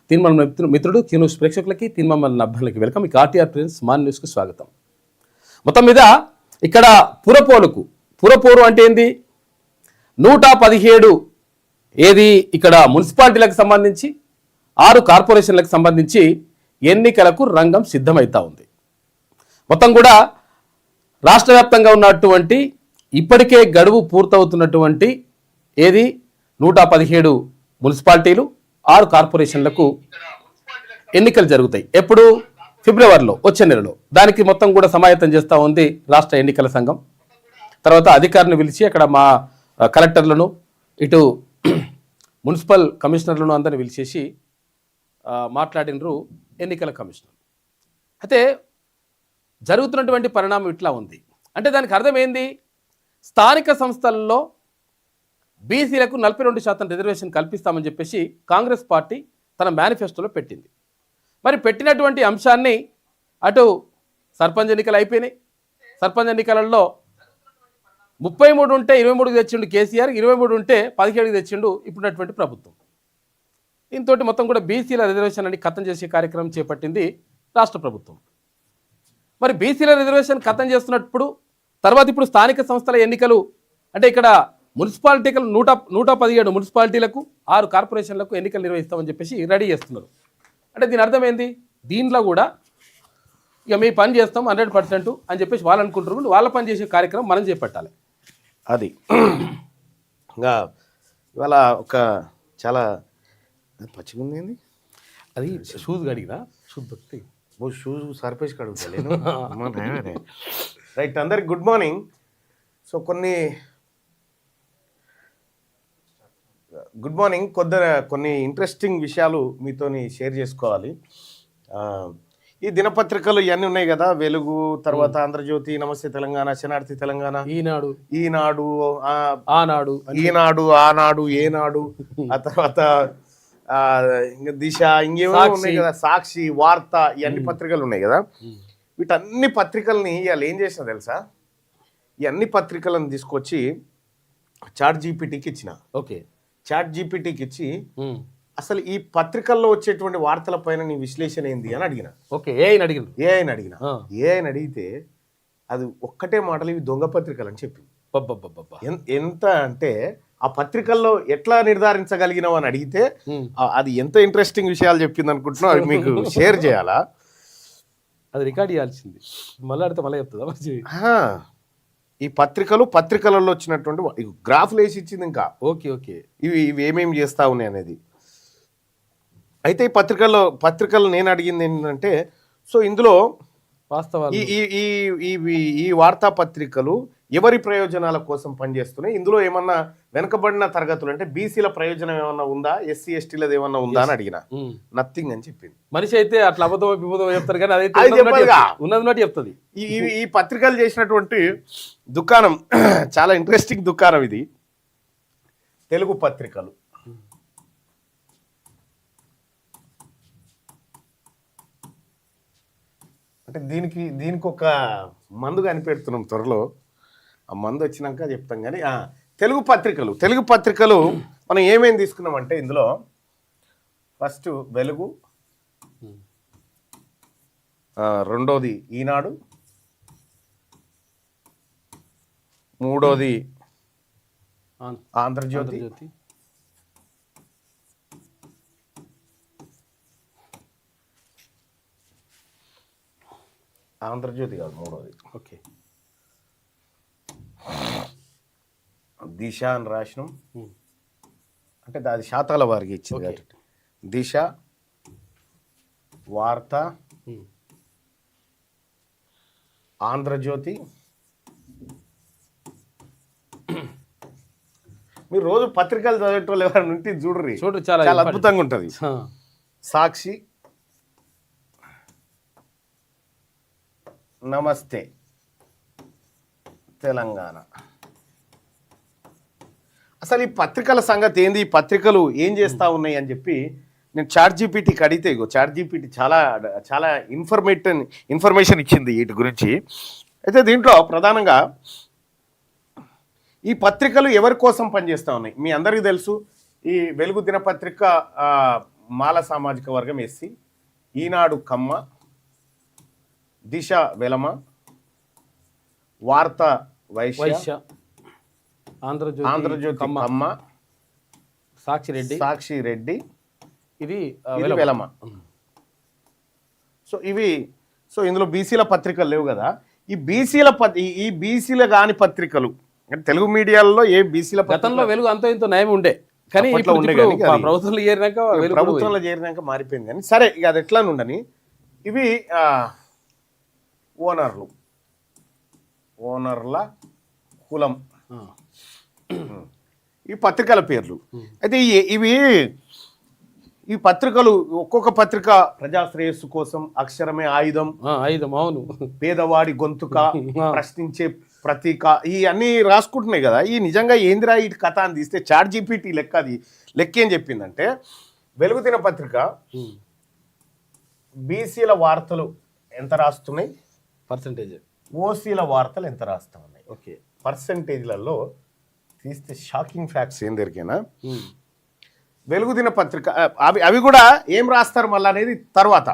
తీన్మాల మిత్రుడు న్యూస్ ప్రేక్షకులకి తీన్మాల అభ్యర్థులకి వెల్కమ్. ఈ ఆర్టీఆర్ ప్రిన్స్ మాన్ న్యూస్కి స్వాగతం. మొత్తం మీద ఇక్కడ పురపోరు అంటే ఏంది? 117 ఏది ఇక్కడ మున్సిపాలిటీలకు సంబంధించి 6 కార్పొరేషన్లకు సంబంధించి ఎన్నికలకు రంగం సిద్ధమవుతా ఉంది. మొత్తం కూడా రాష్ట్ర వ్యాప్తంగా ఉన్నటువంటి ఇప్పటికే గడువు పూర్తవుతున్నటువంటి ఏది 117 మున్సిపాలిటీలు 6 కార్పొరేషన్లకు ఎన్నికలు జరుగుతాయి. ఎప్పుడు? ఫిబ్రవరిలో, వచ్చే నెలలో. దానికి మొత్తం కూడా సమాయత్తం చేస్తూ ఉంది రాష్ట్ర ఎన్నికల సంఘం. తర్వాత అధికారులను పిలిచి అక్కడ మా కలెక్టర్లను ఇటు మున్సిపల్ కమిషనర్లను అందరిని పిలిచేసి మాట్లాడినరు ఎన్నికల కమిషనర్. అయితే జరుగుతున్నటువంటి పరిణామం ఇట్లా ఉంది. అంటే దానికి అర్థం ఏంది? స్థానిక సంస్థల్లో బీసీలకు 42% రిజర్వేషన్ కల్పిస్తామని చెప్పేసి కాంగ్రెస్ పార్టీ తన మేనిఫెస్టోలో పెట్టింది. మరి పెట్టినటువంటి అంశాన్ని అటు సర్పంచ్ ఎన్నికలు అయిపోయినాయి. సర్పంచ్ ఎన్నికలలో 33 ఉంటే 23కి తెచ్చిండు కేసీఆర్, 23 ఉంటే 17కి తెచ్చిండు ఇప్పుడున్నటువంటి ప్రభుత్వం. దీంతో మొత్తం కూడా బీసీల రిజర్వేషన్ అని ఖతం చేసే కార్యక్రమం చేపట్టింది రాష్ట్ర ప్రభుత్వం. మరి బీసీల రిజర్వేషన్ ఖతం చేస్తున్నప్పుడు తర్వాత ఇప్పుడు స్థానిక సంస్థల ఎన్నికలు అంటే ఇక్కడ మున్సిపాలిటీలు 117 మున్సిపాలిటీలకు 6 కార్పొరేషన్లకు ఎన్నికలు నిర్వహిస్తామని చెప్పేసి రెడీ చేస్తున్నారు. అంటే దీని అర్థం ఏంది? దీంట్లో కూడా ఇక మీ పని చేస్తాం 100% అని చెప్పేసి వాళ్ళు అనుకుంటారు. వాళ్ళ పని చేసే కార్యక్రమం మనం చేపట్టాలి. అది ఇంకా ఇవాళ ఒక చాలా పచ్చిగా ఉంది. ఏంది అది? షూస్ కడిగినా షూస్ దొరికి షూస్ సర్పేసి కడుగుతలేను. రైట్, అందరికి good morning. So good morning. కొన్ని ఇంట్రెస్టింగ్ విషయాలు మీతోని షేర్ చేసుకోవాలి. ఈ దినపత్రికలు ఇవన్నీ ఉన్నాయి కదా, వెలుగు, తర్వాత ఆంధ్రజ్యోతి, నమస్తే తెలంగాణ, శనార్థి తెలంగాణ, ఈనాడు, ఆనాడు, ఏనాడు, ఆ తర్వాత ఇంకా దిశ, ఇంకేమో ఉన్నాయి కదా, సాక్షి, వార్త, ఇవన్నీ పత్రికలు ఉన్నాయి కదా. వీటన్ని పత్రికల్ని ఇవాళ ఏం చేసినా తెలుసా? ఈ అన్ని పత్రికలను తీసుకొచ్చి చాట్ జీపీటీకి ఇచ్చిన. ఓకే, చాట్ జీపీటీకి ఇచ్చి అసలు ఈ పత్రికల్లో వచ్చేటువంటి వార్తల పైన నీ విశ్లేషణ ఏంది అని అడిగిన. ఓకే, ఏఐని అడిగితే అది ఒక్కటే మాటలు, ఇవి దొంగ పత్రికలు అని చెప్పింది. ఎంత అంటే ఆ పత్రికల్లో ఎట్లా నిర్ధారించగలిగినావు అని అడిగితే అది ఎంత ఇంట్రెస్టింగ్ విషయాలు చెప్పింది అనుకుంటున్నావు, అది మీకు షేర్ చేయాలా? అది రికార్డ్ చేయాల్సింది. మళ్ళీ అడితే మళ్ళీ చెప్తుందా? ఈ పత్రికలలో వచ్చినటువంటి గ్రాఫ్లు వేసి ఇచ్చింది. ఇంకా ఓకే ఇవి ఏమేమి చేస్తా ఉన్నాయి అనేది. అయితే ఈ పత్రికలు నేను అడిగింది ఏంటంటే, సో ఇందులో వాస్తవాలు ఈ వార్తాపత్రికలు ఎవరి ప్రయోజనాల కోసం పనిచేస్తున్నాయి? ఇందులో ఏమన్నా వెనకబడిన తరగతులు అంటే బీసీల ప్రయోజనం ఏమన్నా ఉందా, ఎస్సీ ఎస్టీలది ఏమన్నా ఉందా అని అడిగిన. నథింగ్ అని చెప్పింది. మనిషి అయితే అట్లా అబద్ధం చెప్తారు కానీ అది ఉన్నది చెప్తుంది. ఈ పత్రికలు చేసినటువంటి దుకాణం చాలా ఇంట్రెస్టింగ్ దుకాణం ఇది. తెలుగు పత్రికలు అంటే దీనికి ఒక మందు కనిపెడుతున్నాం త్వరలో. ఆ మందు వచ్చినాక చెప్తాం. కానీ తెలుగు పత్రికలు మనం ఏమేమి తీసుకున్నామంటే ఇందులో ఫస్ట్ వెలుగు, రెండోది ఈనాడు, మూడోది ఆంధ్రజ్యోతి, కాదు మూడోది. ఓకే, దిశ అని రాసినాం. అంటే అది శాతాల వారికి ఇచ్చింది. దిశ, వార్త, ఆంధ్రజ్యోతి. మీరు రోజు పత్రికలు చదివేటోళ్ళు ఎవరైనా ఉంటే చూడరు, చాలా అద్భుతంగా ఉంటుంది. సాక్షి, నమస్తే తెలంగాణ. అసలు ఈ పత్రికల సంగతి ఏంది, ఈ పత్రికలు ఏం చేస్తూ ఉన్నాయి అని చెప్పి నేను చాట్ జీపీటీకి అడిగితే, చాట్ జీపీటీ చాలా చాలా ఇన్ఫర్మేషన్ ఇచ్చింది వీటి గురించి. అయితే దీంట్లో ప్రధానంగా ఈ పత్రికలు ఎవరి కోసం పనిచేస్తూ ఉన్నాయి మీ అందరికీ తెలుసు. ఈ వెలుగు దినపత్రిక మాల సామాజిక వర్గం ఎస్సీ, ఈనాడు కమ్మ, దిశ వెలమ, వార్త వైశ్య, ఆంధ్రజ్యోతి కమ్మ, సాక్షి రెడ్డి, ఇది వెలమ. సో ఇందులో బీసీల పత్రికలు లేవు కదా. ఈ బీసీల కాని పత్రికలు అంటే తెలుగు మీడియాలో ఏ బీసీల గతంలో వెలుగు అంత ఇంత నయం ఉండే, కానీ ప్రభుత్వంలో చేరినాక మారిపోయింది. కానీ సరే ఇక అది ఎట్లా ఉండని, ఇవి ఓనర్ల కులం, ఈ పత్రికల పేర్లు. అయితే ఈ పత్రికలు ఒక్కొక్క పత్రిక ప్రజా శ్రేయస్సు కోసం, అక్షరమే ఆయుధం, అవును, పేదవాడి గొంతుక, ప్రశ్నించే ప్రతీక, ఈ అన్ని రాసుకుంటున్నాయి కదా. ఈ నిజంగా ఏందిరా ఈ కథ అని తీస్తే చాట్ జీపీటీ లెక్క ఏం చెప్పిందంటే, వెలుగు దినపత్రిక బీసీల వార్తలు ఎంత రాస్తున్నాయి, పర్సంటేజ్, ఓసీల వార్తలు ఎంత రాస్తా ఉన్నాయి, ఓకే, పర్సంటేజ్లలో తీస్తే షాకింగ్ ఫ్యాక్ట్స్ ఏం దొరికేనా. వెలుగు దినపత్రిక అవి కూడా ఏం రాస్తారు మళ్ళీ అనేది తర్వాత.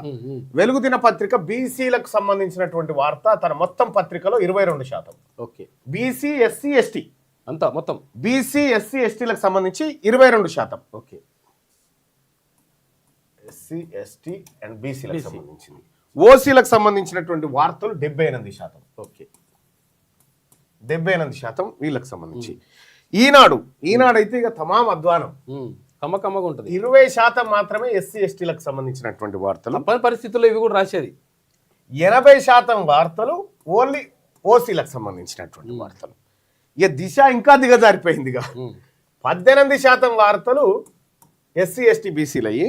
వెలుగు దినపత్రిక బీసీలకు సంబంధించినటువంటి వార్త తన మొత్తం పత్రికలో 22%. ఓకే, బీసీ ఎస్సీ ఎస్టీ అంతా మొత్తం బీసీ ఎస్సీ ఎస్టీలకు సంబంధించి 22%. ఓకే, ఎస్సీ ఎస్టీ అండ్ బీసీలకు సంబంధించింది. ఓసీలకు సంబంధించినటువంటి వార్తలు 78%. ఓకే, 78% వీళ్ళకి సంబంధించి. ఈనాడు అయితే ఇక తమాం అధ్వానం, కమ్మకమ్మగా ఉంటుంది. 20% మాత్రమే ఎస్సీ ఎస్టీలకు సంబంధించినటువంటి వార్తలు. పరిస్థితుల్లో ఇవి కూడా రాసేది. 80% వార్తలు ఓన్లీ ఓసీలకు సంబంధించినటువంటి వార్తలు. ఇక దిశ ఇంకా దిగజారిపోయింది. 18% వార్తలు ఎస్సీ ఎస్టీ బీసీలయ్యి,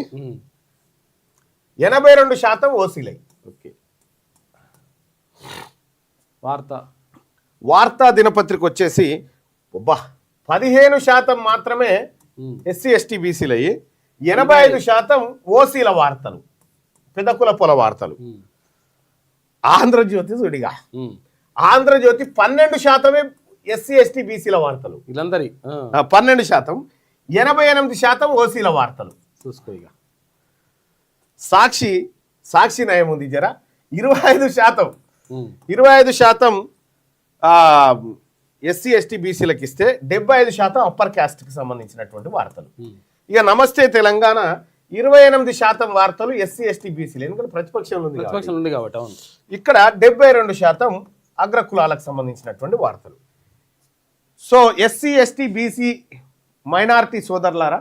82% ఓసీలయ్యి. ఓకే, వార్తా దినపత్రిక వచ్చేసి 15% మాత్రమే ఎస్సీ ఎస్టీ బీసీలు అయ్యి, 85% ఓసీల వార్తలు, పెదకుల పొల వార్తలు. ఆంధ్రజ్యోతి చూడిగా, ఆంధ్రజ్యోతి 12% ఎస్సీ ఎస్టీ బీసీల వార్తలు, 12%, 88% ఓసీల వార్తలు. చూసుకో. సాక్షి నయం ఉంది జర, 25% ఎస్సీ ఎస్టీ బీసీలకు ఇస్తే 75% అప్పర్ క్యాస్ట్కి సంబంధించినటువంటి వార్తలు. ఇక నమస్తే తెలంగాణ 28% వార్తలు ఎస్సీ ఎస్టీ బీసీలు, ఎందుకంటే ప్రతిపక్షంలో ఉంది కాబట్టి. ఇక్కడ 72% అగ్రకులాలకు సంబంధించినటువంటి వార్తలు. So SC ST BC minority సోదరులారా,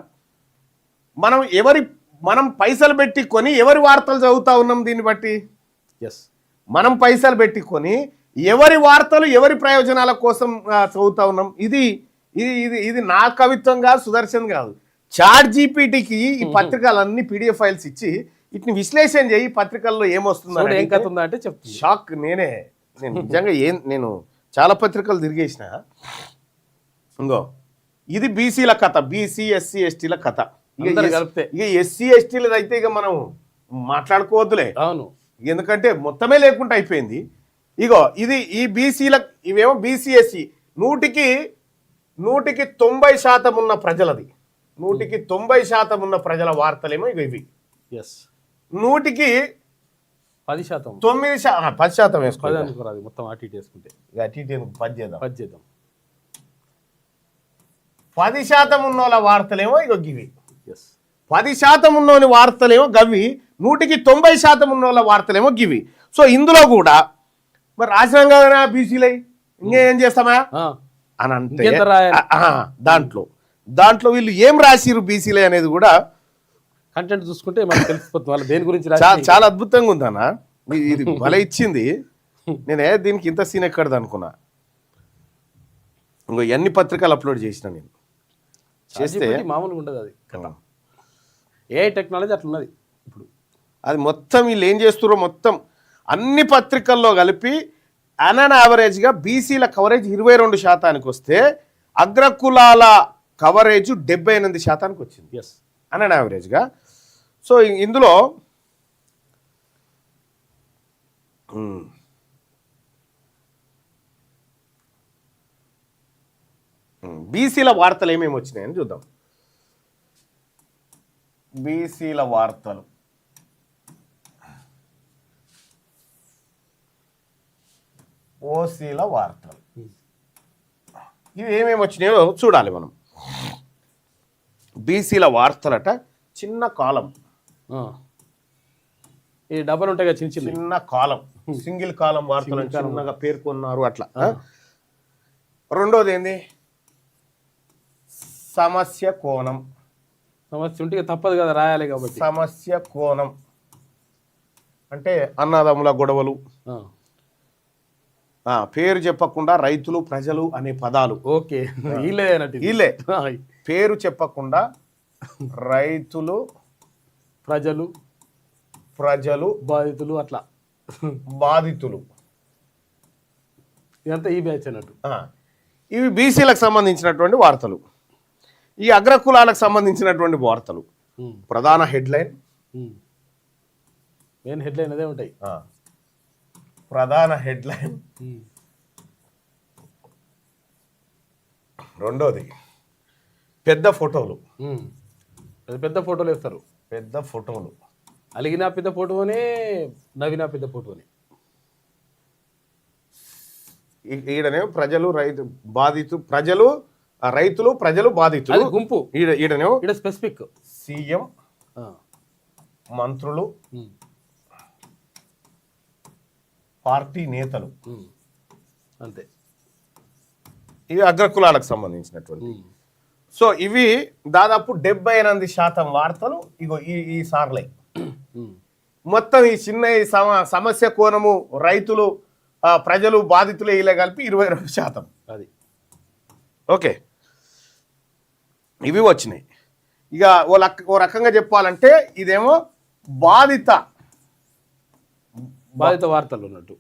మనం పైసలు పెట్టి కొని ఎవరి వార్తలు చదువుతా ఉన్నాం? దీన్ని బట్టి మనం పైసలు పెట్టి కొని ఎవరి వార్తలు ఎవరి ప్రయోజనాల కోసం చదువుతా ఉన్నాం? ఇది నా కవిత్వం కాదు, సుదర్శన్ కాదు, చాట్ జీపీటీకి ఈ పత్రికలన్నీ PDF ఫైల్స్ ఇచ్చి వీటిని విశ్లేషణ చేయి, పత్రికల్లో ఏమొస్తుందంటే షాక్. నేను నిజంగా నేను చాలా పత్రికలు తిరిగేసిన. ఇంకో ఇది బీసీల కథ, బీసీ ఎస్సీ ఎస్టీల కథ. ఇక ఎస్సీ ఎస్టీలది అయితే ఇక మనం మాట్లాడుకోవద్దులే, అవును, ఎందుకంటే మొత్తమే లేకుండా అయిపోయింది. ఇగో ఈ బీసీల, ఇవేమో బీసీఎస్సీ 100కి 90% ఉన్న ప్రజలది, 100కి 90% ఉన్న ప్రజల వార్తలేమో ఇవి. 100కి 10%, 10% వేసుకోవాలి మొత్తం అటు ఇటు వేసుకుంటే. అటు ఇటు 10 చేద్దాం. 10% ఉన్నోళ్ళ వార్తలేమో ఇగో గివి. 10% ఉన్నోని వార్తలేమో గవి, 100కి 90% ఉన్నోళ్ళ వార్తలేమో గివి. సో ఇందులో కూడా మరి రాసినాం కదా బీసీలై, ఇంకేం చేస్తామా అని అంటే దాంట్లో వీళ్ళు ఏం రాసిరు బీసీలై అనేది కూడా కంటెంట్ చూసుకుంటే మనకు తెలిసిపోతుంది వాళ్ళు దేని గురించి. చాలా అద్భుతంగా ఉందన్నా, ఇది భలే ఇచ్చింది. నేనే దీనికి ఇంత సీన్ ఎక్కడది అనుకున్నా. ఇంకో ఎన్ని పత్రికలు అప్లోడ్ చేసిన నేను చేస్తే మామూలుగా ఉండదు. అది ఏ టెక్నాలజీ అట్లున్నది ఇప్పుడు. అది మొత్తం వీళ్ళు ఏం చేస్తారో మొత్తం అన్ని పత్రికల్లో కలిపి అన్ యావరేజ్గా బీసీల కవరేజ్ 22% వస్తే అగ్రకులాల కవరేజ్ 78% వచ్చింది అన్ యావరేజ్గా. సో ఇందులో బీసీల వార్తలు ఏమేమి వచ్చినాయని చూద్దాం. బీసీల వార్తలు, ఓసీల వార్తలు. ఇవి ఏమేమి వచ్చినాయో చూడాలి మనం. బీసీల వార్తలట చిన్న కాలం, ఈ డబ్బులు ఉంటాయి కదా చిన్న చిన్న చిన్న కాలం, సింగిల్ కాలం వార్తలు చిన్నగా పేర్కొన్నారు అట్లా. రెండోది ఏంది, సమస్య కోణం. సమస్య ఉంటే తప్పదు కదా రాయాలి కాబట్టి. సమస్య కోణం అంటే అన్నదమ్ముల గొడవలు, పేరు చెప్పకుండా రైతులు ప్రజలు అనే పదాలు. ఓకే, వీళ్ళే పేరు చెప్పకుండా రైతులు ప్రజలు బాధితులు అట్లా బాధితులు, ఇదంతా ఈ బ్యాచ్ అన్నట్టు. ఇవి బీసీలకు సంబంధించినటువంటి వార్తలు. ఈ అగ్రకులాలకు సంబంధించినటువంటి వార్తలు. ప్రధాన హెడ్లైన్, మెయిన్ హెడ్లైన్ అదే ఉంటాయి. ప్రధాన హెడ్లైన్. రెండోది పెద్ద ఫోటోలు. పెద్ద ఫోటోలు వేస్తారు. పెద్ద ఫోటోలు, అలిగిన పెద్ద ఫోటోనే, నవ్విన పెద్ద ఫోటోనే. ఈడనే ప్రజలు రైతులు ప్రజలు బాధితులు గుంపు. ఈడనే స్పెసిఫిక్ సీఎం, మంత్రులు, పార్టీ నేతలు, అంతే. ఇవి అగ్రకులాలకు సంబంధించినటువంటి. సో ఇవి దాదాపు 78% వార్తలు ఇగో ఈ సార్లే. మొత్తం ఈ చిన్న సమస్య కోణము, రైతులు ప్రజలు బాధితులు ఇలా కలిపి 22%. అది ఓకే, ఇవి వచ్చినాయి. ఇక ఓ రకంగా చెప్పాలంటే ఇదేమో బాధిత వార్తలు ఉన్నట్టు.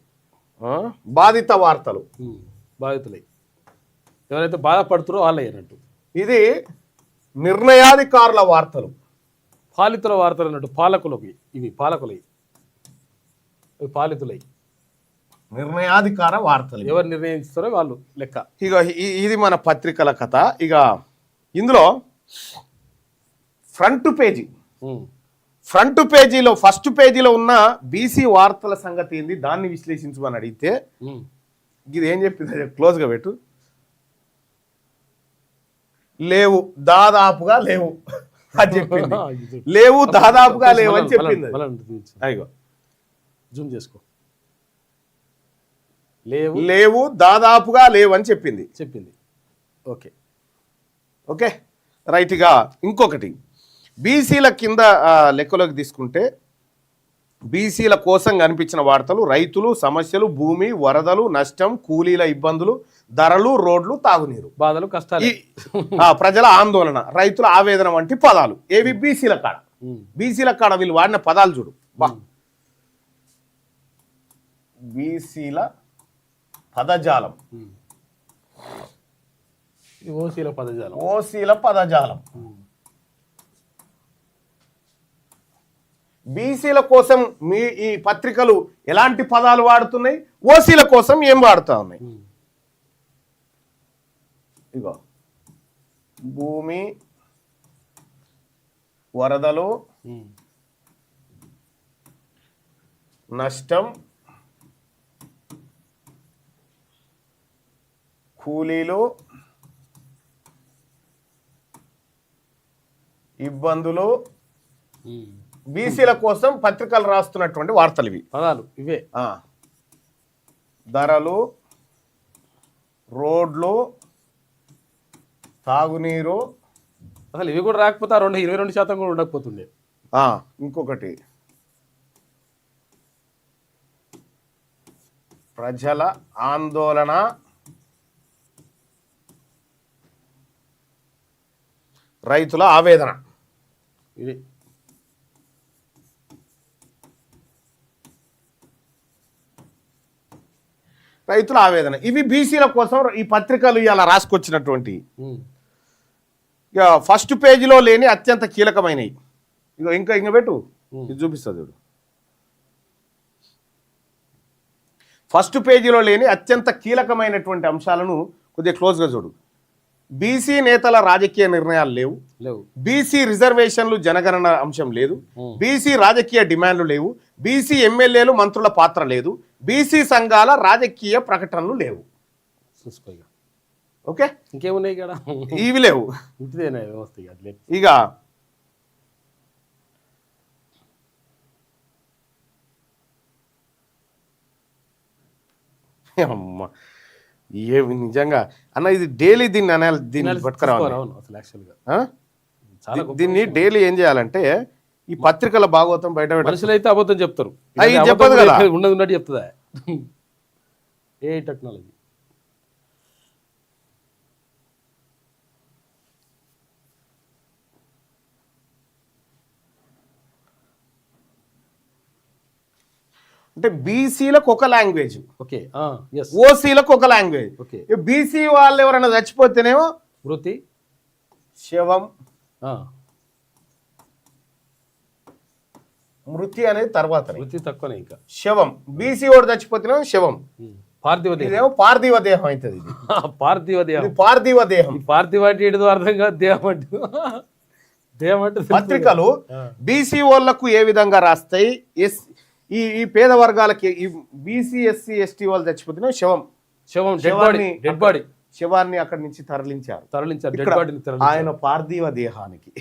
బాధిత వార్తలు, బాధితులై ఎవరైతే బాధపడుతారో వాళ్ళే అన్నట్టు. ఇది నిర్ణయాధికారుల వార్తలు, పాలితుల వార్తలు అన్నట్టు. పాలకులవి ఇవి, పాలకులై పాలితులై నిర్ణయాధికార వార్తలు. ఎవరు నిర్ణయిస్తారో వాళ్ళు లెక్క. ఇక ఇది మన పత్రికల కథ. ఇక ఇందులో ఫ్రంట్ పేజీలో ఫస్ట్ పేజీలో ఉన్న బీసీ వార్తల సంగతి ఏంది, దాన్ని విశ్లేషించమని అడిగితే ఇది ఏం చెప్పింది, క్లోజ్గా పెట్టు. లేవు, దాదాపుగా లేవు అని చెప్పింది. లేవు, దాదాపుగా లేవు అని చెప్పింది. అయ్యో జూమ్ చేసుకో. లేవు, దాదాపుగా లేవు అని చెప్పింది. Okay okay right. ఇక ఇంకొకటి బీసీల కింద లెక్కలోకి తీసుకుంటే బీసీల కోసం కనిపించిన వార్తలు: రైతులు సమస్యలు, భూమి, వరదలు, నష్టం, కూలీల ఇబ్బందులు, ధరలు, రోడ్లు, తాగునీరు, బాధలు, కష్టాలు, ప్రజల ఆందోళన, రైతుల ఆవేదన వంటి పదాలు. ఏవి బీసీల కాడ వీళ్ళు వాడిన పదాలు చూడు. బీసీల పదజాలం, ఓసీల పదజాలం. బీసీల కోసం ఈ పత్రికలు ఎలాంటి పదాలు వాడుతున్నాయి, ఓసీల కోసం ఏం వాడుతా ఉన్నాయి? ఇగో భూమి, వరదలు, నష్టం, కూలీలు, ఇబ్బందులు. బీసీల కోసం పత్రికలు రాస్తున్నటువంటి వార్తలు ఇవి, పదాలు ఇవే. ధరలు, రోడ్లు, తాగునీరు. అసలు ఇవి కూడా రాకపోతే 22% కూడా ఉండకపోతుండే. ఇంకొకటి ప్రజల ఆందోళన, రైతుల ఆవేదన. ఇది రైతుల ఆవేదన. ఇవి బీసీల కోసం ఈ పత్రికలు ఇలా రాసుకొచ్చినటువంటి. ఇక ఫస్ట్ పేజీలో లేని అత్యంత కీలకమైనవి. ఇంకా పెట్టు, ఇది చూపిస్తుంది చూడు. ఫస్ట్ పేజీలో లేని అత్యంత కీలకమైనటువంటి అంశాలను కొద్దిగా క్లోజ్గా చూడు. బీసీ నేతల రాజకీయ నిర్ణయాలు లేవు, లేవు. బీసీ రిజర్వేషన్లు జనగణన అంశం లేదు, బీసీ రాజకీయ డిమాండ్లు లేవు, బీసీ ఎమ్మెల్యేలు మంత్రుల పాత్ర లేదు, బీసీ సంఘాల రాజకీయ ప్రకటనలు లేవు. చూసుకో ఇక. ఓకే, ఇంకేమున్నాయి ఇక్కడ? ఇవి లేవు. ఇంటిదేనా వ్యవస్థ ఇక అట్లే. ఇక అమ్మ ఏమి నిజంగా అన్న, ఇది డైలీ దీన్ని అనాలి, దీన్ని పట్టుకురావాలి. అవును, అసలు యాక్చువల్గా చాలా దీన్ని డైలీ ఏం చేయాలంటే ఈ పత్రికల భాగవతం బయట మనుషులు అయితే అబద్ధం చెప్తారు, అవి చెప్పదు కదా, ఉన్నది ఉన్నట్టు చెప్తుందా ఏ టెక్నాలజీ. అంటే బీసీలకు ఒక లాంగ్వేజ్, ఓకే, ఓసీలకు ఒక లాంగ్వేజ్. ఓకే, బీసీ వాళ్ళు ఎవరైనా చచ్చిపోతేనేమో వృత్తి శవం, మృతి అనేది తర్వాత, వృత్తి తక్కువనే ఇంకా. శవం బీసీ వాడు చచ్చిపోతేనేమో శవం, పార్థివ దేహం, ఇదేమో పార్థివ దేహం అవుతుంది. ఇది పార్థివ దేహం, పార్థివ దేహం. పార్థివ అంటే ఏదో అర్థం కాదు, దేహం అంటే దేహం అంటే పత్రికలు బీసీ వాళ్ళకు ఏ విధంగా రాస్తాయి, ఈ పేద వర్గాలకి ఈ బీసీ ఎస్సీ ఎస్టీ వాళ్ళు చచ్చిపోతేనే శవం, శవం, డెడ్ బాడీ, శవాన్ని అక్కడి నుంచి తరలించారు. డెడ్ బాడీని ఆయన పార్థివ దేహానికి,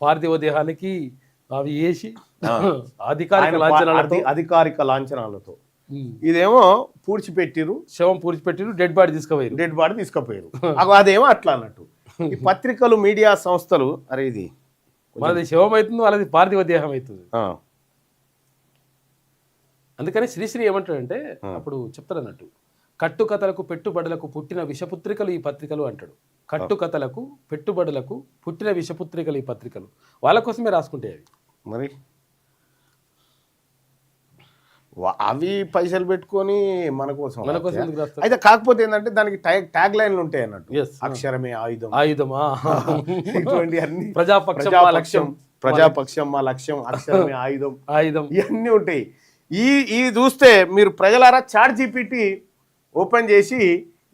పార్థివ దేహానికి అవి వేసి అధికారిక లాంఛనాలతో ఇదేమో పూడ్చిపెట్టిరు, శవం పూడ్చిపెట్టిరు, డెడ్ బాడీ తీసుకుపోయారు. అదేమో అట్లా అన్నట్టు. ఈ పత్రికలు మీడియా సంస్థలు అరే ఇది మనది శవం అవుతుంది, వాళ్ళది పార్థివ దేహం అవుతుంది. అందుకని శ్రీశ్రీ ఏమంటాడంటే అప్పుడు చెప్తాడు అన్నట్టు, కట్టుకథలకు పెట్టుబడులకు పుట్టిన విషపుత్రికలు ఈ పత్రికలు అంటాడు. కట్టుకథలకు పెట్టుబడులకు పుట్టిన విషపుత్రికలు ఈ పత్రికలు, వాళ్ళ కోసమే రాసుకుంటాయి అవి. మరి అవి పైసలు పెట్టుకొని మన కోసం అయితే, కాకపోతే ఏంటంటే దానికి ట్యాగ్ లైన్లు ఉంటాయి అన్నట్టు, అక్షరమే ఆయుధం, ఆయుధమా, ఇటువంటి అన్ని ప్రజాపక్షం మా లక్ష్యం, అక్షరమే ఆయుధం, ఆయుధం, ఇవన్నీ ఉంటాయి. ఈ చూస్తే మీరు ప్రజలారా చాట్ జీపీటీ ఓపెన్ చేసి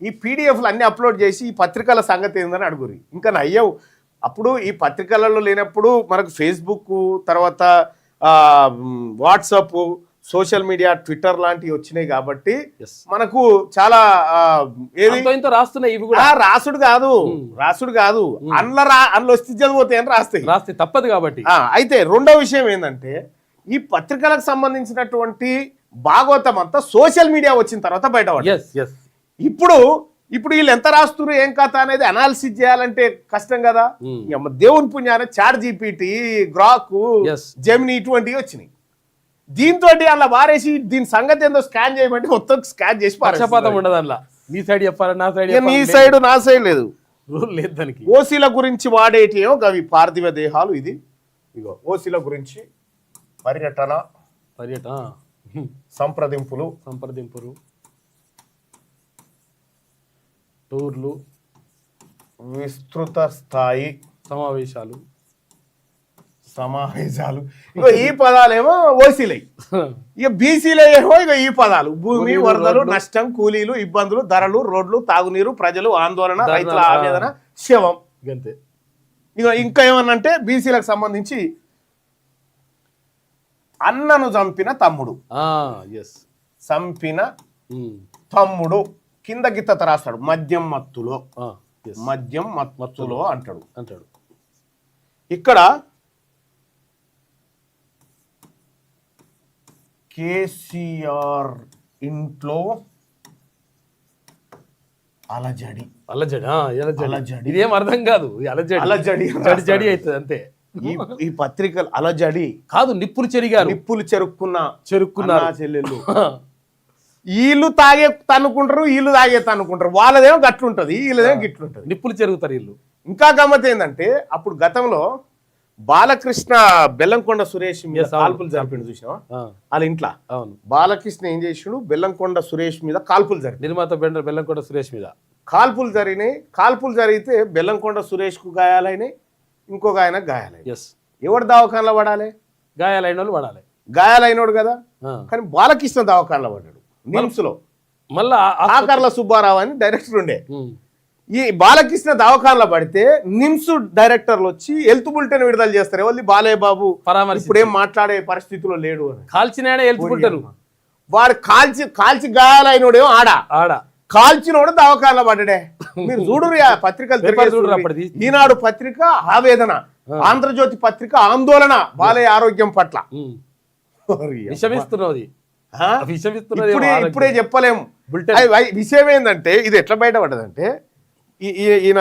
ఈ పీడిఎఫ్లు అన్ని అప్లోడ్ చేసి ఈ పత్రికల సంగతి ఏందని అడుగురి. ఇంకా నయ్యవు. అప్పుడు ఈ పత్రికలలో లేనప్పుడు మనకు ఫేస్బుక్, తర్వాత వాట్సాప్, సోషల్ మీడియా, ట్విట్టర్ లాంటివి వచ్చినాయి కాబట్టి మనకు చాలా రాస్తున్నాయి. ఇవి కూడా రాసుడు కాదు అందులో వస్తే చదిపోతాయి అని రాస్తాయి, తప్పదు కాబట్టి. అయితే రెండో విషయం ఏంటంటే ఈ పత్రికలకు సంబంధించినటువంటి భాగవతం అంతా సోషల్ మీడియా వచ్చిన తర్వాత బయటపడ్డాయి. ఇప్పుడు వీళ్ళు ఎంత రాస్తున్నారు ఏం కథ అనేది అనాలిసిస్ చేయాలంటే కష్టం కదా. దేవుని పుణ్యాన చాట్ జీపీటీ, గ్రాక్, జెమిని ఇటువంటివి వచ్చినాయి. దీంతో అలా వారేసి దీని సంగతి ఏందో స్కాన్ చేయమంటే మొత్తం స్కాన్ చేసి పక్షపాతం ఉండదు. అలా నీ సైడ్ చెప్పాలి, నా సైడ్, నీ సైడ్ నా సైడ్ లేదు, రూల్ లేదు దానికి. ఓసీల గురించి వాడేటియో అవి పార్థివ దేహాలు. ఇది ఇగో ఓసీల గురించి పర్యటన, సంప్రదింపులు, టూర్లు, విస్తృత స్థాయి సమావేశాలు. ఇగో ఈ పదాలేమో ఓసీలై, ఇక బీసీలో ఏమో ఇక ఈ పదాలు భూమి, వరదలు, నష్టం, కూలీలు, ఇబ్బందులు, ధరలు, రోడ్లు, తాగునీరు, ప్రజలు, ఆందోళన, రైతుల ఆవేదన, శవం. ఇక ఇంకా ఏమన్నంటే బీసీలకు సంబంధించి అన్నను చంపిన తమ్ముడు, చంపిన తమ్ముడు కింద గిత్తత రాస్తాడు, మద్యం మత్తులో అంటాడు. ఇక్కడ కేసీఆర్ ఇంట్లో అలజడి. ఇదేం అర్థం కాదు, అలజడి అవుతుంది అంతే. ఈ పత్రికలు అలజడి కాదు, నిప్పులు చెరుక్కున్నారు చెల్లెళ్ళు. వీళ్ళు తాగే తనుకుంటారు, వీళ్ళు తాగే తనుకుంటారు. వాళ్ళదేమో గట్లుంటది, వీళ్ళదేమో గిట్లుంటది, నిప్పులు చెరుగుతారు వీళ్ళు. ఇంకా గమ్మత్ ఏంటంటే అప్పుడు గతంలో బాలకృష్ణ బెల్లంకొండ సురేష్ మీద కాల్పులు జరిపిండు చూసినావా వాళ్ళ ఇంట్లో. బాలకృష్ణ ఏం చేసిండు, బెల్లంకొండ సురేష్ మీద కాల్పులు జరిగి, నిర్మాత బెల్లంకొండ సురేష్ మీద కాల్పులు జరిగినాయి. కాల్పులు జరిగితే బెల్లంకొండ సురేష్ కు గాయాలైనాయి, ఇంకొక ఆయన గాయాలైనాయి. ఎవడు దవాఖానలో పడాలి? గాయాలైన వాళ్ళు పడాలి. గాయాలైనోడు కదా, కానీ బాలకృష్ణ దవాఖానలో పడ్డాడు నిమ్స్ లో. మళ్ళా ఆకర్ల సుబ్బారావు అని డైరెక్టర్ ఉండే, ఈ బాలకృష్ణ దవాఖానలో పడితే నిమ్స్ డైరెక్టర్లు వచ్చి హెల్త్ బులెటిన్ విడుదల చేస్తారు. ఎవరి బాలయ్య బాబు ఇప్పుడు ఏం మాట్లాడే పరిస్థితిలో లేడు అని కాల్చిన హెల్త్ బులెటిన్. వాడు కాల్చి గాయాలైనోడేమో ఆడ కాల్చినోడు దవాఖానలో పడ్డాడే. మీరు చూడరు పత్రికలు. ఈనాడు పత్రిక ఆవేదన, ఆంధ్రజ్యోతి పత్రిక ఆందోళన బాలయ్య ఆరోగ్యం పట్ల. ఇప్పుడే చెప్పలేము. విషయం ఏంటంటే ఇది ఎట్లా బయటపడ్డదంటే ఈయన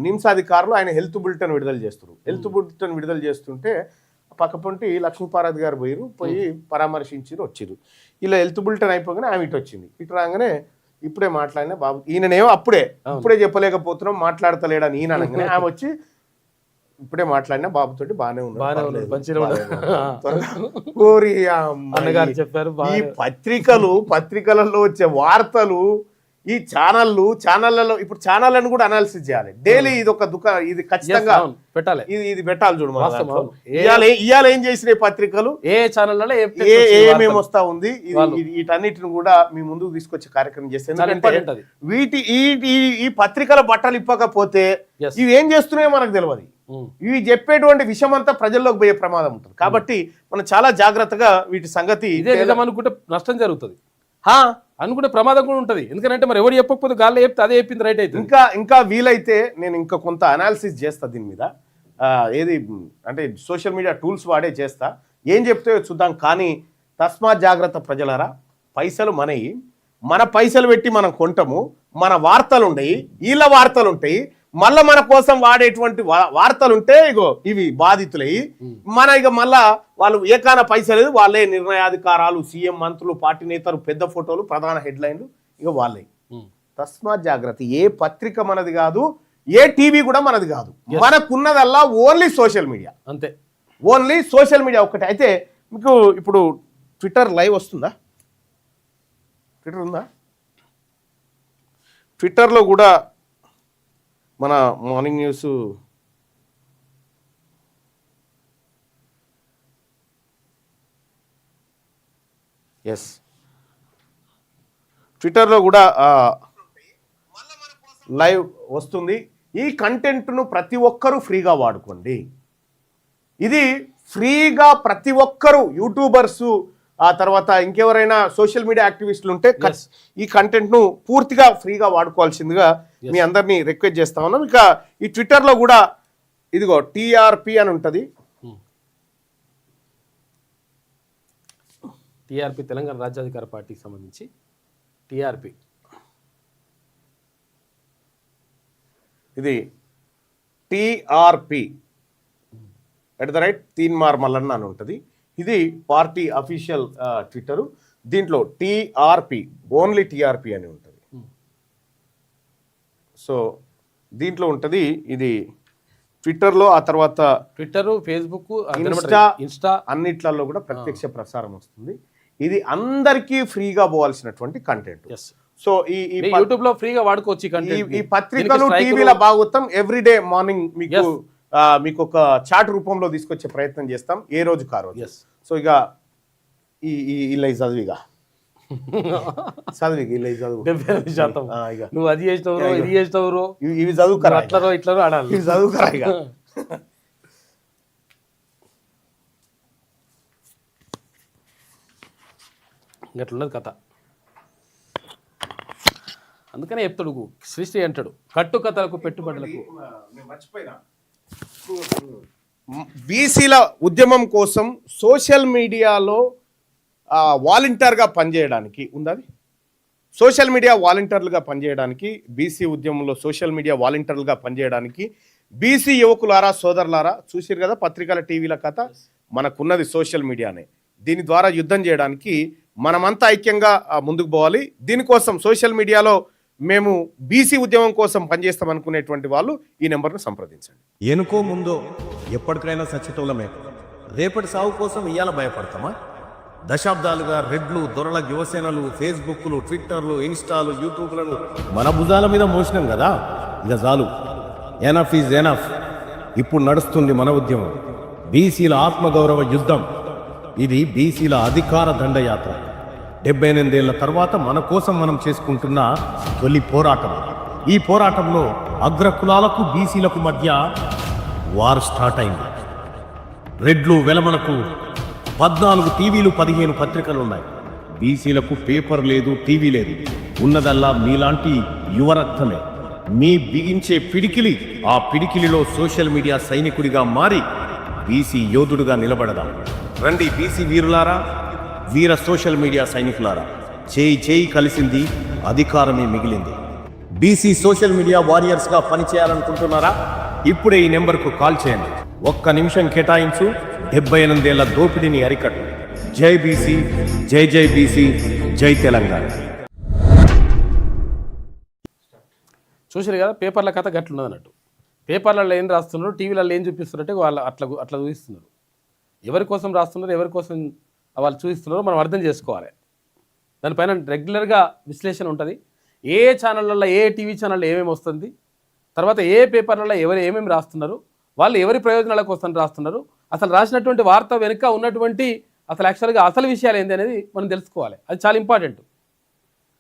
నిమ్స్ అధికారులు ఆయన హెల్త్ బులెటిన్ విడుదల చేస్తారు. హెల్త్ బులెటిన్ విడుదల చేస్తుంటే పక్కపొంటి లక్ష్మీపార్వతి గారు పోయి పరామర్శించారు, వచ్చిరు. ఇలా హెల్త్ బులెటిన్ అయిపోగానే ఆమె ఇటు వచ్చింది. ఇటు రాగానే ఇప్పుడే మాట్లాడినా బాబు, ఈయననేమో ఇప్పుడే చెప్పలేకపోతున్నాం, మాట్లాడతలేడని ఈయన అనగానే ఆమె వచ్చి ఇప్పుడే మాట్లాడినా బాబుతోటి బాగానే ఉన్నాడు. ఈ పత్రికలలో వచ్చే వార్తలు, ఈ ఛానళ్లలో ఇప్పుడు ఛానళ్లను కూడా అనాలిసిస్ చేయాలి డైలీ. ఇది ఒక ఇది ఖచ్చితంగా పెట్టాలి, ఇది పెట్టాలి. చూడు ఇవాళ ఏం చేసిన పత్రికలు, ఏ ఛానళ్లలో ఏమేమి వస్తా ఉంది, వీటన్నిటిని కూడా మీ ముందుకు తీసుకొచ్చే కార్యక్రమం చేస్తే ఈ పత్రికల బట్టలు ఇప్పకపోతే ఇవి ఏం చేస్తున్నాయో మనకు తెలియదు. ఇవి చెప్పేటువంటి విషయం అంతా ప్రజల్లోకి పోయే ప్రమాదం ఉంటుంది. కాబట్టి మనం చాలా జాగ్రత్తగా వీటి సంగతి అనుకుంటే నష్టం జరుగుతుంది, అనుకుంటే ప్రమాదం కూడా ఉంటుంది. ఎందుకంటే మరి ఎవరు చెప్పకపోతే గాల్లో చెప్తే అదే చెప్పింది రైట్ అయితే. ఇంకా వీలైతే నేను ఇంకా కొంత అనాలిసిస్ చేస్తా దీని మీద. ఏది అంటే సోషల్ మీడియా టూల్స్ వాడే చేస్తా, ఏం చెప్తే చూద్దాం. కానీ తస్మాత్ జాగ్రత్త ప్రజలారా, పైసలు మనవి, మన పైసలు పెట్టి మనం కొంటాము, మన వార్తలు ఉంటాయి, వీళ్ళ వార్తలు ఉంటాయి, మళ్ళా మన కోసం వాడేటువంటి వార్తలు ఉంటే ఇగో ఇవి బాధితులయ్యి మళ్ళా వాళ్ళు ఏకాన పైసలేదు, వాళ్ళే నిర్ణయాధికారాలు, సీఎం, మంత్రులు, పార్టీ నేతలు, పెద్ద ఫోటోలు, ప్రధాన హెడ్లైన్లు ఇక వాళ్ళే. తస్మాత్ జాగ్రత్త. ఏ పత్రిక మనది కాదు, ఏ టీవీ కూడా మనది కాదు. మనకున్నదల్లా ఓన్లీ సోషల్ మీడియా, అంతే. ఓన్లీ సోషల్ మీడియా ఒక్కటే. అయితే మీకు ఇప్పుడు ట్విట్టర్ లైవ్ వస్తుందా? ట్విట్టర్ ఉందా? ట్విట్టర్లో కూడా మన మార్నింగ్ న్యూస్ ట్విట్టర్లో కూడా లైవ్ వస్తుంది. ఈ కంటెంట్ను ప్రతి ఒక్కరూ ఫ్రీగా వాడుకోండి. ఇది ఫ్రీగా ప్రతి ఒక్కరూ, యూట్యూబర్సు, ఆ తర్వాత ఇంకెవరైనా సోషల్ మీడియా యాక్టివిస్టులు ఉంటే ఈ కంటెంట్ను పూర్తిగా ఫ్రీగా వాడుకోవాల్సిందిగా మీ అందరినీ రిక్వెస్ట్ చేస్తా ఉన్నాం. ఇక ఈ ట్విట్టర్లో కూడా ఇదిగో టీఆర్పీ అని ఉంటుంది. టీఆర్పీ తెలంగాణ రాజ్యాధికార పార్టీకి సంబంధించి టీఆర్పీ, ఇది టీఆర్పీ @తీన్మార్ మల్లన్న అని ఉంటుంది. ఇది పార్టీ అఫీషియల్ ట్విట్టరు. దీంట్లో టీఆర్పీ, ఓన్లీ టీఆర్పీ అని ఉంటుంది. సో దీంట్లో ఉంటుంది ఇది ట్విట్టర్లో. ఆ తర్వాత ట్విట్టర్, ఫేస్బుక్, ఇన్స్టా అన్నిట్లలో కూడా ప్రత్యక్ష ప్రసారం వస్తుంది. ఇది అందరికీ ఫ్రీగా పోవాల్సినటువంటి కంటెంట్. సో ఈ యూట్యూబ్ లో ఫ్రీగా వాడుకోవచ్చు ఈ పత్రికలు, టీవీల భాగవతం ఎవ్రీడే మార్నింగ్ మీకు ఒక చాట్ రూపంలో తీసుకొచ్చే ప్రయత్నం చేస్తాం, ఏ రోజు కారు. సో ఇక ఇలా చదివిగా నువ్వు అది చేసినవరో ఇది చేసినవరో ఇవి చదువుకరా, అట్లరో ఇట్లరో ఆడాలి, ఇవి చదువుకరా. ఇక అట్లున్నది కథ. అందుకనే చెప్తాడు సృష్టి అంటాడు, కట్టుకథలకు పెట్టుబడులకు. బీసీల ఉద్యమం కోసం సోషల్ మీడియాలో వాలంటీర్గా పనిచేయడానికి ఉందని, సోషల్ మీడియా వాలంటీర్లుగా పనిచేయడానికి, బీసీ ఉద్యమంలో సోషల్ మీడియా వాలంటీర్లుగా పనిచేయడానికి బీసీ యువకులారా, సోదరులారా, చూసిరు కదా పత్రికల, టీవీల కథ. మనకున్నది సోషల్ మీడియానే. దీని ద్వారా యుద్ధం చేయడానికి మనమంతా ఐక్యంగా ముందుకు పోవాలి. దీనికోసం సోషల్ మీడియాలో మేము బీసీ ఉద్యమం కోసం పనిచేస్తాం అనుకునేటువంటి వాళ్ళు ఈ నెంబర్ను సంప్రదించండి. ఎనుకో ముందో ఎప్పటికైనా సచ్చితోలమే. రేపటి సాగు కోసం ఇయ్యాల భయపడతామా? దశాబ్దాలుగా రెడ్లు, దొరల యువసేనలు, ఫేస్బుక్లు, ట్విట్టర్లు, ఇన్స్టాలు, యూట్యూబ్లను మన భుజాల మీద మోసినాం కదా. ఇక చాలు, ఎనఫ్ ఈజ్ ఎనఫ్. ఇప్పుడు నడుస్తుంది మన ఉద్యమం, బీసీల ఆత్మగౌరవ యుద్ధం. ఇది బీసీల అధికార దండయాత్ర. 78 ఏళ్ల తర్వాత మన కోసం మనం చేసుకుంటున్న తొలి పోరాటం. ఈ పోరాటంలో అగ్రకులాలకు బీసీలకు మధ్య వార్ స్టార్ట్ అయింది. రెడ్లు వెలమలకు 14 టీవీలు 15 పత్రికలున్నాయి. బీసీలకు పేపర్ లేదు, టీవీ లేదు. ఉన్నదల్లా మీలాంటి యువరక్తమే. మీ బిగించే పిడికిలి, ఆ పిడికిలిలో సోషల్ మీడియా సైనికుడిగా మారి బీసీ యోధుడుగా నిలబడదాం. రండి బీసీ వీరులారా, వీర సోషల్ మీడియా సైనికులారా, చేయి కలిసింది, అధికారమే మిగిలింది. బీసీ సోషల్ మీడియా వారియర్స్గా పనిచేయాలనుకుంటున్నారా? ఇప్పుడే ఈ నెంబర్కు కాల్ చేయండి. 1 నిమిషం కేటాయించు, 78 ఏళ్ల దోపిడీని అరికట్టు. జై బీసీ, జై జై బీసీ, జై తెలంగాణ. చూసారు కదా, పేపర్ల కథ గట్లున్నది అన్నట్టు. పేపర్లలో ఏం రాస్తున్నారు, టీవీలలో ఏం చూపిస్తున్నారంటే వాళ్ళు అట్లా చూపిస్తున్నారు. ఎవరి కోసం రాస్తున్నారు, ఎవరి కోసం వాళ్ళు చూపిస్తున్నారో మనం అర్థం చేసుకోవాలి. దానిపైన రెగ్యులర్గా విశ్లేషణ ఉంటుంది. ఏ ఛానళ్ళల్లో, ఏ టీవీ ఛానల్లో ఏమేమి వస్తుంది, తర్వాత ఏ పేపర్లలో ఎవరు ఏమేమి రాస్తున్నారు, వాళ్ళు ఎవరి ప్రయోజనాల కోసం రాస్తున్నారు, అసలు రాసినటువంటి వార్త వెనుక ఉన్నటువంటి అసలు యాక్చువల్గా అసలు విషయాలు ఏంది అనేది మనం తెలుసుకోవాలి. అది చాలా ఇంపార్టెంట్.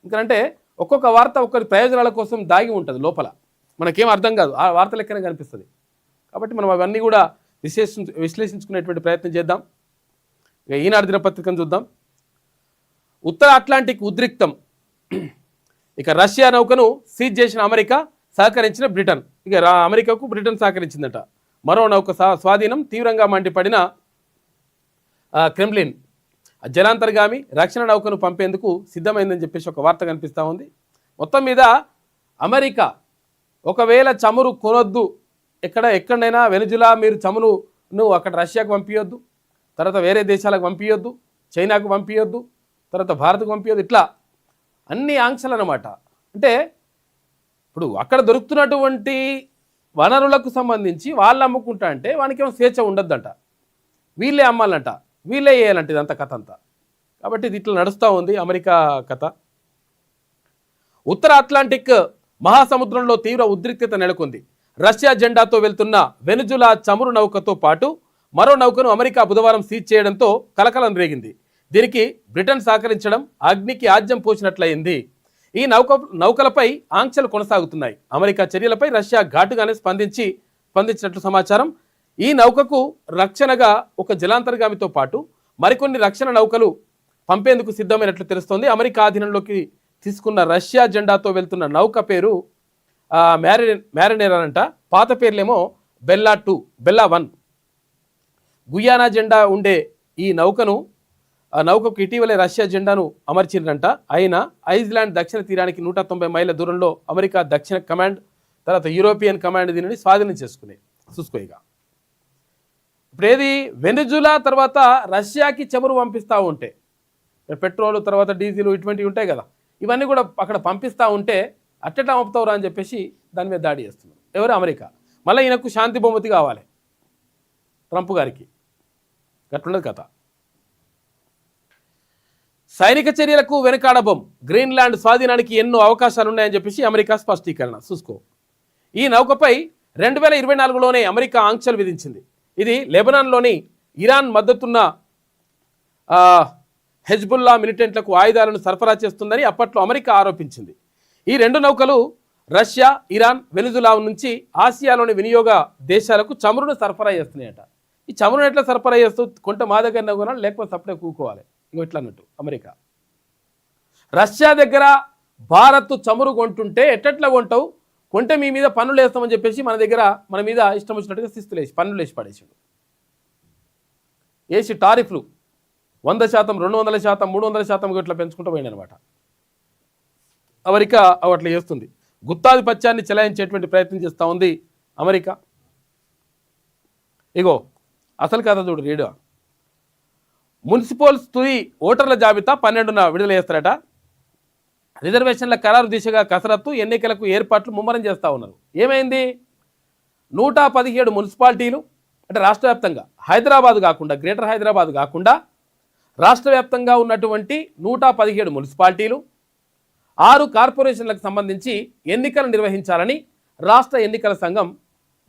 ఎందుకంటే ఒక్కొక్క వార్త ఒక్కరి ప్రయోజనాల కోసం దాగి ఉంటుంది లోపల, మనకేం అర్థం కాదు, ఆ వార్త లెక్కనే కనిపిస్తుంది. కాబట్టి మనం అవన్నీ కూడా విశ్లేషించుకునేటువంటి ప్రయత్నం చేద్దాం. ఇక ఈనాడు దినపత్రికను చూద్దాం. ఉత్తర అట్లాంటిక్ ఉద్రిక్తం. ఇక రష్యా నౌకను సీజ్ చేసిన అమెరికా, సహకరించిన బ్రిటన్. ఇక అమెరికాకు బ్రిటన్ సహకరించిందట. మరో నౌక స్వాధీనం, తీవ్రంగా మండిపడిన క్రెమ్లిన్. జలాంతర్గామి రక్షణ నౌకను పంపేందుకు సిద్ధమైందని చెప్పేసి ఒక వార్త కనిపిస్తూ ఉంది. మొత్తం మీద అమెరికా ఒకవేళ చమురు కొనొద్దు, ఎక్కడైనా వెనుజులా మీరు చమురును అక్కడ రష్యాకు పంపించొద్దు, తర్వాత వేరే దేశాలకు పంపించొద్దు, చైనాకు పంపించొద్దు, తర్వాత భారత్కు పంపించొద్దు, ఇట్లా అన్ని ఆంక్షలు అన్నమాట. అంటే ఇప్పుడు అక్కడ దొరుకుతున్నటువంటి వనరులకు సంబంధించి వాళ్ళు అమ్ముకుంటా అంటే వానికి ఏమో స్వేచ్ఛ ఉండొద్దంట, వీళ్ళే అమ్మాలంట, వీళ్ళే వేయాలంట, ఇదంతా కథ అంతా. కాబట్టి ఇది ఇట్లా నడుస్తూ ఉంది అమెరికా కథ. ఉత్తర అట్లాంటిక్ మహాసముద్రంలో తీవ్ర ఉద్రిక్తత నెలకొంది. రష్యా జెండాతో వెళ్తున్న వెనుజులా చమురు నౌకతో పాటు మరో నౌకను అమెరికా బుధవారం సీజ్ చేయడంతో కలకలం రేగింది. దీనికి బ్రిటన్ సహకరించడం అగ్నికి ఆజ్యం పోసినట్లయింది. ఈ నౌకలపై ఆంక్షలు కొనసాగుతున్నాయి. అమెరికా చర్యలపై రష్యా ఘాటుగానే స్పందించినట్లు సమాచారం. ఈ నౌకకు రక్షణగా ఒక జలాంతర్గామితో పాటు మరికొన్ని రక్షణ నౌకలు పంపేందుకు సిద్ధమైనట్లు తెలుస్తోంది. అమెరికా ఆధీనంలోకి తీసుకున్న రష్యా జెండాతో వెళ్తున్న నౌక పేరు మ్యారినేర్ అంట. పాత పేర్లేమో బెల్లా 2, బెల్లా 1. గుయానా జెండా ఉండే ఈ నౌకకు ఇటీవలే రష్యా జెండాను అమర్చిందంట. అయినా ఐస్లాండ్ దక్షిణ తీరానికి 190 మైళ్ళ దూరంలో అమెరికా దక్షిణ కమాండ్, తర్వాత యూరోపియన్ కమాండ్ దీనిని స్వాధీనం చూసుకోయిగా. ఇప్పుడు ఏది వెనుజులా తర్వాత రష్యాకి చమురు పంపిస్తూ ఉంటే, పెట్రోల్ తర్వాత డీజిల్ ఇటువంటివి ఉంటాయి కదా, ఇవన్నీ కూడా అక్కడ పంపిస్తూ ఉంటే అట్టెట్లా పంపుతావురా అని చెప్పేసి దాని మీద దాడి చేస్తున్నారు. ఎవరు? అమెరికా. మళ్ళీ ఈయనకు శాంతి బహుమతి కావాలి ట్రంప్ గారికి. అట్లున్నది కథ. సైనిక చర్యలకు వెనుకాడబం, గ్రీన్లాండ్ స్వాధీనానికి ఎన్నో అవకాశాలున్నాయని చెప్పేసి అమెరికా స్పష్టీకరణ. చూసుకో, ఈ నౌకపై 2024లోనే అమెరికా ఆంక్షలు విధించింది. ఇది లెబనాన్లోని ఇరాన్ మద్దతున్న హెజ్బుల్లా మిలిటెంట్లకు ఆయుధాలను సరఫరా చేస్తుందని అప్పట్లో అమెరికా ఆరోపించింది. ఈ 2 నౌకలు రష్యా, ఇరాన్, వెనుజులా నుంచి ఆసియాలోని వినియోగ దేశాలకు చమురును సరఫరా చేస్తున్నాయట. ఈ చమురును ఎట్లా సరఫరా చేస్తూ, కొంట మా దగ్గర కొనాలి, లేకపోతే సప్లై కూకోవాలి. ఇంకో ఇట్లా అన్నట్టు అమెరికా. రష్యా దగ్గర భారత్ చమురు కొంటుంటే ఎట్లా కొంటావు, కొంటే మీ మీద పన్నులు వేస్తామని చెప్పేసి మన మీద ఇష్టం వచ్చినట్టుగా శిస్తులేసి పన్నులు వేసి పడేసాడు. వేసి టారిఫ్లు 100%, 200%, 300% ఇట్లా పెంచుకుంటూ పోయింది అనమాట. అమెరికా అట్లా చేస్తుంది. గుత్తాధిపత్యాన్ని చెలాయించేటువంటి ప్రయత్నం చేస్తూ ఉంది అమెరికా. ఇగో అసలు కథ చూడు. రీడు మున్సిపల్ తుది ఓటర్ల జాబితా 12న విడుదల చేస్తారట. రిజర్వేషన్ల ఖరారు దిశగా కసరత్తు, ఎన్నికలకు ఏర్పాట్లు ముమ్మరం చేస్తూ ఉన్నారు. ఏమైంది? 117 మున్సిపాలిటీలు అంటే రాష్ట్ర వ్యాప్తంగా, హైదరాబాద్ కాకుండా, గ్రేటర్ హైదరాబాద్ కాకుండా రాష్ట్ర వ్యాప్తంగా ఉన్నటువంటి 117 మున్సిపాలిటీలు, 6 కార్పొరేషన్లకు సంబంధించి ఎన్నికలు నిర్వహించాలని రాష్ట్ర ఎన్నికల సంఘం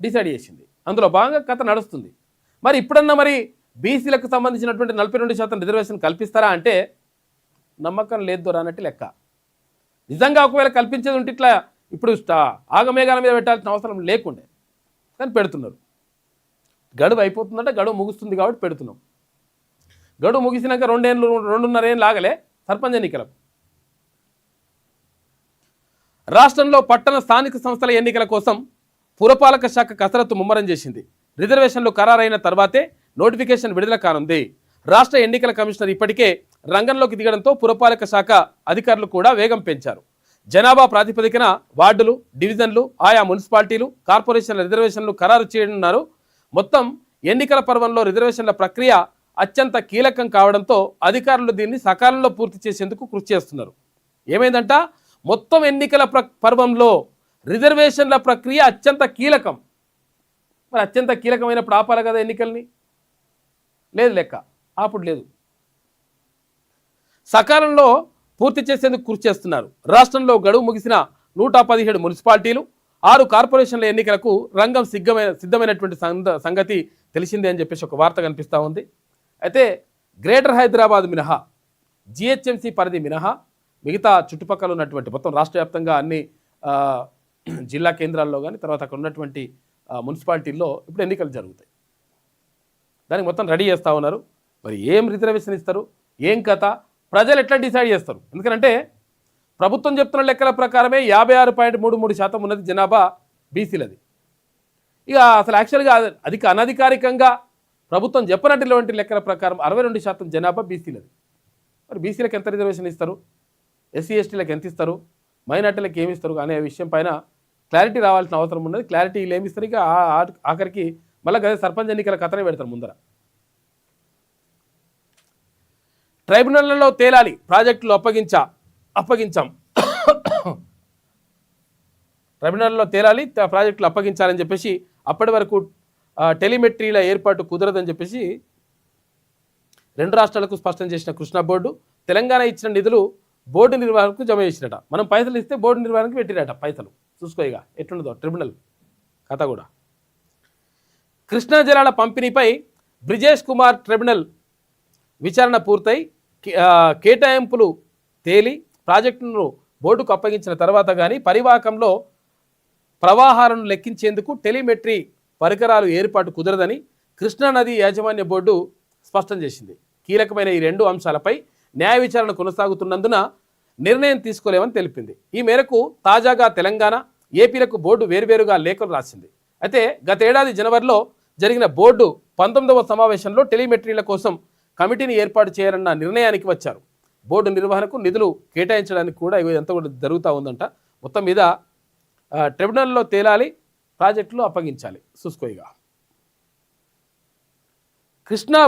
డిసైడ్ చేసింది. అందులో భాగంగా కథ నడుస్తుంది. మరి ఇప్పుడన్నా మరి బీసీలకు సంబంధించినటువంటి 42% రిజర్వేషన్ కల్పిస్తారా అంటే నమ్మకం లేదు అన్నట్టు లెక్క. నిజంగా ఒకవేళ కల్పించేది ఉంటే ఇట్లా ఇప్పుడు ఆగమేఘాల మీద పెట్టాల్సిన అవసరం లేకుండే, కానీ పెడుతున్నారు. గడువు అయిపోతుందంటే గడువు ముగుస్తుంది కాబట్టి పెడుతున్నాం. గడువు ముగిసినాక 2.5 ఏళ్ళు ఆగలే సర్పంచ్ ఎన్నికలకు. రాష్ట్రంలో పట్టణ స్థానిక సంస్థల ఎన్నికల కోసం పురపాలక శాఖ కసరత్తు ముమ్మరం చేసింది. రిజర్వేషన్లు ఖరారైన తర్వాతే నోటిఫికేషన్ విడుదల కానుంది. రాష్ట్ర ఎన్నికల కమిషనర్ ఇప్పటికే రంగంలోకి దిగడంతో పురపాలక శాఖ అధికారులు కూడా వేగం పెంచారు. జనాభా ప్రాతిపదికన వార్డులు, డివిజన్లు, ఆయా మున్సిపాలిటీలు, కార్పొరేషన్ల రిజర్వేషన్లు ఖరారు చేయనున్నారు. మొత్తం ఎన్నికల పర్వంలో రిజర్వేషన్ల ప్రక్రియ అత్యంత కీలకం కావడంతో అధికారులు దీన్ని సకాలంలో పూర్తి చేసేందుకు కృషి చేస్తున్నారు. ఏమైందంట, మొత్తం ఎన్నికల పర్వంలో రిజర్వేషన్ల ప్రక్రియ అత్యంత కీలకం. మరి అత్యంత కీలకమైనప్పుడు ఆపాలి కదా ఎన్నికల్ని? లేదు లెక్క, అప్పుడు లేదు. సకాలంలో పూర్తి చేసేందుకు కృషి చేస్తున్నారు. రాష్ట్రంలో గడువు ముగిసిన 117 మున్సిపాలిటీలు, 6 కార్పొరేషన్ల ఎన్నికలకు రంగం సిద్ధమైనటువంటి సంగతి తెలిసిందే అని చెప్పేసి ఒక వార్త కనిపిస్తూ ఉంది. అయితే గ్రేటర్ హైదరాబాద్ మినహా, జిహెచ్ఎంసీ పరిధి మినహా మిగతా చుట్టుపక్కల ఉన్నటువంటి మొత్తం రాష్ట్ర వ్యాప్తంగా అన్ని జిల్లా కేంద్రాల్లో కానీ తర్వాత అక్కడ ఉన్నటువంటి మున్సిపాలిటీల్లో ఇప్పుడు ఎన్నికలు జరుగుతాయి. దానికి మొత్తం రెడీ చేస్తూ ఉన్నారు. మరి ఏం రిజర్వేషన్ ఇస్తారు, ఏం కథ, ప్రజలు ఎట్లా డిసైడ్ చేస్తారు? ఎందుకంటే ప్రభుత్వం చెప్తున్న లెక్కల ప్రకారమే 56.33% ఉన్నది జనాభా బీసీలది. ఇక అసలు యాక్చువల్గా అనధికారికంగా ప్రభుత్వం చెప్పినటువంటి లెక్కల ప్రకారం 62% జనాభా బీసీలది. మరి బీసీలకు ఎంత రిజర్వేషన్ ఇస్తారు, ఎస్సీ ఎస్టీలకు ఎంత ఇస్తారు, మైనార్టీలకు ఏమి ఇస్తారు అనే విషయం పైన క్లారిటీ రావాల్సిన అవసరం ఉన్నది. క్లారిటీ వీళ్ళు ఏమి ఇస్తారు? ఇక ఆఖరికి మళ్ళీ అదే సర్పంచ్ ఎన్నికల కథనే పెడతారు ముందర. ట్రైబ్యునల్లో తేలాలి, ప్రాజెక్టులు అప్పగించాం ట్రైబ్యునల్లో తేలాలి, ప్రాజెక్టులు అప్పగించాలని చెప్పేసి అప్పటి వరకు టెలిమెట్రీల ఏర్పాటు కుదరదని చెప్పేసి 2 రాష్ట్రాలకు స్పష్టం చేసిన కృష్ణా బోర్డు తెలంగాణ ఇచ్చిన నిధులు బోర్డు నిర్వహణకు జమ చేసినట. మనం పైసలు ఇస్తే బోర్డు నిర్వహణకు పెట్టిరట పైసలు. చూసుకోయిగా ఎట్లుండదో ట్రిబ్యునల్ కథ కూడా. కృష్ణా జలాల పంపిణీపై బ్రిజేష్ కుమార్ ట్రిబ్యునల్ విచారణ పూర్తయి కేటాయింపులు తేలి ప్రాజెక్టును బోర్డుకు అప్పగించిన తర్వాత కానీ పరివాహకంలో ప్రవాహాలను లెక్కించేందుకు టెలిమెట్రీ పరికరాలు ఏర్పాటు కుదరదని కృష్ణా నది యాజమాన్య బోర్డు స్పష్టం చేసింది. కీలకమైన ఈ 2 అంశాలపై న్యాయ విచారణ కొనసాగుతున్నందున నిర్ణయం తీసుకోలేమని తెలిపింది. ఈ మేరకు తాజాగా తెలంగాణ, ఏపీలకు బోర్డు వేర్వేరుగా లేఖలు రాసింది. అయితే గతేడాది జనవరిలో జరిగిన బోర్డు 19వ సమావేశంలో టెలిమెట్రీల కోసం కమిటీని ఏర్పాటు చేయాలన్న నిర్ణయానికి వచ్చారు. బోర్డు నిర్వహణకు నిధులు కేటాయించడానికి కూడా ఇదంతా కూడా జరుగుతూ ఉందంట. మొత్తం మీద ట్రిబ్యునల్లో తేలాలి, ప్రాజెక్టులు అప్పగించాలి. చూసుకోయిగా కృష్ణా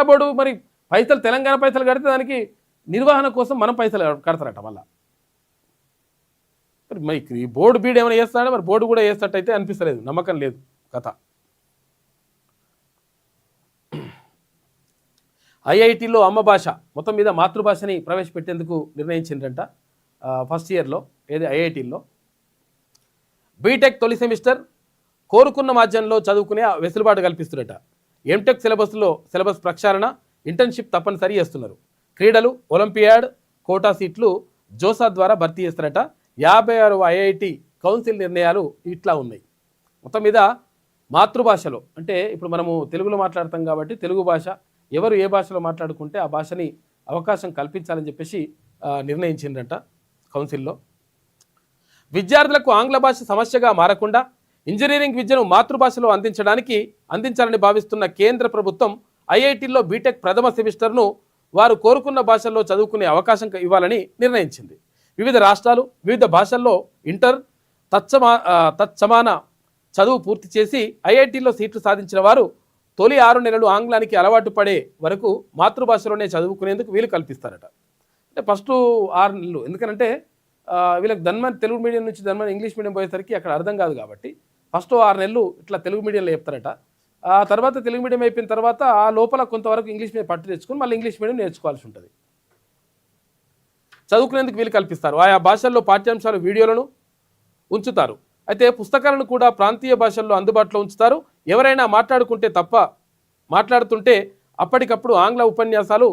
బోర్డు మరి పైసలు తెలంగాణ పైసలు కడితే దానికి నిర్వహణ కోసం మనం పైసలు కడతారట. మళ్ళా మరి ఈ బోర్డు బీడ్ ఏమైనా చేస్తాడే, మరి బోర్డు కూడా చేస్తట్టయితే అనిపిస్తలేదు, నమ్మకం లేదు కథ. ఐఐటీలో అమ్మ భాష మొత్తం మీద మాతృభాషని ప్రవేశపెట్టేందుకు నిర్ణయించిందంట ఫస్ట్ ఇయర్లో. ఏది ఐఐటీల్లో బీటెక్ తొలి సెమిస్టర్ కోరుకున్న మాధ్యమంలో చదువుకునే వెసులుబాటు కల్పిస్తున్నట. ఎంటెక్ సిలబస్ ప్రక్షాళన, ఇంటర్న్షిప్ తప్పనిసరి చేస్తున్నారు. క్రీడలు, ఒలింపియాడ్ కోటా సీట్లు జోసా ద్వారా భర్తీ చేస్తారట. 56వ ఐఐటి కౌన్సిల్ నిర్ణయాలు ఇట్లా ఉన్నాయి. మొత్తం మీద మాతృభాషలో అంటే ఇప్పుడు మనము తెలుగులో మాట్లాడతాం కాబట్టి తెలుగు భాష ఎవరు ఏ భాషలో మాట్లాడుకుంటే ఆ భాషని అవకాశం కల్పించాలని చెప్పేసి నిర్ణయించిందంట కౌన్సిల్లో. విద్యార్థులకు ఆంగ్ల భాష సమస్యగా మారకుండా ఇంజనీరింగ్ విద్యను మాతృభాషలో అందించాలని భావిస్తున్న కేంద్ర ప్రభుత్వం ఐఐటీల్లో బీటెక్ ప్రథమ సెమిస్టర్ను వారు కోరుకున్న భాషల్లో చదువుకునే అవకాశం ఇవ్వాలని నిర్ణయించింది. వివిధ రాష్ట్రాలు వివిధ భాషల్లో ఇంటర్ తత్సమాన చదువు పూర్తి చేసి ఐఐటీల్లో సీట్లు సాధించిన వారు తొలి 6 నెలలు ఆంగ్లానికి అలవాటు పడే వరకు మాతృభాషలోనే చదువుకునేందుకు వీలు కల్పిస్తారట. అంటే ఫస్ట్ 6 నెలలు ఎందుకంటే వీళ్ళకి ధన్మన్ తెలుగు మీడియం నుంచి ధన్మన్ ఇంగ్లీష్ మీడియం పోయేసరికి అక్కడ అర్థం కాదు కాబట్టి ఫస్ట్ 6 నెలలు ఇట్లా తెలుగు మీడియంలో చెప్తారట. ఆ తర్వాత తెలుగు మీడియం అయిపోయిన తర్వాత ఆ లోపల కొంతవరకు ఇంగ్లీష్ మీడియం పట్టు తెచ్చుకొని మళ్ళీ ఇంగ్లీష్ మీడియం నేర్చుకోవాల్సి ఉంటుంది. చదువుకునేందుకు వీలు కల్పిస్తారు. ఆయా భాషల్లో పాఠ్యాంశాలు వీడియోలను ఉంచుతారు. అయితే పుస్తకాలను కూడా ప్రాంతీయ భాషల్లో అందుబాటులో ఉంచుతారు. ఎవరైనా మాట్లాడుతుంటే అప్పటికప్పుడు ఆంగ్ల ఉపన్యాసాలు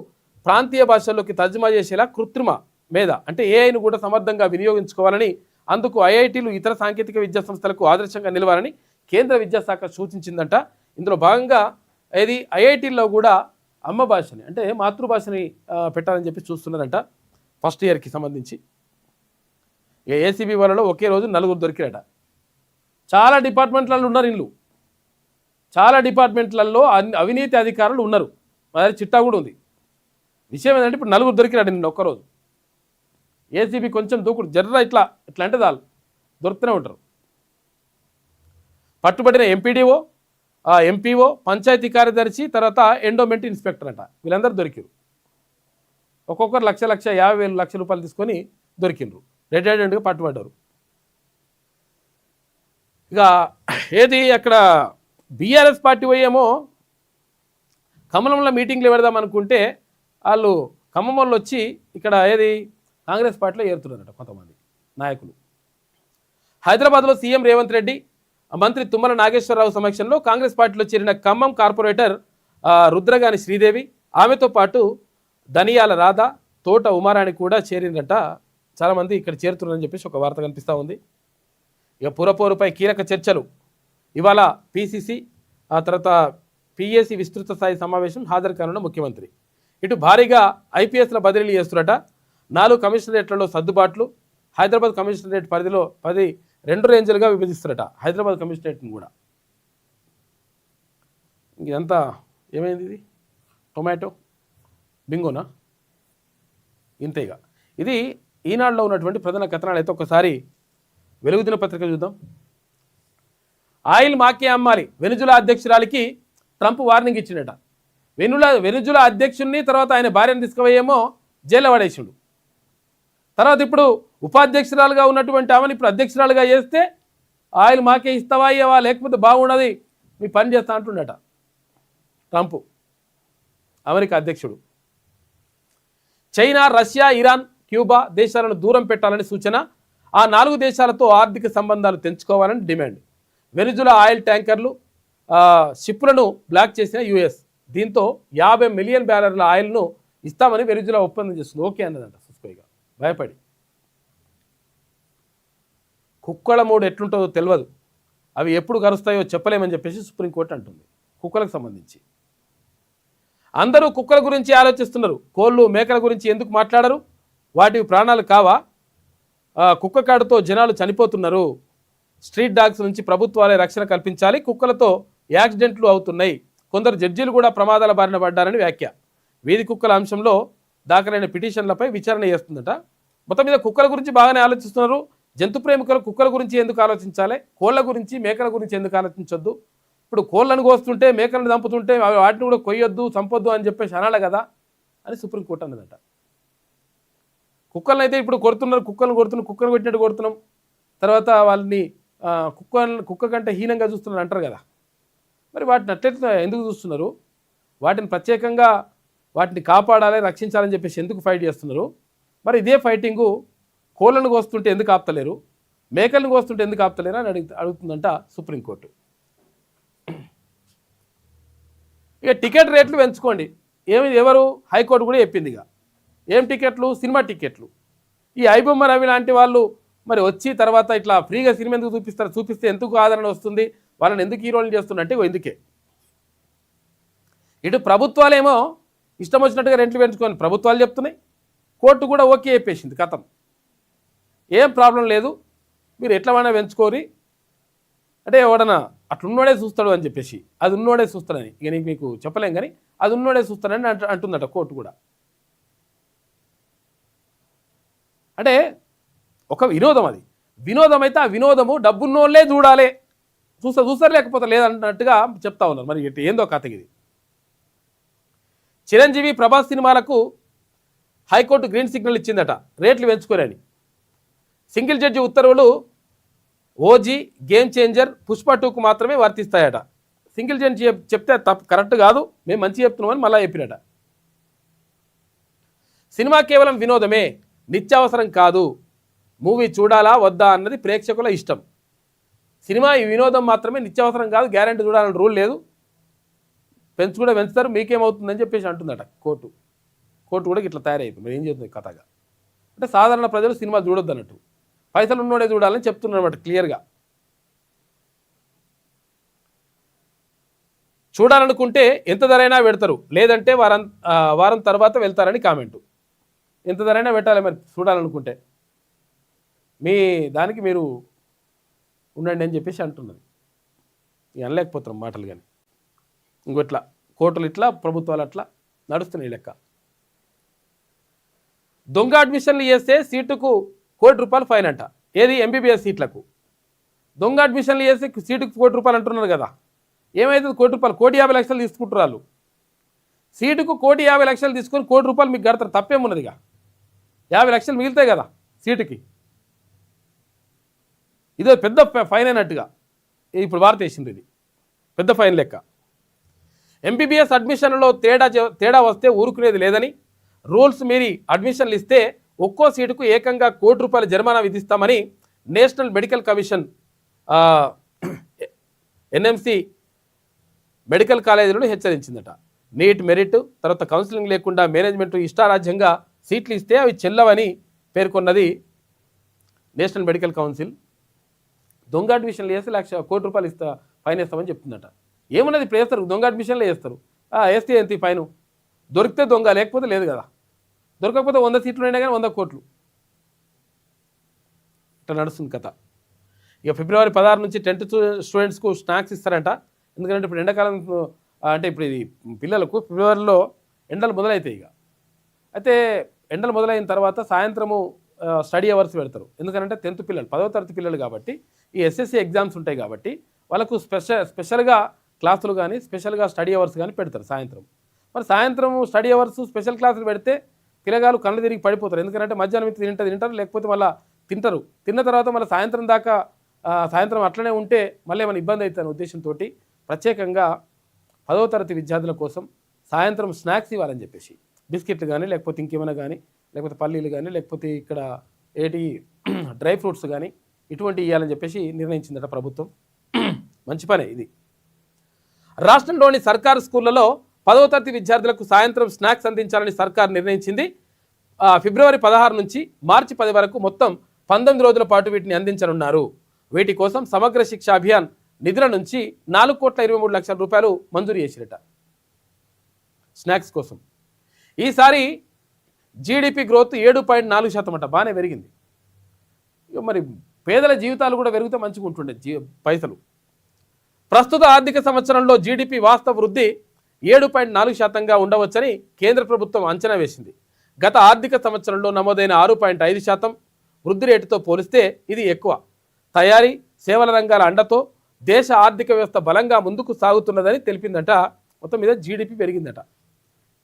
ప్రాంతీయ భాషల్లోకి తర్జుమా చేసేలా కృత్రిమ మేధ అంటే ఏఐను కూడా సమర్థంగా వినియోగించుకోవాలని అందుకు ఐఐటీలు ఇతర సాంకేతిక విద్యా సంస్థలకు ఆదర్శంగా నిలవాలని కేంద్ర విద్యాశాఖ సూచించిందంట. ఇందులో భాగంగా ఇది ఐఐటీల్లో కూడా అమ్మ భాషని అంటే మాతృభాషని పెట్టాలని చెప్పి చూస్తున్నారంట. ఫస్ట్ ఇయర్కి సంబంధించి ఏసీబీ వాళ్ళలో ఒకే రోజు 4 దొరికిరట. చాలా డిపార్ట్మెంట్లలో ఉన్నారు ఇల్లు, చాలా డిపార్ట్మెంట్లలో అవినీతి అధికారులు ఉన్నారు. మరి చిట్టా కూడా ఉంది. విషయం ఏంటంటే ఇప్పుడు 4 దొరికిరాడు నిన్న ఒక్కరోజు. ఏసీబీ కొంచెం దూకుడు జర్ర ఇట్లా అంటే చాలు దొరుకుతూనే ఉంటారు. పట్టుబడిన ఎంపీడీఓ, ఎంపీఓ, పంచాయతీ కార్యదర్శి, తర్వాత ఎండోమెంట్ ఇన్స్పెక్టర్ అంట, వీళ్ళందరూ దొరికారు. ఒక్కొక్కరు 1,50,000 రూపాయలు తీసుకొని దొరికిండ్రు. రెడ్ హ్యాండెడ్గా పట్టుబడ్డారు. ఇక ఏది అక్కడ బీఆర్ఎస్ పార్టీ పోయేమో ఖమ్మంలో మీటింగ్లు పెడదాం అనుకుంటే వాళ్ళు ఖమ్మం వాళ్ళు వచ్చి ఇక్కడ ఏది కాంగ్రెస్ పార్టీలో ఏరుతున్నారట కొంతమంది నాయకులు. హైదరాబాద్లో సీఎం రేవంత్ రెడ్డి, మంత్రి తుమ్మల నాగేశ్వరరావు సమక్షంలో కాంగ్రెస్ పార్టీలో చేరిన ఖమ్మం కార్పొరేటర్ రుద్రగాని శ్రీదేవి, ఆమెతో పాటు ధనియాల రాధ, తోట ఉమారాణి కూడా చేరిందట. చాలామంది ఇక్కడ చేరుతున్నారని చెప్పేసి ఒక వార్త కనిపిస్తూ ఉంది. ఇక పురపోరుపై కీలక చర్చలు ఇవాళ పీసీసీ, ఆ తర్వాత పీఏసీ విస్తృత స్థాయి సమావేశం హాజరు కానున్న ముఖ్యమంత్రి. ఇటు భారీగా ఐపీఎస్ల బదిలీలు చేస్తున్నట. 4 కమిషనరేట్లలో సర్దుబాట్లు. హైదరాబాద్ కమిషనరేట్ పరిధిలో 2 రేంజ్లుగా విభజిస్తున్నట హైదరాబాద్ కమిషనరేట్ని కూడా. ఇదంతా ఏమైంది? ఇది టొమాటో బింగోనా? ఇంతేగా. ఇది ఈనాడులో ఉన్నటువంటి ప్రధాన కథనాలు. అయితే ఒకసారి వెలుగు దినపత్రిక చూద్దాం. ఆయిల్ మాకే అమ్మాలి, వెనుజులా అధ్యక్షురాలికి ట్రంప్ వార్నింగ్ ఇచ్చిండట. వెనుజులా అధ్యక్షుడిని తర్వాత ఆయన భార్యను తీసుకుపోయేమో జైల్లో పడేసిండు. తర్వాత ఇప్పుడు ఉపాధ్యక్షురాలుగా ఉన్నటువంటి ఆమెను ఇప్పుడు అధ్యక్షురాలుగా చేస్తే ఆయిల్ మాకే ఇస్తావా ఇవ్వవా, లేకపోతే బాగుండదు మీ పని చేస్తా అంటుండట ట్రంప్, అమెరికా అధ్యక్షుడు. చైనా, రష్యా, ఇరాన్, క్యూబా దేశాలను దూరం పెట్టాలని సూచన. ఆ 4 దేశాలతో ఆర్థిక సంబంధాలు తెంచుకోవాలని డిమాండ్. వెనుజులా ఆయిల్ ట్యాంకర్లు, షిప్పులను బ్లాక్ చేసిన యుఎస్. దీంతో 50 మిలియన్ బ్యారెర్ల ఆయిల్ను ఇస్తామని వెనుజులా ఒప్పందం చేస్తుంది. ఓకే అన్నదంట సుస్కోయిగా భయపడి. కుక్కల మూడు ఎట్లుంటుందో తెలియదు, అవి ఎప్పుడు కరుస్తాయో చెప్పలేమని చెప్పేసి సుప్రీంకోర్టు అంటుంది కుక్కలకు సంబంధించి. అందరూ కుక్కల గురించి ఆలోచిస్తున్నారు, కోళ్ళు మేకల గురించి ఎందుకు మాట్లాడరు? వాటి ప్రాణాలు కావా? కుక్క కాడుతో జనాలు చనిపోతున్నారు. స్ట్రీట్ డాగ్స్ నుంచి ప్రభుత్వాలే రక్షణ కల్పించాలి, కుక్కలతో యాక్సిడెంట్లు అవుతున్నాయి. కొందరు జడ్జీలు కూడా ప్రమాదాల బారిన పడ్డారని వ్యాఖ్య. వీధి కుక్కల అంశంలో దాఖలైన పిటిషన్లపై విచారణ చేస్తుందట. మొత్తం మీద కుక్కల గురించి బాగానే ఆలోచిస్తున్నారు. జంతు ప్రేమికులు కుక్కల గురించి ఎందుకు ఆలోచించాలి, కోళ్ళ గురించి మేకల గురించి ఎందుకు ఆలోచించొద్దు? ఇప్పుడు కోళ్ళను కోస్తుంటే మేకలను చంపుతుంటే వాటిని కూడా కొయ్యొద్దు చంపొద్దు అని చెప్పేసి అనాలి కదా అని సుప్రీంకోర్టు అన్నదట. కుక్కలను అయితే ఇప్పుడు కొడుతున్నారు, కుక్కలను కొట్టినట్టు కొడుతున్నాం, తర్వాత వాళ్ళని కుక్క కంటే హీనంగా చూస్తున్నారు అంటారు కదా. మరి వాటిని అట్లెట్లా ఎందుకు చూస్తున్నారు? వాటిని ప్రత్యేకంగా వాటిని కాపాడాలి, రక్షించాలని చెప్పేసి ఎందుకు ఫైట్ చేస్తున్నారు? మరి ఇదే ఫైటింగు కోళ్ళను కోస్తుంటే ఎందుకు ఆపుతలేరు, మేకలను కోస్తుంటే ఎందుకు ఆపుతలేరు అని అడుగుతుందంట సుప్రీంకోర్టు. ఇక టికెట్ రేట్లు పెంచుకోండి. ఎవరు? హైకోర్టు కూడా చెప్పింది. ఇక ఏం టికెట్లు? సినిమా టికెట్లు. ఈ ఐబొమ్మ రవి లాంటి వాళ్ళు మరి వచ్చి తర్వాత ఇట్లా ఫ్రీగా సినిమా ఎందుకు చూపిస్తారు? చూపిస్తే ఎందుకు ఆదరణ వస్తుంది? వాళ్ళని ఎందుకు హీరోలు చేస్తున్నట్టే ఎందుకే. ఇటు ప్రభుత్వాలేమో ఇష్టం వచ్చినట్టుగా రెంట్లు పెంచుకొని ప్రభుత్వాలు చెప్తున్నాయి, కోర్టు కూడా ఓకే చెప్పేసింది. కథం, ఏం ప్రాబ్లం లేదు, మీరు ఎట్లా పెంచుకోరి అంటే ఎవడన్నా అట్లున్నోడే చూస్తాడు అని చెప్పేసి, అది ఉన్నోడే చూస్తాడని ఇక మీకు చెప్పలేం కానీ అది ఉన్నోడే చూస్తాడని అంటుందట కోర్టు కూడా. అంటే ఒక వినోదం, అది వినోదం అయితే ఆ వినోదము డబ్బున్నోళ్ళే చూడాలి, చూస్తారు లేకపోతే లేదన్నట్టుగా చెప్తా ఉన్నారు. మరి ఏందో కథ ఇది. చిరంజీవి, ప్రభాస్ సినిమాలకు హైకోర్టు గ్రీన్ సిగ్నల్ ఇచ్చిందట రేట్లు పెంచుకోరని. సింగిల్ జడ్జి ఉత్తర్వులు ఓజీ, గేమ్ చేంజర్, పుష్ప 2కు మాత్రమే వర్తిస్తాయట. సింగిల్ జడ్జి చెప్తే తప్పు కరెక్ట్ కాదు, మేము మంచి చెప్తున్నామని మళ్ళీ చెప్పినట. సినిమా కేవలం వినోదమే, నిత్యావసరం కాదు. మూవీ చూడాలా వద్దా అన్నది ప్రేక్షకుల ఇష్టం. సినిమా ఈ వినోదం మాత్రమే, నిత్యావసరం కాదు, గ్యారెంటీ చూడాలని రూల్ లేదు. కూడా పెంచుతారు, మీకేమవుతుందని చెప్పేసి అంటుందట కోర్టు. కోర్టు కూడా ఇట్లా తయారైపోయింది. మరి ఏం చేస్తుంది కథగా అంటే సాధారణ ప్రజలు సినిమా చూడొద్దు అన్నట్టు. పైసలు ఉన్నోడే చూడాలని చెప్తున్నారు అన్నమాట క్లియర్గా. చూడాలనుకుంటే ఎంత ధరైనా పెడతారు, లేదంటే వారం తర్వాత వెళ్తారని కామెంటు. ఎంత ధరైనా పెట్టాలి మరి చూడాలనుకుంటే, మీ దానికి మీరు ఉండండి అని చెప్పేసి అంటున్నది. ఇక అనలేకపోతున్నాం మాటలు. కానీ ఇంకొట్లా కోర్టులు ఇట్లా, ప్రభుత్వాలు అట్లా నడుస్తున్నాయి లెక్క. దొంగ అడ్మిషన్లు చేస్తే సీటుకు ₹1,00,00,000 ఫైన్ అంట. ఏది MBBS సీట్లకు దొంగ అడ్మిషన్లు చేస్తే సీటుకు ₹1,00,00,000 అంటున్నారు కదా. ఏమవుతుంది? ₹1,00,00,000 1,50,00,000 తీసుకుంటారు. సీటుకు ₹1,50,00,000 తీసుకొని ₹1,00,00,000 మీకు కడతారు, తప్పేమున్నదిగా. 50,00,000 మిగులుతాయి కదా సీటుకి. ఇదో పెద్ద ఫైన్ అయినట్టుగా ఇప్పుడు వార్త వేసింది. ఇది పెద్ద ఫైన్ లెక్క. MBBS అడ్మిషన్లలో తేడా వస్తే ఊరుకునేది లేదని, రూల్స్ మీరి అడ్మిషన్లు ఇస్తే ఒక్కో సీటుకు ఏకంగా ₹1,00,00,000 జరిమానా విధిస్తామని national medical commission NMC medical కాలేజీలను హెచ్చరించిందట. నీట్, మెరిట్, తర్వాత కౌన్సిలింగ్ లేకుండా మేనేజ్మెంట్ ఇష్టారాజ్యంగా సీట్లు ఇస్తే అవి చెల్లవని పేర్కొన్నది నేషనల్ మెడికల్ కౌన్సిల్. దొంగ అడ్మిషన్లు చేస్తే ₹1,00,00,000 ఫైన్ వేస్తామని చెప్తుందట. ఏమున్నది? ఇప్పుడు వేస్తారు, దొంగ అడ్మిషన్లు వేస్తారు. వేస్తే ఎంత ఫైను? దొరికితే దొంగ, లేకపోతే లేదు కదా. దొరకకపోతే 100 సీట్లు అయినా కానీ 100 కోట్లు. ఇట్లా నడుస్తుంది కథ. ఇక ఫిబ్రవరి 16 నుంచి 10th స్టూడెంట్స్కు స్నాక్స్ ఇస్తారంట. ఎందుకంటే ఇప్పుడు ఎండాకాలం, అంటే ఇప్పుడు ఇది పిల్లలకు ఫిబ్రవరిలో ఎండలు మొదలవుతాయి. ఇక అయితే ఎండలు మొదలైన తర్వాత సాయంత్రము స్టడీ అవర్స్ పెడతారు. ఎందుకంటే 10th పిల్లలు, 10వ తరగతి పిల్లలు కాబట్టి ఈ SSC ఎగ్జామ్స్ ఉంటాయి కాబట్టి వాళ్ళకు స్పెషల్గా క్లాసులు కానీ స్పెషల్గా స్టడీ అవర్స్ కానీ పెడతారు సాయంత్రం. మరి సాయంత్రం స్టడీ అవర్స్ స్పెషల్ క్లాసులు పెడితే పిల్లగాలు కళ్ళు తిరిగి పడిపోతారు. ఎందుకంటే మధ్యాహ్నం తింటారు, లేకపోతే మళ్ళీ తింటారు. తిన్న తర్వాత మళ్ళీ సాయంత్రం దాకా సాయంత్రం అట్లనే ఉంటే మళ్ళీ ఏమైనా ఇబ్బంది అవుతుందనే ఉద్దేశంతో ప్రత్యేకంగా 10వ తరగతి విద్యార్థుల కోసం సాయంత్రం స్నాక్స్ ఇవ్వాలని చెప్పేసి బిస్కెట్లు కానీ, లేకపోతే ఇంకేమైనా కానీ, లేకపోతే పల్లీలు కానీ, లేకపోతే ఇక్కడ డ్రై ఫ్రూట్స్ కానీ ఇటువంటి ఇవ్వాలని చెప్పేసి నిర్ణయించిందట ప్రభుత్వం. మంచి పనే ఇది. రాష్ట్రంలోని సర్కారు స్కూళ్లలో 10వ తరగతి విద్యార్థులకు సాయంత్రం స్నాక్స్ అందించాలని సర్కారు నిర్ణయించింది. ఫిబ్రవరి 16 నుంచి మార్చి 10 వరకు మొత్తం 19 రోజుల పాటు వీటిని అందించనున్నారు. వీటి కోసం సమగ్ర శిక్ష అభియాన్ నిధుల నుంచి ₹4,23,00,000 మంజూరు చేసిరట స్నాక్స్ కోసం. ఈసారి జీడిపి గ్రోత్ 7.4% అట, బాగానే పెరిగింది. మరి పేదల జీవితాలు కూడా పెరిగితే మంచిగా ఉంటుండే పైసలు. ప్రస్తుత ఆర్థిక సంవత్సరంలో జీడిపి వాస్తవ వృద్ధి 7.4%గా ఉండవచ్చని కేంద్ర ప్రభుత్వం అంచనా వేసింది. గత ఆర్థిక సంవత్సరంలో నమోదైన 6.5% వృద్ధి రేటుతో పోలిస్తే ఇది ఎక్కువ. తయారీ, సేవల రంగాల అండతో దేశ ఆర్థిక వ్యవస్థ బలంగా ముందుకు సాగుతున్నదని తెలిపిందట. మొత్తం మీద జీడిపి పెరిగిందట.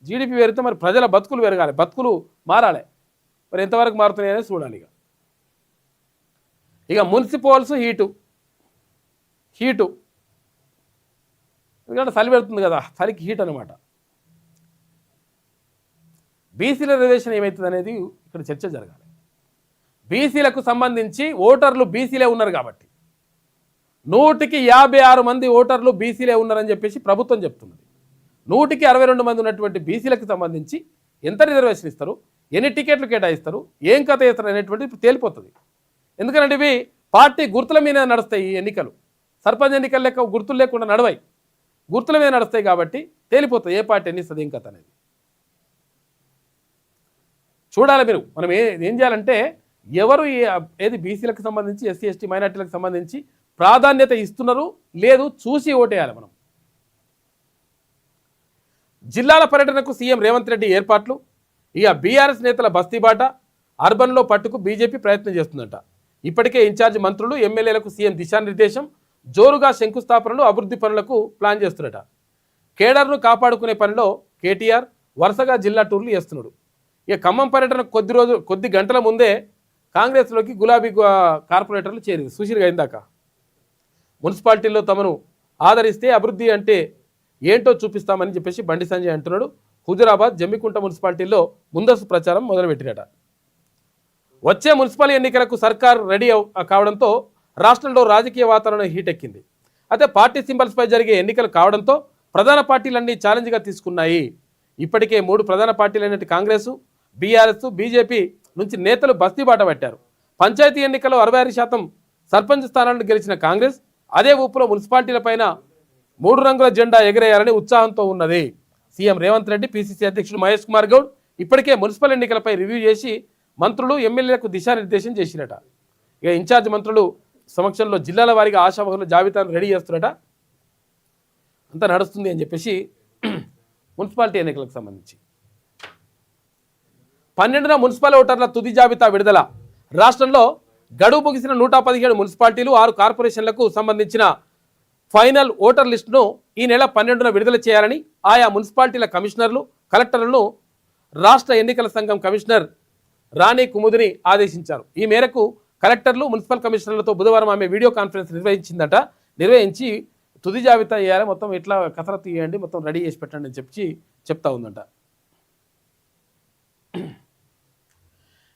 జీడిపి పెరిగితే మరి ప్రజల బతుకులు పెరగాలి, బతుకులు మారాలి. మరి ఎంతవరకు మారుతున్నాయని చూడాలి. ఇక మున్సిపల్స్ హీటు ఎందుకంటే చలి పెడుతుంది కదా, చలికి హీట్ అనమాట. బీసీల రిజర్వేషన్ ఏమవుతుంది అనేది ఇక్కడ చర్చ జరగాలి. బీసీలకు సంబంధించి ఓటర్లు బీసీలే ఉన్నారు కాబట్టి 100కి 56 మంది ఓటర్లు బీసీలే ఉన్నారని చెప్పేసి ప్రభుత్వం చెప్తున్నది. 100కి 62 మంది ఉన్నటువంటి బీసీలకు సంబంధించి ఎంత రిజర్వేషన్ ఇస్తారు, ఎన్ని టికెట్లు కేటాయిస్తారు, ఏం కథ చేస్తారు అనేటువంటిది తేలిపోతుంది. ఎందుకంటే ఇవి పార్టీ గుర్తుల మీద నడుస్తాయి. ఈ ఎన్నికలు సర్పంచ్ ఎన్నికలు లెక్క గుర్తులు లేకుండా నడవాయి, గుర్తుల మీద నడుస్తాయి కాబట్టి తేలిపోతుంది ఏ పార్టీ ఎన్ని ఇస్తుంది ఏం కథ అనేది. చూడాలి మీరు. మనం ఏం చేయాలంటే ఎవరు ఏది బీసీలకు సంబంధించి, ఎస్సీ ఎస్టీ మైనార్టీలకు సంబంధించి ప్రాధాన్యత ఇస్తున్నారు లేదు చూసి ఓటేయాలి మనం. జిల్లాల పర్యటనకు సీఎం రేవంత్ రెడ్డి ఏర్పాట్లు. ఇక బీఆర్ఎస్ నేతల బస్తీబాట, అర్బన్లో పట్టుకు బీజేపీ ప్రయత్నం చేస్తుందట. ఇప్పటికే ఇన్ఛార్జ్ మంత్రులు, ఎమ్మెల్యేలకు సీఎం దిశానిర్దేశం, జోరుగా శంకుస్థాపనలు, అభివృద్ధి పనులకు ప్లాన్ చేస్తున్నట. కేడర్ను కాపాడుకునే పనిలో కేటీఆర్ వరుసగా జిల్లా టూర్లు చేస్తున్నాడు. ఇక ఖమ్మం పర్యటన కొద్ది గంటల ముందే కాంగ్రెస్లోకి గులాబీ కార్పొరేటర్లు చేరింది. సుశీర్ అయిందాక మున్సిపాలిటీల్లో తమను ఆదరిస్తే అభివృద్ధి అంటే ఏంటో చూపిస్తామని చెప్పేసి బండి సంజయ్ అంటున్నాడు. హుజురాబాద్, జమ్మికుంట మున్సిపాలిటీల్లో ముందస్తు ప్రచారం మొదలుపెట్టినట. వచ్చే మున్సిపల్ ఎన్నికలకు సర్కారు రెడీ కావడంతో రాష్ట్రంలో రాజకీయ వాతావరణం హీట్ ఎక్కింది. అయితే పార్టీ సింబల్స్పై జరిగే ఎన్నికలు కావడంతో ప్రధాన పార్టీలన్నీ ఛాలెంజ్గా తీసుకున్నాయి. ఇప్పటికే 3 ప్రధాన పార్టీలైన కాంగ్రెస్, బీఆర్ఎస్, బీజేపీ నుంచి నేతలు బస్తీబాట పట్టారు. పంచాయతీ ఎన్నికల్లో 66% సర్పంచ్ స్థానాలను గెలిచిన కాంగ్రెస్ అదే ఊపులో మున్సిపాలిటీలపైన 3 రంగుల జెండా ఎగరేయాలని ఉత్సాహంతో ఉన్నది. సీఎం రేవంత్ రెడ్డి, పిసిసి అధ్యక్షుడు మహేష్ కుమార్ గౌడ్ ఇప్పటికే మున్సిపల్ ఎన్నికలపై రివ్యూ చేసి మంత్రులు ఎమ్మెల్యేలకు దిశానిర్దేశం చేసినట. ఇక ఇన్ఛార్జ్ మంత్రులు సమక్షంలో జిల్లాల వారీగా ఆశావహుల జాబితాను రెడీ చేస్తున్నట. అంతా నడుస్తుంది అని చెప్పేసి మున్సిపాలిటీ ఎన్నికలకు సంబంధించి 12న మున్సిపల్ ఓటర్ల తుది జాబితా విడుదల. రాష్ట్రంలో గడువు ముగిసిన 117 మున్సిపాలిటీలు 6 కార్పొరేషన్లకు సంబంధించిన ఫైనల్ ఓటర్ లిస్టును ఈ నెల 12న విడుదల చేయాలని ఆయా మున్సిపాలిటీల కమిషనర్లు, కలెక్టర్లను రాష్ట్ర ఎన్నికల సంఘం కమిషనర్ రాణి కుముదిని ఆదేశించారు. ఈ మేరకు కలెక్టర్లు, మున్సిపల్ కమిషనర్లతో బుధవారం ఆమె వీడియో కాన్ఫరెన్స్ నిర్వహించి తుది జాబితా చేయాలి, మొత్తం ఎట్లా కసరత్తు చేయండి, మొత్తం రెడీ చేసి పెట్టండి అని చెప్పి చెప్తా ఉందంట.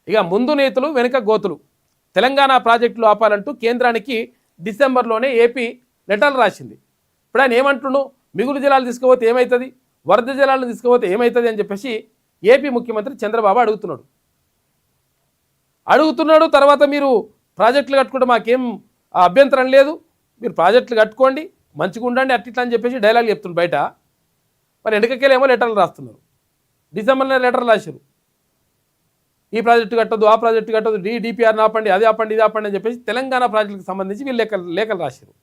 ఇక ముందు నేతలు వెనుక గోతులు. తెలంగాణ ప్రాజెక్టులు ఆపాలంటూ కేంద్రానికి డిసెంబర్లోనే ఏపీ లెటర్లు రాసింది. ఇప్పుడు ఆయన ఏమంటున్నాడు, మిగులు జలాలు తీసుకుపోతే ఏమవుతుంది, వరద జలాలను తీసుకుపోతే ఏమవుతుంది అని చెప్పేసి ఏపీ ముఖ్యమంత్రి చంద్రబాబు అడుగుతున్నాడు. తర్వాత మీరు ప్రాజెక్టులు కట్టుకుంటే మాకేం అభ్యంతరం లేదు, మీరు ప్రాజెక్టులు కట్టుకోండి, మంచిగా ఉండండి, అట్లా అని చెప్పేసి డైలాగ్ చెప్తున్నారు బయట. మరి వెనకకేలేమో లెటర్లు రాస్తున్నారు. డిసెంబర్లో లెటర్లు రాశారు, ఈ ప్రాజెక్టు కట్టదు, ఆ ప్రాజెక్టు కట్టదు, డిపిఆర్ ఆపండి, అది ఆపండి, ఇది ఆపండి అని చెప్పేసి తెలంగాణ ప్రాజెక్టులకు సంబంధించి వీళ్ళు లేఖలు రాశారు.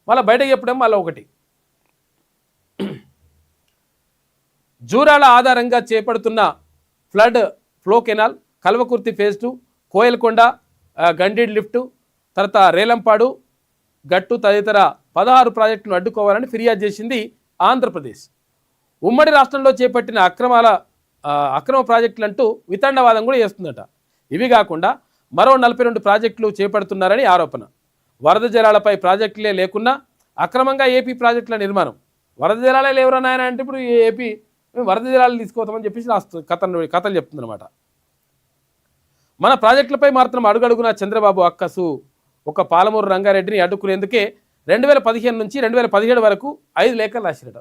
మళ్ళీ బయటకు చెప్పడం మళ్ళీ ఒకటి. జూరాల ఆధారంగా చేపడుతున్న flood flow canal, Kalwakurthy phase 2, Koilkonda, Gandeed lift, తర్వాత రేలంపాడు గట్టు తదితర 16 ప్రాజెక్టులను అడ్డుకోవాలని ఫిర్యాదు చేసింది ఆంధ్రప్రదేశ్. ఉమ్మడి రాష్ట్రంలో చేపట్టిన అక్రమ ప్రాజెక్టులంటూ వితండవాదం కూడా చేస్తుందట. ఇవి కాకుండా మరో 42 ప్రాజెక్టులు చేపడుతున్నారని ఆరోపణ. వరద జలాలపై ప్రాజెక్టులే లేకున్నా అక్రమంగా ఏపీ ప్రాజెక్టుల నిర్మాణం. వరద జలాలే లేవరని ఆయన అంటే ఇప్పుడు ఏపీ వరద జలాలు తీసుకోతామని చెప్పేసి కథలు చెప్తుందన్నమాట. మన ప్రాజెక్టులపై మాత్రం అడుగడుగున చంద్రబాబు అక్కసు. ఒక పాలమూరు రంగారెడ్డిని అడ్డుకునేందుకే 2015 నుంచి 2017 వరకు 5 లేఖలు రాసిరట.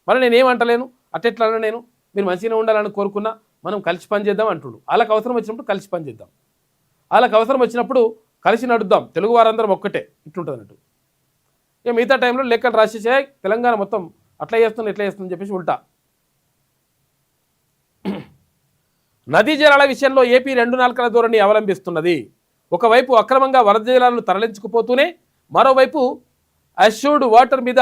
మరి నేనేమంటలేను, అట్టెట్లా నేను మీరు మంచిగా ఉండాలని కోరుకున్నా, మనం కలిసి పనిచేద్దాం అంటుడు. వాళ్ళకి అవసరం వచ్చినప్పుడు కలిసి పనిచేద్దాం, వాళ్ళకి అవసరం వచ్చినప్పుడు కలిసి నడుద్దాం, తెలుగు వారందరం ఒక్కటే, ఇట్లుంటుంది అన్నట్టు. ఇక మిగతా టైంలో లెక్కలు రాసేసే తెలంగాణ మొత్తం అట్లా చేస్తుంది ఇట్లా చేస్తుందని చెప్పేసి ఉల్టా. నదీ జలాల విషయంలో ఏపీ 2 నాల్కల ధోరణి అవలంబిస్తున్నది. ఒకవైపు అక్రమంగా వరద జలాలను తరలించుకుపోతూనే మరోవైపు అష్యూర్డ్ వాటర్ మీద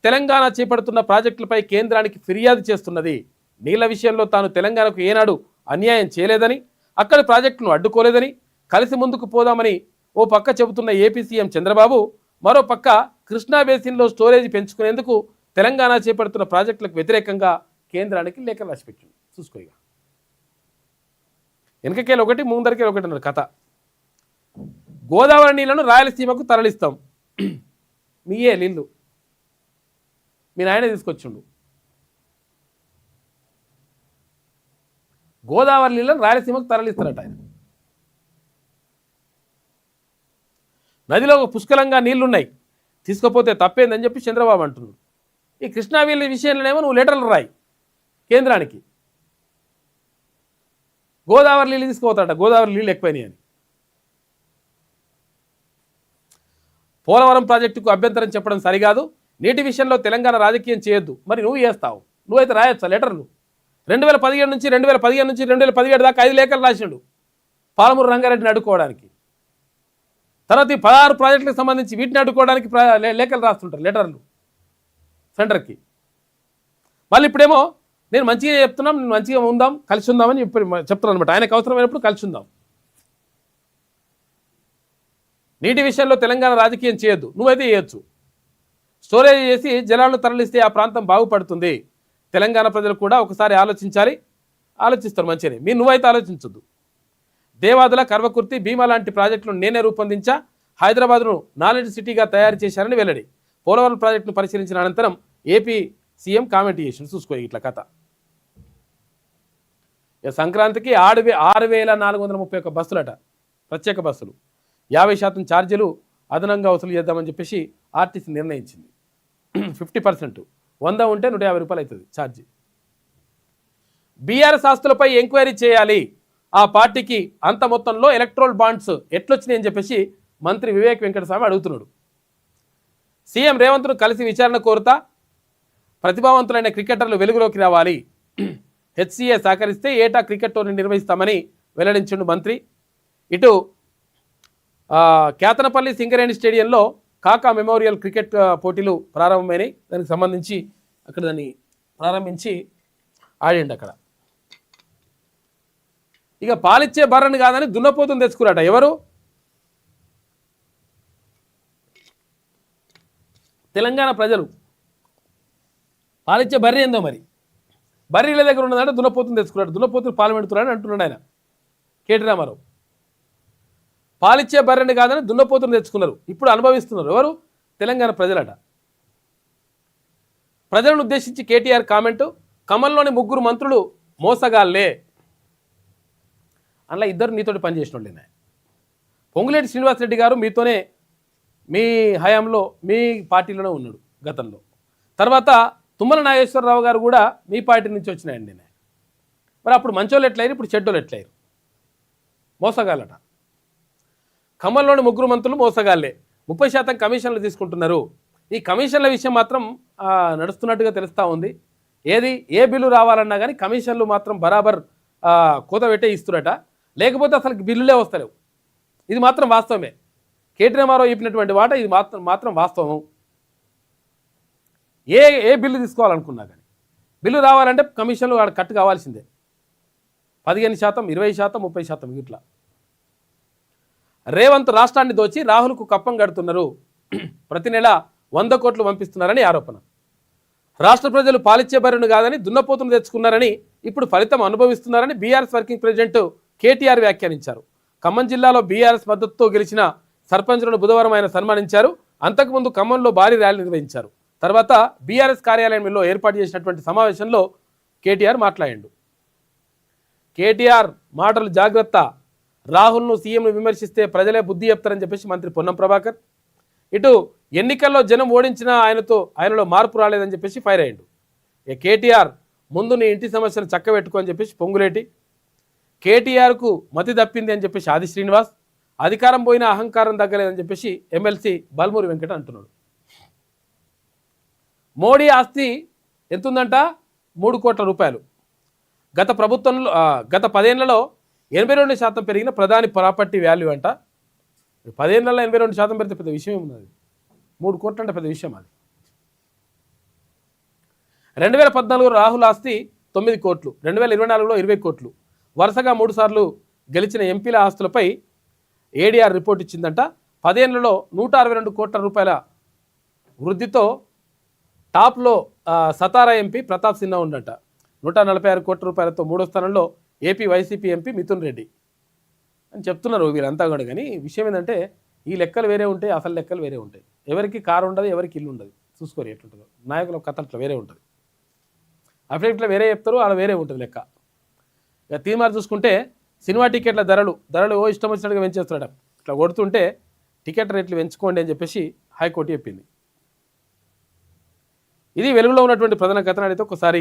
తెలంగాణ చేపడుతున్న ప్రాజెక్టులపై కేంద్రానికి ఫిర్యాదు చేస్తున్నది. నీళ్ల విషయంలో తాను తెలంగాణకు ఏనాడు అన్యాయం చేయలేదని, అక్కడి ప్రాజెక్టును అడ్డుకోలేదని, కలిసి ముందుకు పోదామని ఓ పక్క చెబుతున్న ఏపీ సీఎం చంద్రబాబు మరో పక్క కృష్ణా బేసిన్లో స్టోరేజ్ పెంచుకునేందుకు తెలంగాణ చేపడుతున్న ప్రాజెక్టులకు వ్యతిరేకంగా కేంద్రానికి లేఖలు రాసిపెట్టింది. చూసుకో, ఇక వెనకకేలు ఒకటి ముందరికేలు ఒకటి అన్నారు కథ. గోదావరి నీళ్లను రాయలసీమకు తరలిస్తాం. మీయే నీళ్ళు మీ నాయనే తీసుకొచ్చిండు. గోదావరి నీళ్ళను రాయలసీమకు తరలిస్తారట ఆయన. నదిలో పుష్కలంగా నీళ్లున్నాయి, తీసుకపోతే తప్పేందని చెప్పి చంద్రబాబు అంటున్నాడు. ఈ కృష్ణా వీళ్ళ విషయంలోనేమో నువ్వు లెటర్లు రాయి కేంద్రానికి, గోదావరి నీళ్ళు తీసుకుపోతాడట, గోదావరి నీళ్ళు ఎక్కువైనాయి అని. పోలవరం ప్రాజెక్టుకు అభ్యంతరం చెప్పడం సరికాదు, నీటి విషయంలో తెలంగాణ రాజకీయం చేయొద్దు. మరి నువ్వు చేస్తావు, నువ్వైతే రాయొచ్చా లెటర్లు? 2015 నుంచి 2017 దాకా 5 లేఖలు రాసిండు పాలమూరు రంగారెడ్డిని అడ్డుకోవడానికి. తర్వాత ఈ 16 ప్రాజెక్టులకు సంబంధించి వీటిని అడ్డుకోవడానికి లేఖలు రాస్తుంటారు, లెటర్లు సెంటర్కి. మళ్ళీ ఇప్పుడేమో నేను మంచిగా చెప్తున్నాం, నేను మంచిగా ఉందాం, కలిసి ఉందామని చెప్తున్నాను అనమాట. ఆయనకు అవసరమైనప్పుడు కలిసి ఉందాం. నీటి విషయంలో తెలంగాణ రాజకీయం చేయొద్దు, నువ్వైతే చేయొచ్చు. స్టోరేజ్ చేసి జలాలను తరలిస్తే ఆ ప్రాంతం బాగుపడుతుంది. తెలంగాణ ప్రజలు కూడా ఒకసారి ఆలోచిస్తారు మంచిగానే, నువ్వైతే ఆలోచించొద్దు. దేవాదుల, కర్వకుర్తి, భీమా లాంటి ప్రాజెక్టులను నేనే రూపొందించా, హైదరాబాద్ను నాలెడ్జ్ సిటీగా తయారు చేశారని వెల్లడి. పోలవరం ప్రాజెక్టును పరిశీలించిన అనంతరం ఏపీ సీఎం కామెంట్ చేసిండు. చూసుకో ఇట్లా కథ. సంక్రాంతికి 6,431 బస్సులట, ప్రత్యేక బస్సులు. 50% ఛార్జీలు అదనంగా వసూలు చేద్దామని చెప్పేసి ఆర్టీసీ నిర్ణయించింది. 50%, 100 ఉంటే 150 రూపాయలు అవుతుంది ఛార్జీ. బీఆర్ఎస్ ఆస్తులపై ఎంక్వైరీ చేయాలి, ఆ పార్టీకి అంత మొత్తంలో ఎలక్ట్రోల్ బాండ్స్ ఎట్లొచ్చినాయి అని చెప్పేసి మంత్రి వివేక్ వెంకటస్వామి అడుగుతున్నాడు. సీఎం రేవంత్ను కలిసి విచారణ కోరుతా, ప్రతిభావంతులైన క్రికెటర్లు వెలుగులోకి రావాలి, హెచ్సిఏ సహకరిస్తే ఏటా క్రికెట్ టోర్నీ నిర్వహిస్తామని వెల్లడించిండు మంత్రి. ఇటు కేతనపల్లి సింగరేణి స్టేడియంలో కాకా మెమోరియల్ క్రికెట్ పోటీలు ప్రారంభమైనాయి. దానికి సంబంధించి అక్కడ దాన్ని ప్రారంభించి ఆడిండు అక్కడ. ఇక పాలిచ్చే బర్రెని కాదని దున్నపోతుని తెచ్చుకున్నారట. ఎవరు? తెలంగాణ ప్రజలు. పాలిచ్చే బర్రె ఏందో మరి, బర్రెల దగ్గర ఉన్నదంటే దున్నపోతుని తెచ్చుకున్నాడు, దున్నపోతుని పాలు పెడుతున్నాడని అంటున్నాడు ఆయన కేటీ రామారావు. పాలిచ్చే బర్రెని కాదని దున్నపోతుని తెచ్చుకున్నారు, ఇప్పుడు అనుభవిస్తున్నారు. ఎవరు? తెలంగాణ ప్రజలట. ప్రజలను ఉద్దేశించి కేటీఆర్ కామెంటు, ఖమ్మంలోని 3 మంత్రులు మోసగాళ్లే. అందులో 2 నీతోటి పనిచేసిన వాళ్ళే. పొంగులేటి శ్రీనివాసరెడ్డి గారు మీతోనే, మీ హయాంలో మీ పార్టీలోనే ఉన్నాడు గతంలో. తర్వాత తుమ్మల నాగేశ్వరరావు గారు కూడా మీ పార్టీ నుంచి వచ్చినాయండి. మరి అప్పుడు మంచోళ్ళు ఎట్లయిరు, ఇప్పుడు చెడ్డోళ్ళు ఎట్లయిరు? మోసగాళ్ళట. ఖమ్మంలోని 3 మంత్రులు మోసగాళ్లే, 30% కమిషన్లు తీసుకుంటున్నారు. ఈ కమిషన్ల విషయం మాత్రం నడుస్తున్నట్టుగా తెలుస్తూ ఉంది. ఏది ఏ బిల్లు రావాలన్నా కానీ కమిషన్లు మాత్రం బరాబర్ కోత పెట్టే ఇస్తున్నట, లేకపోతే అసలు బిల్లులే వస్తలేవు. ఇది మాత్రం వాస్తవమే. కేటీ రామారావు చెప్పినటువంటి మాట ఇది మాత్రం వాస్తవం. ఏ బిల్లు తీసుకోవాలనుకున్నా కానీ బిల్లు రావాలంటే కమిషన్లు కట్టు కావాల్సిందే. 15%, 20%, 30% ఇట్లా. రేవంత్ రాష్ట్రాన్ని దోచి రాహుల్కు కప్పం కడుతున్నారు, ప్రతి నెల 100 కోట్లు పంపిస్తున్నారని ఆరోపణ. రాష్ట్ర ప్రజలు పాలిచ్చే బర్రెను కాదని దున్నపోతును తెచ్చుకున్నారని, ఇప్పుడు ఫలితం అనుభవిస్తున్నారని బీఆర్ఎస్ వర్కింగ్ ప్రెసిడెంట్ కేటీఆర్ వ్యాఖ్యానించారు. ఖమ్మం జిల్లాలో బీఆర్ఎస్ మద్దతుతో గెలిచిన సర్పంచులను బుధవారం ఆయన సన్మానించారు. అంతకుముందు ఖమ్మంలో భారీ ర్యాలీ నిర్వహించారు. తర్వాత బీఆర్ఎస్ కార్యాలయంలో ఏర్పాటు చేసినటువంటి సమావేశంలో కేటీఆర్ మాట్లాడాడు. కేటీఆర్ మాటలు జాగ్రత్త, రాహుల్ను సీఎంను విమర్శిస్తే ప్రజలే బుద్ధి చెప్తారని చెప్పేసి మంత్రి పొన్నం ప్రభాకర్. ఇటు ఎన్నికల్లో జనం ఓడించినా ఆయనలో మార్పు రాలేదని చెప్పేసి ఫైర్ అయ్యాడు. కేటీఆర్ ముందు నీ ఇంటి సమస్యను చక్కబెట్టుకో అని చెప్పేసి పొంగులేటి. కేటీఆర్కు మతి తప్పింది అని చెప్పేసి ఆది శ్రీనివాస్. అధికారం పోయిన అహంకారం తగ్గలేదని చెప్పేసి ఎమ్మెల్సీ బల్మూరి వెంకట అంటున్నాడు. మోడీ ఆస్తి ఎంతుందంట? 3 కోట్ల రూపాయలు. గత 10 ఏళ్లలో 82% పెరిగిన ప్రధాని ప్రాపర్టీ వాల్యూ అంట. 10 ఏళ్లలో 82% పెరిగితే పెద్ద విషయం ఏమున్నది? 3 కోట్లు అంటే పెద్ద విషయం అది. 2014 రాహుల్ ఆస్తి 9 కోట్లు, 2024లో 20 కోట్లు. వరుసగా 3 సార్లు గెలిచిన ఎంపీల ఆస్తులపై ఏడీఆర్ రిపోర్ట్ ఇచ్చిందంట. 10 ఏళ్లలో 162 కోట్ల రూపాయల వృద్ధితో టాప్లో సతారా ఎంపీ ప్రతాప్ సిన్హా ఉండంట. 146 కోట్ల రూపాయలతో 3వ స్థానంలో AP YCP MP Mithun Reddy అని చెప్తున్నారు వీళ్ళంతా కూడా. కానీ విషయం ఏంటంటే ఈ లెక్కలు వేరే ఉంటాయి, అసలు లెక్కలు వేరే ఉంటాయి. ఎవరికి కారు ఉండదు, ఎవరికి ఇల్లు ఉండదు. చూసుకోరు ఎట్లుంటుందో. నాయకుల కథ అట్లా వేరే ఉంటుంది. అఫిడవిట్లో వేరే చెప్తారు, అలా వేరే ఉంటుంది లెక్క. ఇక తీర్మానం చూసుకుంటే సినిమా టికెట్ల ధరలు ఇష్టం వచ్చినట్టుగా పెంచేస్తున్నాడు. ఇట్లా కొడుతుంటే టికెట్ రేట్లు పెంచుకోండి అని చెప్పేసి హైకోర్టు చెప్పింది. ఇది వెలుగులో ఉన్నటువంటి ప్రధాన కథనం. అయితే ఒకసారి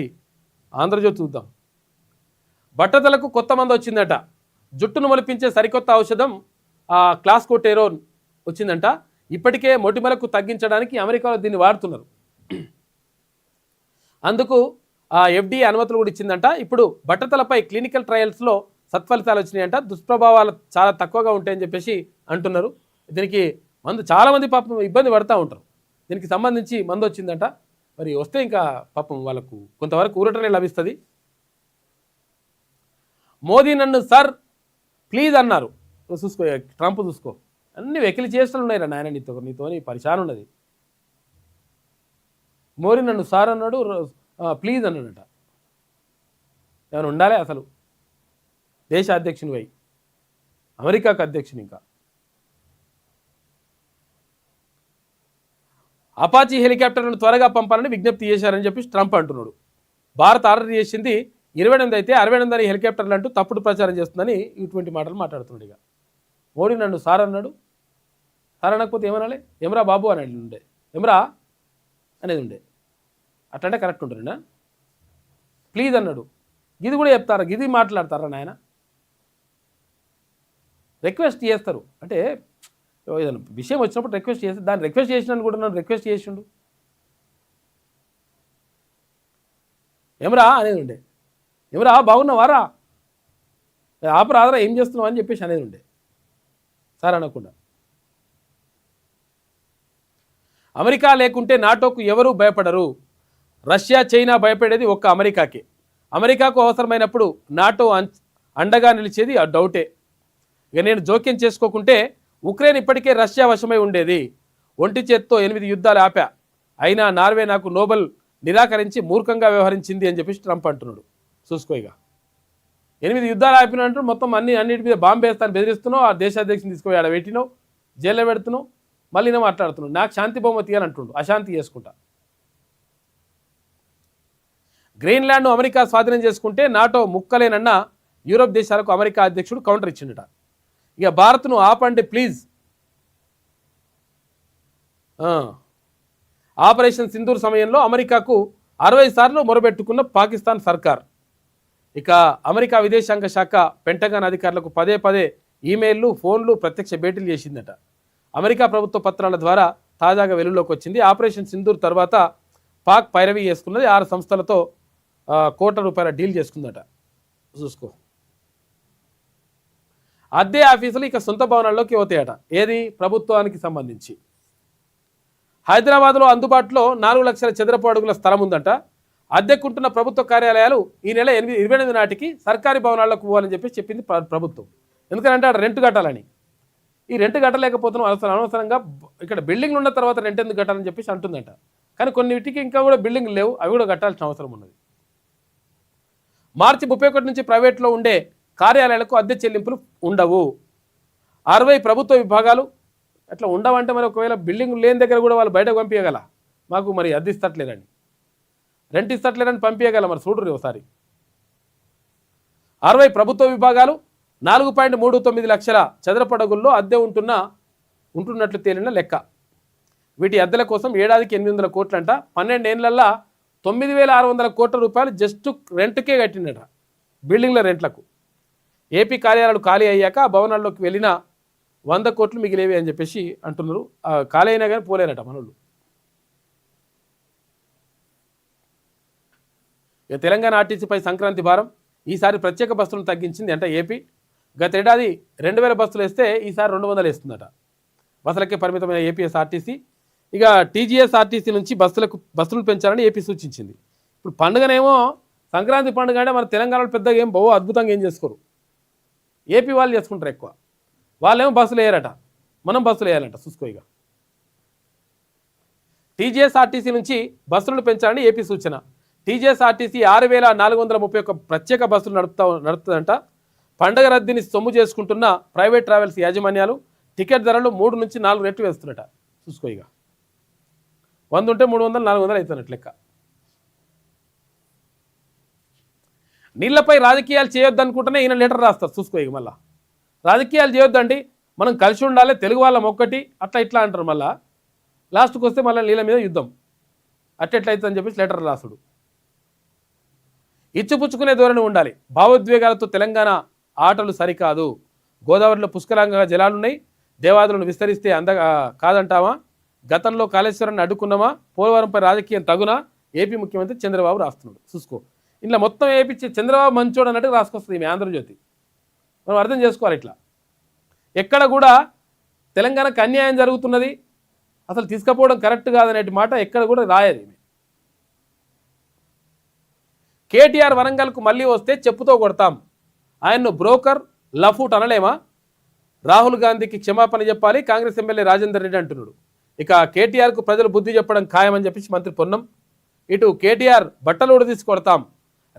ఆంధ్రజ్యోతి చూద్దాం. బట్టతలకు కొత్త మందు వచ్చిందట. జుట్టును మొలిపించే సరికొత్త ఔషధం క్లాస్కోటెరోన్ వచ్చిందంట. ఇప్పటికే మొటిమలకు తగ్గించడానికి అమెరికాలో దీన్ని వాడుతున్నారు. అందుకు FDA అనుమతులు కూడా ఇచ్చిందంట. ఇప్పుడు బట్టతలపై క్లినికల్ ట్రయల్స్లో సత్ఫలితాలు వచ్చినాయంట. దుష్ప్రభావాలు చాలా తక్కువగా ఉంటాయని చెప్పేసి అంటున్నారు. దీనికి మందు చాలామంది పాపం ఇబ్బంది పడుతూ ఉంటారు. దీనికి సంబంధించి మందు వచ్చిందంట. మరి వస్తే ఇంకా పాపం వాళ్ళకు కొంతవరకు ఊరటనే లభిస్తుంది. మోదీ నన్ను సార్ ప్లీజ్ అన్నారు. చూసుకో, ట్రంప్ చూసుకో, అన్ని వెకిలి చేష్టలు ఉన్నాయి రా నాయన, నీతోని పరిశాన్ ఉన్నది. మోదీ నన్ను సార్ అన్నాడు, ప్లీజ్ అన్నాడట. ఏమైనా ఉండాలి అసలు? దేశ అధ్యక్షుని వై, అమెరికాకు అధ్యక్షుని. ఇంకా అపాచీ హెలికాప్టర్లను త్వరగా పంపాలని విజ్ఞప్తి చేశారని చెప్పి ట్రంప్ అంటున్నాడు. భారత్ ఆర్డర్ చేసింది 28 అయితే 68 హెలికాప్టర్లు అంటూ తప్పుడు ప్రచారం చేస్తుందని ఇటువంటి మాటలు మాట్లాడుతున్నాడు. ఇక మోడీ నన్ను సార్ అన్నాడు. సార్ అనకపోతే ఏమనాలి? ఎమరా బాబు అనేది ఉండే, ఎమరా అనేది ఉండే. అట్లంటే కరెక్ట్ ఉంటుందా? ప్లీజ్ అన్నాడు. గిది కూడా చెప్తారా? గిది మాట్లాడతారా నాయన? రిక్వెస్ట్ చేస్తారు. అంటే ఏదైనా విషయం వచ్చినప్పుడు రిక్వెస్ట్ చేసి దాన్ని రిక్వెస్ట్ చేసినాను కూడా నన్ను రిక్వెస్ట్ చేసిండు ఏమరా అనేది ఉండే, ఏమరా బాగున్నావారా, ఆపరాదరా ఏం చేస్తున్నావు అని చెప్పేసి అనేది ఉండే సార్ అనకుండా. అమెరికా లేకుంటే నాటోకు ఎవరూ భయపడరు. రష్యా చైనా భయపడేది ఒక్క అమెరికాకే. అమెరికాకు అవసరమైనప్పుడు నాటో అండగా నిలిచేది ఆ డౌటే. ఇక నేను జోక్యం చేసుకోకుంటే ఉక్రెయిన్ ఇప్పటికే రష్యా వశమై ఉండేది. ఒంటి చేత్తో 8 యుద్ధాలు ఆపా, అయినా నార్వే నాకు నోబెల్ నిరాకరించి మూర్ఖంగా వ్యవహరించింది అని చెప్పేసి ట్రంప్ అంటున్నాడు. చూసుకో ఇక 8 యుద్ధాలు ఆపినంటూ మొత్తం అన్నిటి మీద బాంబు వేస్తాను బెదిరిస్తున్నావు, ఆ దేశాధ్యక్షుని తీసుకుపోయి ఆడ పెట్టినావు, జైల్లో పెడుతున్నావు, మళ్ళీ నేను మాట్లాడుతున్నావు నాకు శాంతి బహుమతి అని అంటుండు. అశాంతి చేసుకుంటా. గ్రీన్లాండ్ను అమెరికా స్వాధీనం చేసుకుంటే నాటో ముక్కలేనన్న యూరోప్ దేశాలకు అమెరికా అధ్యక్షుడు కౌంటర్ ఇచ్చిండట. ఇక భారత్ను ఆపండి ప్లీజ్. ఆపరేషన్ సింధూర్ సమయంలో అమెరికాకు 60 సార్లు మొరబెట్టుకున్న పాకిస్తాన్ సర్కార్. ఇక అమెరికా విదేశాంగ శాఖ పెంటగాన్ అధికారులకు పదే ఈమెయిల్లు, ఫోన్లు, ప్రత్యక్ష భేటీలు చేసిందట. అమెరికా ప్రభుత్వ పత్రాల ద్వారా తాజాగా వెలుగులోకి వచ్చింది. ఆపరేషన్ సింధూర్ తర్వాత పాక్ పైరవీ చేసుకున్నది. 6 సంస్థలతో కోట్ల రూపాయల డీల్ చేసుకుందట. చూసుకో. అద్దె ఆఫీసులు ఇక సొంత భవనాల్లోకి పోతాయట. ఏది ప్రభుత్వానికి సంబంధించి. హైదరాబాద్లో అందుబాటులో 4 లక్షల చదరపు అడుగుల స్థలం ఉందంట. అద్దెకుంటున్న ప్రభుత్వ కార్యాలయాలు ఈ నెల 28 నాటికి సర్కారీ భవనాల్లోకి పోవాలని చెప్పి చెప్పింది ప్రభుత్వం. ఎందుకంటే అక్కడ రెంట్ కట్టాలని. ఈ రెంట్ కట్టలేకపోతున్నాం, అనవసరంగా ఇక్కడ బిల్డింగ్లు ఉన్న తర్వాత రెంట్ ఎందుకు కట్టాలని చెప్పేసి అంటుందంట. కానీ కొన్నిటికి ఇంకా కూడా బిల్డింగ్లు లేవు, అవి కూడా కట్టాల్సిన అవసరం ఉన్నది. మార్చి 31 నుంచి ప్రైవేట్లో ఉండే కార్యాలయాలకు అద్దె చెల్లింపులు ఉండవు. 60 ప్రభుత్వ విభాగాలు అట్లా ఉండవంటే మరి ఒకవేళ బిల్డింగ్ లేని దగ్గర కూడా వాళ్ళు బయటకు పంపించగల, మాకు మరి అద్దె ఇస్తట్లేదని, రెంట్ ఇస్తట్లేదని పంపించగల. మరి చూడరు ఒకసారి. 60 ప్రభుత్వ విభాగాలు 4.39 లక్షల చదరపు అడుగుల్లో అద్దె ఉంటున్నట్లు తేలిన లెక్క. వీటి అద్దెల కోసం ఏడాదికి 800 కోట్లంట. 12 ఏళ్లల్లా 9,600 కోట్ల రూపాయలు జస్ట్ రెంట్కే కట్టిండట, బిల్డింగ్ల రెంట్లకు. ఏపీ కార్యాలయాలు ఖాళీ అయ్యాక ఆ భవనాల్లోకి వెళ్ళిన 100 కోట్లు మిగిలేవి అని చెప్పేసి అంటున్నారు. ఖాళీ అయినా కానీ పోలేరట మనోళ్ళు. ఇక తెలంగాణ ఆర్టీసీపై సంక్రాంతి భారం. ఈసారి ప్రత్యేక బస్సులను తగ్గించింది అంటే ఏపీ. గతేడాది 2000 బస్సులు వేస్తే ఈసారి 200 వేస్తుందట. బస్సులకే పరిమితమైన ఏపీఎస్ఆర్టీసీ. ఇక టీజీఎస్ఆర్టీసీ నుంచి బస్సులు పెంచాలని ఏపీ సూచించింది. ఇప్పుడు పండుగనేమో సంక్రాంతి పండుగ అంటే మన తెలంగాణలో పెద్దగా ఏం అద్భుతంగా ఏం చేసుకోరు, ఏపీ వాళ్ళు చేసుకుంటారు ఎక్కువ. వాళ్ళేమో బస్సులు వేయరట, మనం బస్సులు వేయాలంట. చూసుకో. ఇక టీజీఎస్ఆర్టీసీ నుంచి బస్సులను పెంచాలని ఏపీ సూచన. టీజీఎస్ఆర్టీసీ 6,431 ప్రత్యేక బస్సులు నడుపుతుందంట. పండగ రద్దీని సొమ్ము చేసుకుంటున్న ప్రైవేట్ ట్రావెల్స్ యాజమాన్యాలు టికెట్ ధరలు 3 నుంచి 4 రెట్లు వేస్తున్నట. చూసుకో. ఇక 100 ఉంటే 300, 400 అవుతున్నట్టు లెక్క. నీళ్లపై రాజకీయాలు చేయొద్దు అనుకుంటేనే ఈయన లెటర్ రాస్తారు. చూసుకో. ఇక మళ్ళీ రాజకీయాలు చేయొద్దండి, మనం కలిసి ఉండాలి, తెలుగు వాళ్ళం ఒక్కటి, అట్లా ఇట్లా అంటారు. మళ్ళీ లాస్ట్కి వస్తే మళ్ళీ నీళ్ళ మీద యుద్ధం అట్టెట్లయితుందని చెప్పేసి లెటర్ రాసుడు. ఇచ్చిపుచ్చుకునే ధోరణి ఉండాలి. భావోద్వేగాలతో తెలంగాణ ఆటలు సరికాదు. గోదావరిలో పుష్కలంగా జలాలున్నాయి, దేవాదులను విస్తరిస్తే కాదంటావా? గతంలో కాళేశ్వరాన్ని అడ్డుకున్నామా? పోలవరంపై రాజకీయం తగునా? ఏపీ ముఖ్యమంత్రి చంద్రబాబు రాస్తున్నాడు. చూసుకో. ఇంట్లో మొత్తం ఏపీ చంద్రబాబు మంచోడు అన్నట్టు రాసుకొస్తుంది మీ ఆంధ్రజ్యోతి. మనం అర్థం చేసుకోవాలి. ఇట్లా ఎక్కడ కూడా తెలంగాణకు అన్యాయం జరుగుతున్నది, అసలు తీసుకుపోవడం కరెక్ట్ కాదనే మాట ఎక్కడ కూడా రాయదు. కేటీఆర్ వరంగల్కు మళ్ళీ వస్తే చెప్పుతో కొడతాం. ఆయన్ను బ్రోకర్, లఫూట్ అనలేమా? రాహుల్ గాంధీకి క్షమాపణ చెప్పాలి కాంగ్రెస్ ఎమ్మెల్యే రాజేందర్ రెడ్డి అంటున్నాడు. ఇక కేటీఆర్కు ప్రజలు బుద్ధి చెప్పడం ఖాయమని చెప్పేసి మంత్రి పొన్నం. ఇటు కేటీఆర్ బట్టలు ఉడదీసి కొడతాం,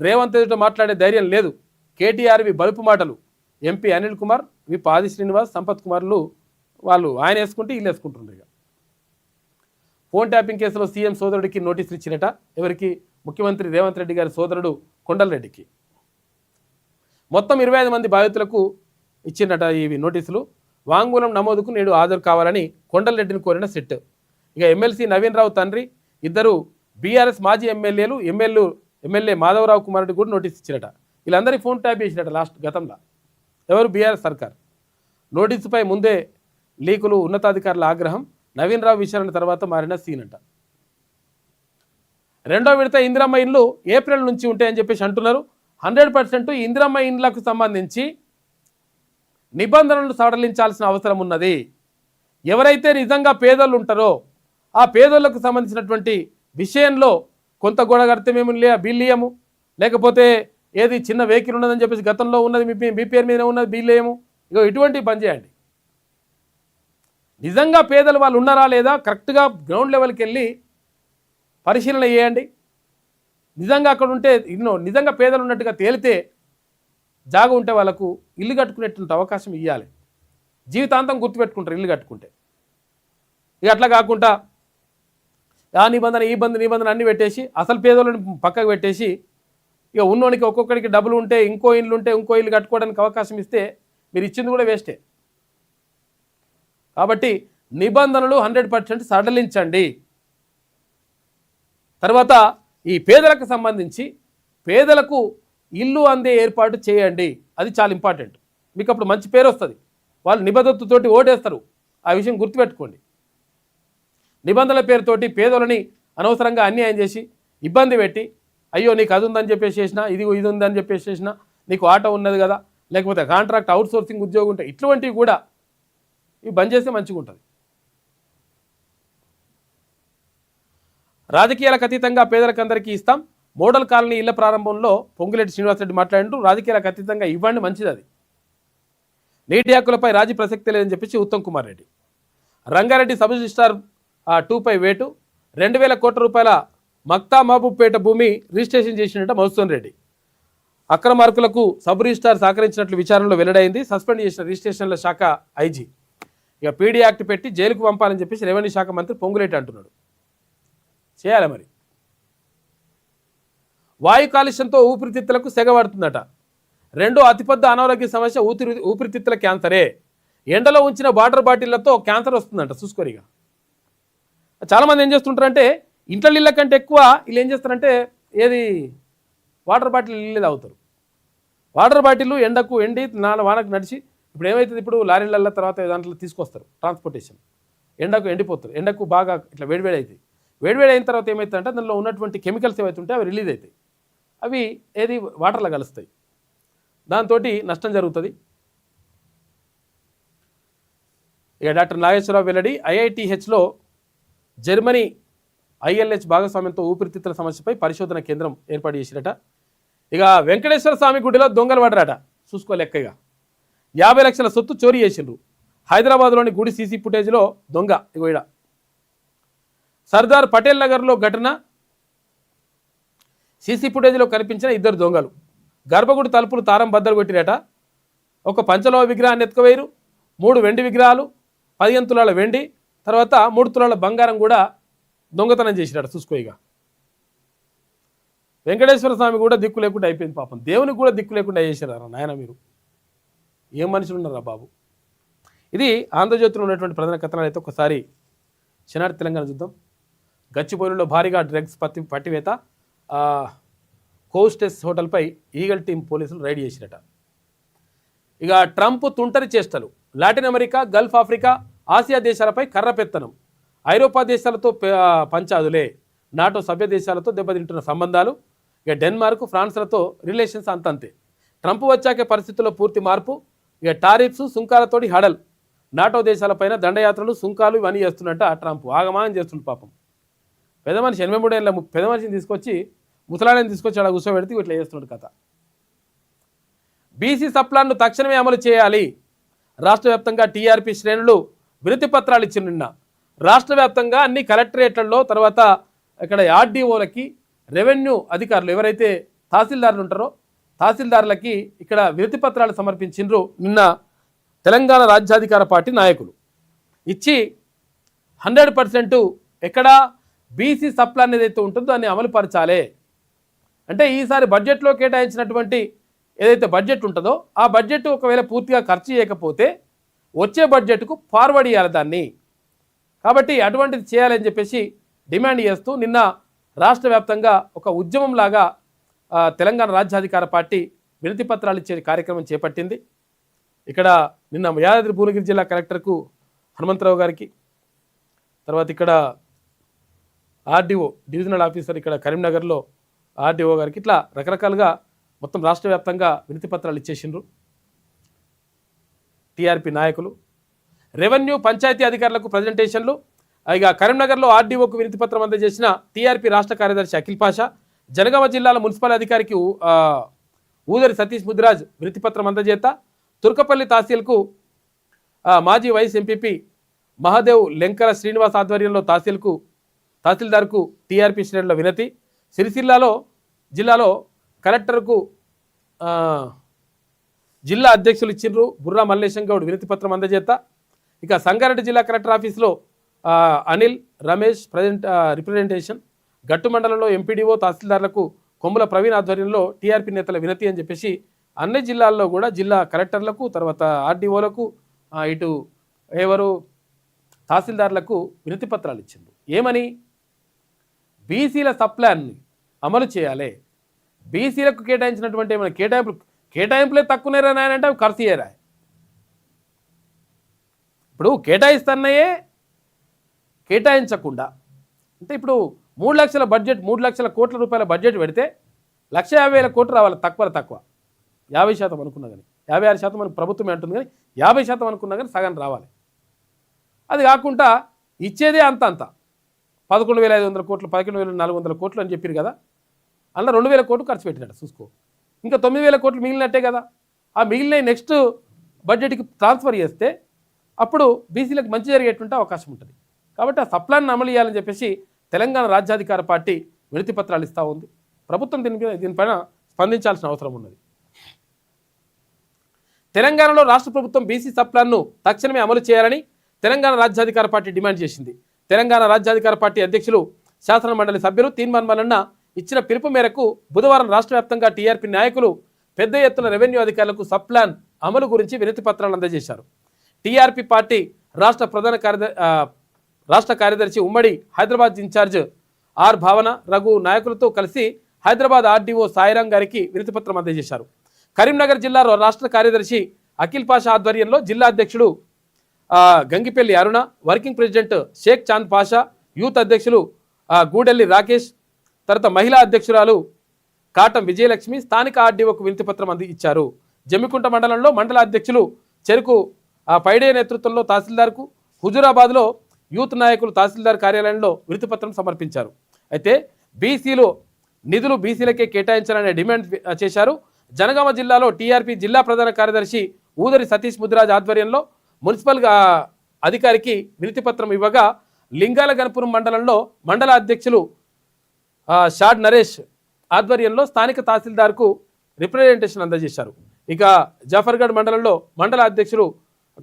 రేవంత్ ఎదుట మాట్లాడే ధైర్యం లేదు. కేటీఆర్వి బలుపు మాటలు. ఎంపీ అనిల్ కుమార్, విప్ ఆది శ్రీనివాస్, సంపత్ కుమార్లు వాళ్ళు ఆయన వేసుకుంటే వీళ్ళు వేసుకుంటున్నారు. ఇక ఫోన్ ట్యాపింగ్ కేసులో సీఎం సోదరుడికి నోటీసులు ఇచ్చినట. ఎవరికి? ముఖ్యమంత్రి రేవంత్ రెడ్డి గారి సోదరుడు కొండలరెడ్డికి. మొత్తం 25 మంది బాధితులకు ఇచ్చినట ఇవి నోటీసులు. వాంగ్మూలం నమోదుకు నేడు హాజరు కావాలని కొండలరెడ్డిని కోరిన సిట్. ఇక ఎమ్మెల్సీ నవీన్ రావు తండ్రి, 2 బీఆర్ఎస్ మాజీ ఎమ్మెల్యే మాధవరావు కుమారుడికి కూడా నోటీస్ ఇచ్చినట. వీళ్ళందరికీ ఫోన్ ట్యాప్ చేసినట గతంలో. ఎవరు? బీఆర్ఎస్ సర్కార్. నోటీసుపై ముందే లీకులు, ఉన్నతాధికారుల ఆగ్రహం, నవీన్ రావు విచారణ తర్వాత మారిన సీన్ అంట. రెండో విడత ఇందిరమ్మ ఇండ్లు ఏప్రిల్ నుంచి ఉంటాయని చెప్పేసి అంటున్నారు. 100% ఇందిరమ్మ ఇండ్లకు సంబంధించి నిబంధనలు సడలించాల్సిన అవసరం ఉన్నది. ఎవరైతే నిజంగా పేదోళ్ళు ఉంటారో ఆ పేదోళ్లకు సంబంధించినటువంటి విషయంలో కొంత గోడ కడితే మేము బిల్లు ఇయ్యము, లేకపోతే ఏది చిన్న వెహికల్ ఉన్నదని చెప్పేసి గతంలో ఉన్నది మీ పేరు మీద ఉన్నది బిల్లు ఇయ్యము, ఇగో ఇటువంటి పని చేయండి. నిజంగా పేదలు వాళ్ళు ఉన్నారా లేదా కరెక్ట్గా గ్రౌండ్ లెవెల్కి వెళ్ళి పరిశీలన చేయండి. నిజంగా అక్కడ ఉంటే నిజంగా పేదలు ఉన్నట్టుగా తేలితే జాగ ఉంటే వాళ్ళకు ఇల్లు కట్టుకునేటువంటి అవకాశం ఇవ్వాలి. జీవితాంతం గుర్తుపెట్టుకుంటారు ఇల్లు కట్టుకుంటే. ఇక అట్లా కాకుండా ఆ నిబంధన ఈ నిబంధన అన్నీ పెట్టేసి అసలు పేదోళ్ళని పక్కకు పెట్టేసి ఇక ఉన్నోనికి ఒక్కొక్కడికి డబ్బులు ఉంటే ఇంకో ఇల్లు ఉంటే ఇంకో ఇల్లు కట్టుకోవడానికి అవకాశం ఇస్తే మీరు ఇచ్చింది కూడా వేస్టే. కాబట్టి నిబంధనలు 100% సడలించండి. తర్వాత ఈ పేదలకు సంబంధించి పేదలకు ఇల్లు అందే ఏర్పాటు చేయండి. అది చాలా ఇంపార్టెంట్. మీకు అప్పుడు మంచి పేరు వస్తుంది. వాళ్ళు నిబద్ధతతోటి ఓటేస్తారు. ఆ విషయం గుర్తుపెట్టుకోండి. నిబంధనల పేరుతోటి పేదలని అనవసరంగా అన్యాయం చేసి ఇబ్బంది పెట్టి అయ్యో నీకు అది ఉందని చెప్పేసి చేసినా, ఇది ఉందని చెప్పేసి చేసినా, నీకు ఆటో ఉన్నది కదా, లేకపోతే కాంట్రాక్ట్ అవుట్సోర్సింగ్ ఉద్యోగం ఉంటాయి, ఇటువంటివి కూడా ఇవి బంద్ చేస్తే మంచిగా ఉంటుంది. రాజకీయాలకు అతీతంగా పేదలకందరికీ ఇస్తాం. మోడల్ కాలనీ ఇళ్ల ప్రారంభంలో పొంగులేటి శ్రీనివాసరెడ్డి మాట్లాడుతూ రాజకీయాలకు అతీతంగా ఇవ్వండి, మంచిది. అది నీటి హక్కులపై రాజీ ప్రసక్తి లేదని చెప్పేసి ఉత్తమ్ కుమార్ రెడ్డి. రంగారెడ్డి సబ్ రిజిస్టార్ 2పై వేటు, 2000 కోట్ల రూపాయల మక్తా మహబూబ్పేట భూమి రిజిస్ట్రేషన్ చేసినట్టు మధుసూదన్ రెడ్డి. అక్రమార్కులకు సబ్ రిజిస్టార్ సహకరించినట్లు విచారణలో వెల్లడైంది. సస్పెండ్ చేసిన రిజిస్ట్రేషన్ల శాఖ ఐజీ. ఇక పీడీ యాక్ట్ పెట్టి జైలుకు పంపాలని చెప్పేసి రెవెన్యూ శాఖ మంత్రి పొంగులేటి అంటున్నాడు. చేయాలి మరి. వాయు కాలుష్యంతో ఊపిరితిత్తులకు సెగబడుతుందట. రెండో అతిపెద్ద అనారోగ్య సమస్య ఊపిరితిత్తుల క్యాన్సరే. ఎండలో ఉంచిన వాటర్ బాటిళ్లతో క్యాన్సర్ వస్తుందంట. చూసుకోరిగా చాలామంది ఏం చేస్తుంటారంటే ఇంట్లో నీళ్ళ కంటే ఎక్కువ వీళ్ళు ఏం చేస్తారంటే ఏది వాటర్ బాటిల్ నీళ్ళు తాగుతారు. వాటర్ బాటిల్ ఎండకు ఎండి వానకు నడిచి ఇప్పుడు ఏమవుతుంది, ఇప్పుడు లారీల తర్వాత దాంట్లో తీసుకొస్తారు ట్రాన్స్పోర్టేషన్, ఎండకు ఎండిపోతారు. ఎండకు బాగా ఇట్లా వేడివేడి అవుతాయి. వేడివేడి అయిన తర్వాత ఏమవుతుందంటే దానిలో ఉన్నటువంటి కెమికల్స్ ఏవైతుంటే అవి రిలీజ్ అవుతాయి. అవి ఏది వాటర్లో కలుస్తాయి. దాంతో నష్టం జరుగుతుంది. ఇక డాక్టర్ నాగేశ్వరరావు వెల్లడి. ఐఐటిహెచ్లో జర్మనీ ఐఎల్హెచ్ భాగస్వామ్యంతో ఊపిరితిత్తుల సమస్యపై పరిశోధన కేంద్రం ఏర్పాటు చేసిరట. ఇక వెంకటేశ్వర స్వామి గుడిలో దొంగలు పడరాట. చూసుకో లెక్కగా 50 లక్షల సొత్తు చోరీ చేసిండ్రు. హైదరాబాద్లోని గుడి సీసీ ఫుటేజ్లో దొంగ. ఇగో సర్దార్ పటేల్ నగర్లో ఘటన. సీసీ ఫుటేజ్లో కనిపించిన 2 దొంగలు గర్భగుడి తలుపులు తారం బద్దలు కొట్టిరట. ఒక పంచలోహ విగ్రహాన్ని ఎత్తుకువేరు, 3 వెండి విగ్రహాలు, 15 తులాల వెండి, తర్వాత 3 తులాల బంగారం కూడా దొంగతనం చేసిరట. చూసుకో. ఇక వెంకటేశ్వర స్వామి కూడా దిక్కు లేకుండా అయిపోయింది పాపం. దేవునికి కూడా దిక్కు లేకుండా చేసినారా నాయన. మీరు ఏం మనుషులు ఉన్నారా బాబు. ఇది ఆంధ్రజ్యోతిలో ఉన్నటువంటి ప్రధాన కథనాలు. అయితే ఒకసారి శనార్థి తెలంగాణ చూద్దాం. గచ్చిబౌలిలో భారీగా డ్రగ్స్ పట్టివేత. కోస్టెస్ హోటల్పై ఈగల్ టీం పోలీసులు రైడ్ చేసిరట. ఇక ట్రంప్ తుంటరి చేష్టలు. Latin America, Gulf Africa, Asia దేశాలపై కర్ర పెత్తనం. ఐరోపా దేశాలతో పంచాదులే. నాటో సభ్య దేశాలతో దెబ్బతింటున్న సంబంధాలు. ఇక డెన్మార్క్, ఫ్రాన్స్లతో రిలేషన్స్ అంతంతే. ట్రంప్ వచ్చాకే పరిస్థితుల్లో పూర్తి మార్పు. ఇక టారిఫ్స్, సుంకాలతోటి హడల్. నాటో దేశాలపైన దండయాత్రలు, సుంకాలు ఇవన్నీ చేస్తున్నట్ట ట్రంప్. ఆగమానం చేస్తుండు పాపం. పెద్ద మనిషి 83 ఏళ్ళ పెద్ద మనిషిని తీసుకొచ్చి ముసలాడిని తీసుకొచ్చి అలా కూర్చోబెడితే ఇట్లా చేస్తున్నాడు కథ. బీసీ సప్లాన్ను తక్షణమే అమలు చేయాలి. రాష్ట్ర వ్యాప్తంగా టీఆర్పీ శ్రేణులు వినతి పత్రాలు ఇచ్చిన నిన్న. రాష్ట్ర వ్యాప్తంగా అన్ని కలెక్టరేట్లలో, తర్వాత ఇక్కడ ఆర్డీఓలకి, రెవెన్యూ అధికారులు ఎవరైతే తహసీల్దారులు ఉంటారో తహసీల్దారులకి ఇక్కడ వినతి పత్రాలు సమర్పించిండ్రు నిన్న తెలంగాణ రాజ్యాధికార పార్టీ నాయకులు. ఇచ్చి 100% ఎక్కడ బీసీ సప్లాన్ ఏదైతే ఉంటుందో దాన్ని అమలుపరచాలి. అంటే ఈసారి బడ్జెట్లో కేటాయించినటువంటి ఏదైతే బడ్జెట్ ఉంటుందో ఆ బడ్జెట్ ఒకవేళ పూర్తిగా ఖర్చు చేయకపోతే వచ్చే బడ్జెట్కు ఫార్వర్డ్ చేయాలి దాన్ని. కాబట్టి అటువంటిది చేయాలని చెప్పేసి డిమాండ్ చేస్తూ నిన్న రాష్ట్ర వ్యాప్తంగా ఒక ఉద్యమంలాగా తెలంగాణ రాజ్యాధికార పార్టీ వినతి పత్రాలు ఇచ్చే కార్యక్రమం చేపట్టింది. ఇక్కడ నిన్న యాదాద్రి భువనగిరి జిల్లా కలెక్టర్కు హనుమంతరావు గారికి, తర్వాత ఇక్కడ ఆర్డీఓ డివిజనల్ ఆఫీసర్ ఇక్కడ కరీంనగర్లో ఆర్డీఓ గారికి, ఇట్లా రకరకాలుగా మొత్తం రాష్ట్ర వ్యాప్తంగా వినతి పత్రాలు ఇచ్చేసిండ్రు టీఆర్పీ నాయకులు. రెవెన్యూ పంచాయతీ అధికారులకు ప్రజెంటేషన్లు. ఇక కరీంనగర్లో ఆర్డీఓకు వినతి పత్రం అందజేసిన టీఆర్పీ రాష్ట్ర కార్యదర్శి అఖిల్ పాషా, జనగామ జిల్లాల మున్సిపల్ అధికారికి ఊదరి సతీష్ ముదిరాజ్ వినతి పత్రం అందజేత, తుర్కపల్లి తహసీల్కు మాజీ వైస్ ఎంపీపీ మహాదేవ్ లెంకల శ్రీనివాస్ ఆధ్వర్యంలో తహసీల్దార్కు టీఆర్పీ శ్రేణుల వినతి. సిరిసిల్లాలో జిల్లాలో కలెక్టర్కు జిల్లా అధ్యక్షులు ఇచ్చిండ్రు బుర్రా మల్లేశం గౌడ్ వినతి పత్రం అందజేత. ఇక సంగారెడ్డి జిల్లా కలెక్టర్ ఆఫీసులో అనిల్ రమేష్ రిప్రజెంటేషన్. గట్టు మండలంలో ఎంపీడీఓ తహసీల్దార్లకు కొమ్ముల ప్రవీణ్ ఆధ్వర్యంలో టీఆర్పీ నేతల వినతి అని చెప్పేసి అన్ని జిల్లాల్లో కూడా జిల్లా కలెక్టర్లకు, తర్వాత ఆర్డీఓలకు, ఇటు ఎవరు తహసీల్దార్లకు వినతి పత్రాలు ఇచ్చిండ్రు. ఏమని? బీసీల సప్లాన్ని అమలు చేయాలి, బీసీలకు కేటాయించినటువంటి ఏమైనా కేటాయింపులే తక్కువనేరా నాయనంటే అవి ఖర్చు చేయరా. ఇప్పుడు కేటాయిస్తున్నాయే కేటాయించకుండా, అంటే ఇప్పుడు 3 లక్షల బడ్జెట్, 3 లక్షల కోట్ల రూపాయల బడ్జెట్ పెడితే 1,50,000 కోట్లు రావాలి, తక్కువ 50% అనుకున్నా కానీ, 56% మనకు ప్రభుత్వమే అంటుంది కానీ 50% అనుకున్నా కానీ సగం రావాలి. అది కాకుండా ఇచ్చేదే అంత 11,500 కోట్లు, 11,400 కోట్లు అని చెప్పారు కదా, అందులో 2,000 కోట్లు ఖర్చు పెట్టినట్టు చూసుకో, ఇంకా 9,000 కోట్లు మిగిలినట్టే కదా. ఆ మిగిలిన నెక్స్ట్ బడ్జెట్కి ట్రాన్స్ఫర్ చేస్తే అప్పుడు బీసీలకు మంచి జరిగేటువంటి అవకాశం ఉంటుంది. కాబట్టి ఆ సప్లాన్ని అమలు చేయాలని చెప్పేసి తెలంగాణ రాజ్యాధికార పార్టీ వినతి పత్రాలు ఇస్తూ ఉంది. ప్రభుత్వం దీనిపైన స్పందించాల్సిన అవసరం ఉన్నది. తెలంగాణలో రాష్ట్ర ప్రభుత్వం బీసీ సప్లాన్ను తక్షణమే అమలు చేయాలని తెలంగాణ రాజ్యాధికార పార్టీ డిమాండ్ చేసింది. తెలంగాణ రాజ్యాధికార పార్టీ అధ్యక్షులు, శాసన మండలి సభ్యులు తీన్మాన్ మల్లన్న ఇచ్చిన పిలుపు మేరకు బుధవారం రాష్ట్ర వ్యాప్తంగా టీఆర్పీ నాయకులు పెద్ద ఎత్తున రెవెన్యూ అధికారులకు సప్లాన్ అమలు గురించి వినతి పత్రాలు అందజేశారు. టీఆర్పీ పార్టీ రాష్ట్ర కార్యదర్శి ఉమ్మడి హైదరాబాద్ ఇన్ఛార్జ్ ఆర్ భావన రఘు నాయకులతో కలిసి హైదరాబాద్ ఆర్డీఓ సాయిరాం గారికి వినతి పత్రం అందజేశారు. కరీంనగర్ జిల్లాలో రాష్ట్ర కార్యదర్శి అఖిల్ పాషా ఆధ్వర్యంలో జిల్లా అధ్యక్షుడు Gangipalli Aruna, working president Sheikh Chand Pasha, youth అధ్యక్షులు గూడెల్లి రాకేష్, తర్వాత మహిళా అధ్యక్షురాలు కాటం విజయలక్ష్మి స్థానిక ఆర్డీఓకు వినతి పత్రం ఇచ్చారు. జమ్మికుంట మండలంలో మండల అధ్యక్షులు చెరుకు పైడే నేతృత్వంలో తహసీల్దార్కు, హుజూరాబాద్లో యూత్ నాయకులు తహసీల్దార్ కార్యాలయంలో వినతి పత్రం సమర్పించారు. అయితే బీసీలు నిధులు బీసీలకే కేటాయించాలనే డిమాండ్ చేశారు. జనగామ జిల్లాలో టీఆర్పీ జిల్లా ప్రధాన కార్యదర్శి ఊదరి సతీష్ ముదిరాజ్ ఆధ్వర్యంలో మున్సిపల్ అధికారికి వినతి పత్రం ఇవ్వగా, లింగాల గణపురం మండలంలో మండల అధ్యక్షులు షాడ్ నరేష్ ఆధ్వర్యంలో స్థానిక తహసీల్దార్కు రిప్రజెంటేషన్ అందజేశారు. ఇక జాఫర్గఢ్ మండలంలో మండల అధ్యక్షులు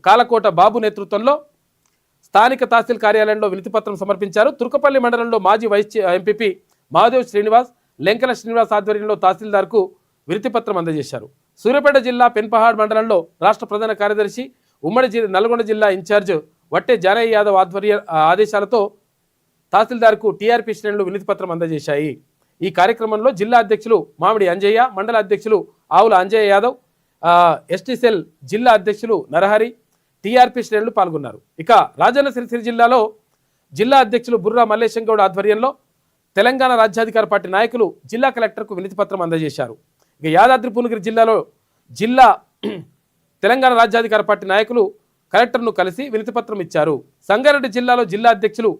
కాలకోట బాబు నేతృత్వంలో స్థానిక తహసీల్ కార్యాలయంలో వినతి పత్రం సమర్పించారు. తుర్కపల్లి మండలంలో మాజీ వైస్ ఎంపీపీ మహాదేవ్ శ్రీనివాస్, లెంకల శ్రీనివాస్ ఆధ్వర్యంలో తహసీల్దార్కు వినతి పత్రం అందజేశారు. సూర్యాపేట జిల్లా పెన్పహాడ్ మండలంలో రాష్ట్ర ప్రధాన కార్యదర్శి ఉమ్మడి నల్గొండ జిల్లా ఇన్ఛార్జ్ వట్టే జానయ్య యాదవ్ ఆదేశాలతో తహసీల్దార్కు టీఆర్పీ శ్రేణులు వినతి పత్రం అందజేశాయి. ఈ కార్యక్రమంలో జిల్లా అధ్యక్షులు మామిడి అంజయ్య, మండల అధ్యక్షులు ఆవుల అంజయ్య యాదవ్, ఎస్టీ సెల్ జిల్లా అధ్యక్షులు నరహరి, టీఆర్పీ శ్రేణులు పాల్గొన్నారు. ఇక రాజన్న సిరిసిల్ల జిల్లాలో జిల్లా అధ్యక్షులు బుర్రా మల్లేశం గౌడ్ ఆధ్వర్యంలో తెలంగాణ రాజ్యాధికార పార్టీ నాయకులు జిల్లా కలెక్టర్కు వినతి పత్రం అందజేశారు. ఇక యాదాద్రి భువనగిరి జిల్లాలో తెలంగాణ రాజ్యాధికార పార్టీ నాయకులు కలెక్టర్ను కలిసి వినతి పత్రం ఇచ్చారు. సంగారెడ్డి జిల్లాలో జిల్లా అధ్యక్షులు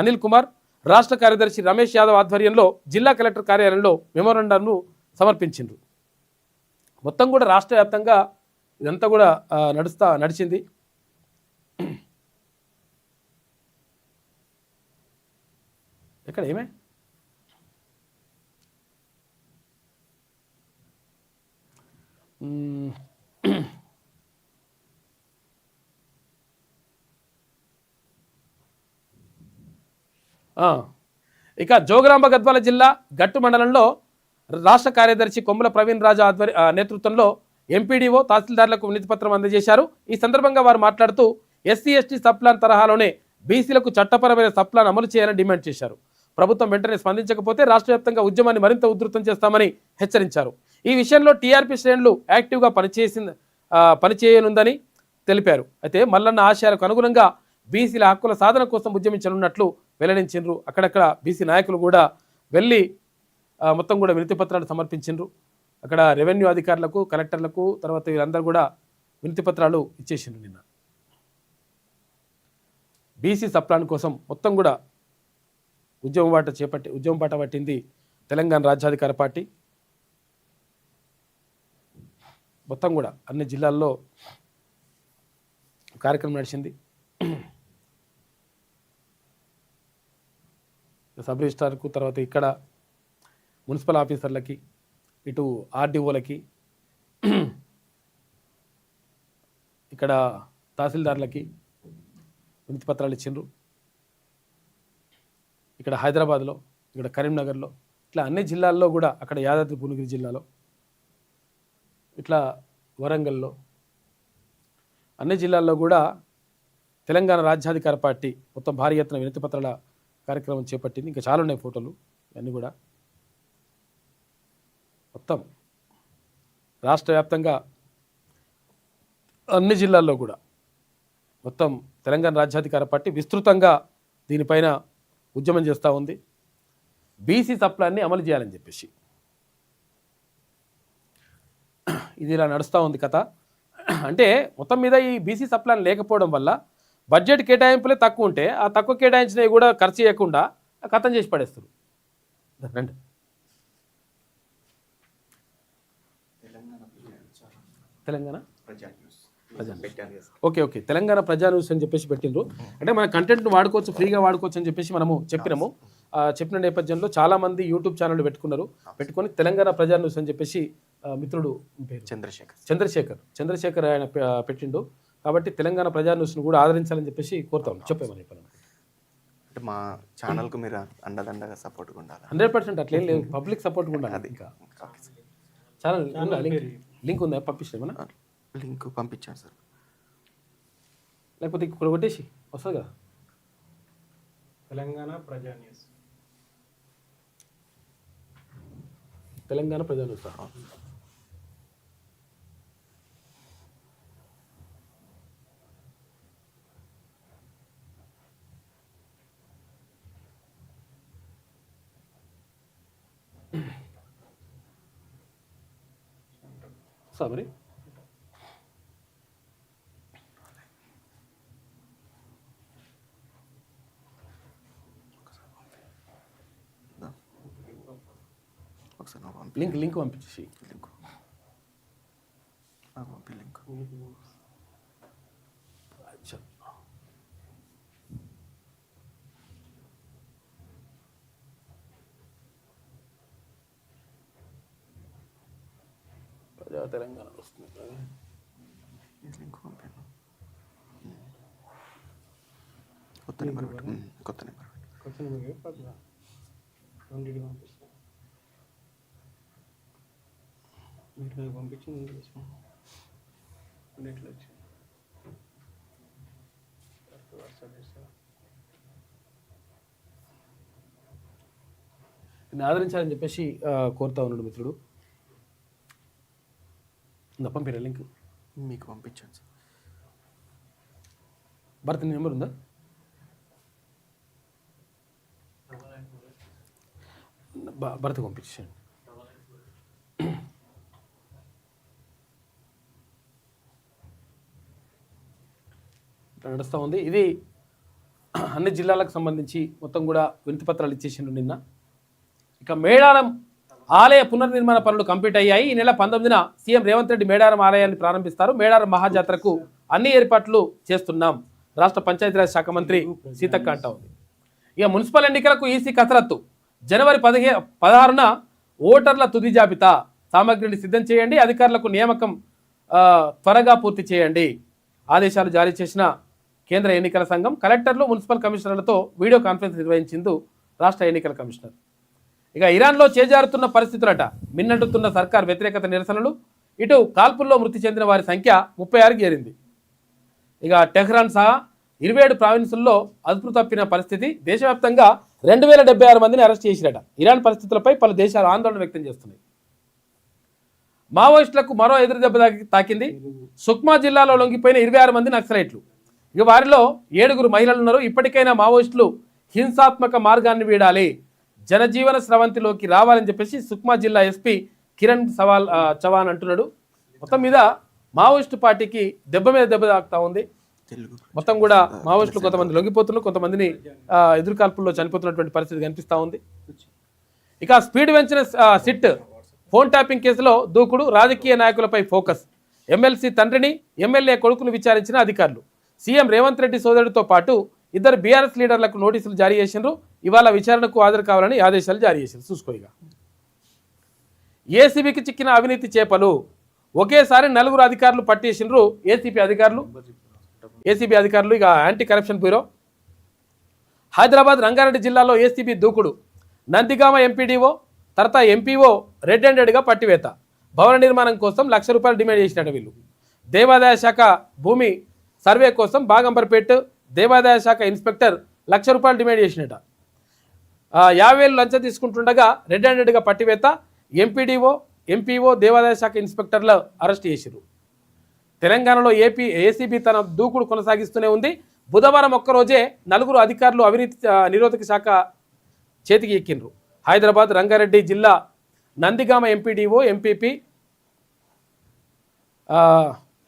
అనిల్ కుమార్, రాష్ట్ర కార్యదర్శి రమేష్ యాదవ్ ఆధ్వర్యంలో జిల్లా కలెక్టర్ కార్యాలయంలో మెమోరాండంను సమర్పించిండ్రు. మొత్తం కూడా రాష్ట్ర వ్యాప్తంగా ఇదంతా కూడా నడిచింది. ఎక్కడ ఏమే ఇక జోగులాంబ గద్వాల జిల్లా గట్టు మండలంలో రాష్ట్ర కార్యదర్శి కొమ్ముల ప్రవీణ్ రాజు నేతృత్వంలో ఎంపీడీఓ తహసీల్దార్లకు వినతి పత్రం అందజేశారు. ఈ సందర్భంగా వారు మాట్లాడుతూ ఎస్సీ ఎస్టీ సప్లాన్ తరహాలోనే బీసీలకు చట్టపరమైన సప్లాన్ అమలు చేయాలని డిమాండ్ చేశారు. ప్రభుత్వం వెంటనే స్పందించకపోతే రాష్ట్ర వ్యాప్తంగా ఉద్యమాన్ని మరింత ఉధృతం చేస్తామని హెచ్చరించారు. ఈ విషయంలో టీఆర్పీ శ్రేణులు యాక్టివ్గా పనిచేయనుందని తెలిపారు. అయితే మల్లన్న ఆశయాలకు అనుగుణంగా బీసీల హక్కుల సాధన కోసం ఉద్యమించనున్నట్లు వెల్లడించారు. అక్కడక్కడ బీసీ నాయకులు కూడా వెళ్ళి మొత్తం కూడా వినతి పత్రాలు సమర్పించారు. అక్కడ రెవెన్యూ అధికారులకు, కలెక్టర్లకు, తర్వాత వీళ్ళందరూ కూడా వినతి పత్రాలు ఇచ్చేసిండ్రు. నిన్న బీసీ సప్లాన్ కోసం మొత్తం కూడా ఉద్యమం బాట పట్టింది తెలంగాణ రాజ్యాధికార పార్టీ. మొత్తం కూడా అన్ని జిల్లాల్లో కార్యక్రమం నడిచింది. సబ్ రిజిస్ట్రార్కు, తర్వాత ఇక్కడ మున్సిపల్ ఆఫీసర్లకి, ఇటు ఆర్డీఓలకి, ఇక్కడ తహసీల్దార్లకి వినతి పత్రాలు ఇచ్చిండ్రు. ఇక్కడ హైదరాబాద్లో, ఇక్కడ కరీంనగర్లో, ఇట్లా అన్ని జిల్లాల్లో కూడా, అక్కడ యాదాద్రి భువనగిరి జిల్లాలో, ఇట్లా వరంగల్లో, అన్ని జిల్లాల్లో కూడా తెలంగాణ రాజ్యాధికార పార్టీ మొత్తం భారీ ఎత్తున వినతి పత్రాల కార్యక్రమం చేపట్టింది. ఇంకా చాలా ఉన్నాయి ఫోటోలు, ఇవన్నీ కూడా మొత్తం రాష్ట్ర వ్యాప్తంగా అన్ని జిల్లాల్లో కూడా మొత్తం తెలంగాణ రాజ్యాధికార పార్టీ విస్తృతంగా దీనిపైన ఉద్యమం చేస్తూ ఉంది. బీసీ సప్లాన్ని అమలు చేయాలని చెప్పేసి ఇది ఇలా నడుస్తూ ఉంది కథ. అంటే మొత్తం మీద ఈ బీసీ సప్లాన్ లేకపోవడం వల్ల బడ్జెట్ కేటాయింపులే తక్కువ ఉంటే, ఆ తక్కువ కేటాయించినవి కూడా ఖర్చు చేయకుండా ఖతం చేసి పడేస్తారు. రండి. తెలంగాణ ఓకే తెలంగాణ ప్రజా న్యూస్ అని చెప్పేసి పెట్టిండ్రు. అంటే మన కంటెంట్ను వాడుకోవచ్చు, ఫ్రీగా వాడుకోవచ్చు అని చెప్పేసి మనము చెప్పినాము. చెప్పిన నేపథ్యంలో చాలామంది యూట్యూబ్ ఛానల్ పెట్టుకొని తెలంగాణ ప్రజా న్యూస్ అని చెప్పేసి మిత్రుడు పేరు చంద్రశేఖర్ ఆయన పెట్టిండు. కాబట్టి తెలంగాణ ప్రజా న్యూస్ను కూడా ఆదరించాలని చెప్పేసి కోరుతాం. చెప్పేమని అంటే మా ఛానల్కు మీరు అండదండగా సపోర్ట్ ఉండాలి. 100% అట్లేం లేదు, పబ్లిక్ సపోర్ట్ ఉండాలి. అది ఇంకా ఛానల్ లింక్ ఉందా? పంపించామన్నా లింక్ పంపించాను సార్. లేకపోతే ఇక్కడ కొట్టేసి వస్తుంది కదా. తెలంగాణ ప్రజా న్యూస్ మరి లింక్ పంపించేసి లింక్ ప్రజా తెలంగాణ వస్తుంది. లింక్ పంపాను. కొత్త నెంబర్ మీరు పంపించింది ఎట్లా వచ్చింది? ఆదరించాలని చెప్పేసి కోరుతా ఉన్నాడు మిత్రుడు. పంపిరా లింక్ మీకు పంపించాను సార్. భరత్ నెంబర్ ఉందా? భరత్ పంపించాను. నడుస్తూ ఉంది. ఇది అన్ని జిల్లాలకు సంబంధించి మొత్తం కూడా వినతి పత్రాలు ఇచ్చేసిండు నిన్న. ఇక మేడారం ఆలయ పునర్నిర్మాణ పనులు కంప్లీట్ అయ్యాయి. ఈ నెల 19న సీఎం రేవంత్ రెడ్డి మేడారం ఆలయాన్ని ప్రారంభిస్తారు. మేడారం మహాజాతరకు అన్ని ఏర్పాట్లు చేస్తున్నాం, రాష్ట్ర పంచాయతీరాజ్ శాఖ మంత్రి సీతక్క అంటా ఉంది. ఇక మున్సిపల్ ఎన్నికలకు ఈసీ కసరత్తు. జనవరి 16న ఓటర్ల తుది జాబితా సామగ్రిని సిద్ధం చేయండి, అధికారులకు నియామకం త్వరగా పూర్తి చేయండి ఆదేశాలు జారీ చేసిన కేంద్ర ఎన్నికల సంఘం. కలెక్టర్లు, మున్సిపల్ కమిషనర్లతో వీడియో కాన్ఫరెన్స్ నిర్వహించింది రాష్ట్ర ఎన్నికల కమిషనర్. ఇక ఇరాన్లో చేజారుతున్న పరిస్థితులట. మిన్నంటుతున్న సర్కార్ వ్యతిరేకత నిరసనలు. ఇటు కాల్పుల్లో మృతి చెందిన వారి సంఖ్య 36కి చేరింది. ఇక టెహ్రాన్ సహా 27 ప్రావిన్సుల్లో అదుపు తప్పిన పరిస్థితి. దేశవ్యాప్తంగా 2076 మందిని అరెస్ట్ చేసిరట. ఇరాన్ పరిస్థితులపై పలు దేశాలు ఆందోళన వ్యక్తం చేస్తున్నాయి. మావోయిస్టులకు మరో ఎదురు దెబ్బ తాకింది. సుక్మా జిల్లాలో లొంగిపోయిన 26 మంది నక్సలైట్లు. ఇక వారిలో 7 మహిళలు ఉన్నారు. ఇప్పటికైనా మావోయిస్టులు హింసాత్మక మార్గాన్ని వీడాలి, జనజీవన స్రవంతిలోకి రావాలని చెప్పేసి సుక్మా జిల్లా ఎస్పీ కిరణ్ చవాన్ అంటున్నాడు. మొత్తం మీద మావోయిస్టు పార్టీకి దెబ్బ మీద దెబ్బ తాకుతా ఉంది. మొత్తం కూడా మావోయిస్టులు కొంతమంది లొంగిపోతున్నారు, కొంతమందిని ఎదురుకాల్పుల్లో చనిపోతున్నటువంటి పరిస్థితి కనిపిస్తూ ఉంది. ఇక స్పీడ్ పెంచిన సిట్ ఫోన్ ట్యాపింగ్ కేసులో దూకుడు, రాజకీయ నాయకులపై ఫోకస్. ఎమ్మెల్సీ తండ్రిని, ఎమ్మెల్యే కొడుకును విచారించిన అధికారులు. సీఎం రేవంత్ రెడ్డి సోదరుడితో పాటు 2 బీఆర్ఎస్ లీడర్లకు నోటీసులు జారీ చేసిండ్రు. ఇవాళ విచారణకు హాజరు కావాలని ఆదేశాలు జారీ చేసిండ్రు. చూసుకోయిగా ఏసీబీకి చిక్కిన అవినీతి చేపలు. ఒకేసారి 4 అధికారులు పట్టేసిండ్రు. ఏసీబీ అధికారులు ఇక anti corruption bureau. Hyderabad Rangareddy జిల్లాలో ఏసీబీ దూకుడు. నందిగామ ఎంపీడీఓ తర్వాత ఎంపీఓ రెడ్ హ్యాండెడ్గా పట్టివేత. భవన నిర్మాణం కోసం ₹1,00,000 డిమాండ్ చేసినట్టు వీళ్ళు. దేవాదాయ శాఖ భూమి సర్వే కోసం బాగంబర్పేట్ దేవాదాయ శాఖ ఇన్స్పెక్టర్ ₹1,00,000 డిమాండ్ చేసినట్ట. 50,000 లంచం తీసుకుంటుండగా రెడ్ హ్యాండెడ్గా పట్టివేత. ఎంపీడీఓ, ఎంపీఓ, దేవాదాయ శాఖ ఇన్స్పెక్టర్లు అరెస్ట్ చేసిరు. తెలంగాణలో ఏసీబీ తన దూకుడు కొనసాగిస్తూనే ఉంది. బుధవారం ఒక్కరోజే 4 అధికారులు అవినీతి నిరోధక శాఖ చేతికి ఎక్కిండ్రు. హైదరాబాద్ రంగారెడ్డి జిల్లా నందిగామ ఎంపీడీఓ,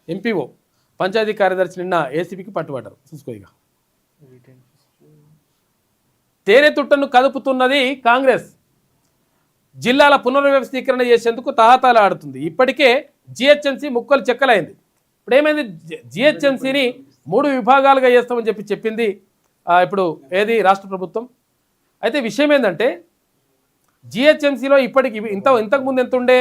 ఎంపీఓ, పంచాయతీ కార్యదర్శి నిన్న ఏసీబీకి పట్టుబడ్డారు. చూసుకోయిగా తేనె తుట్టను కదుపుతున్నది కాంగ్రెస్. జిల్లాల పునర్వ్యవస్థీకరణ చేసేందుకు తహతాలు ఆడుతుంది. ఇప్పటికే జిహెచ్ఎంసీ ముక్కలు చెక్కలైంది. ఇప్పుడు ఏమైంది, జిహెచ్ఎంసీని 3 విభాగాలుగా చేస్తామని చెప్పింది ఇప్పుడు ఏది రాష్ట్ర ప్రభుత్వం. అయితే విషయం ఏంటంటే జిహెచ్ఎంసీలో ఇప్పటికి ఇంతకుముందు ఎంత ఉండే,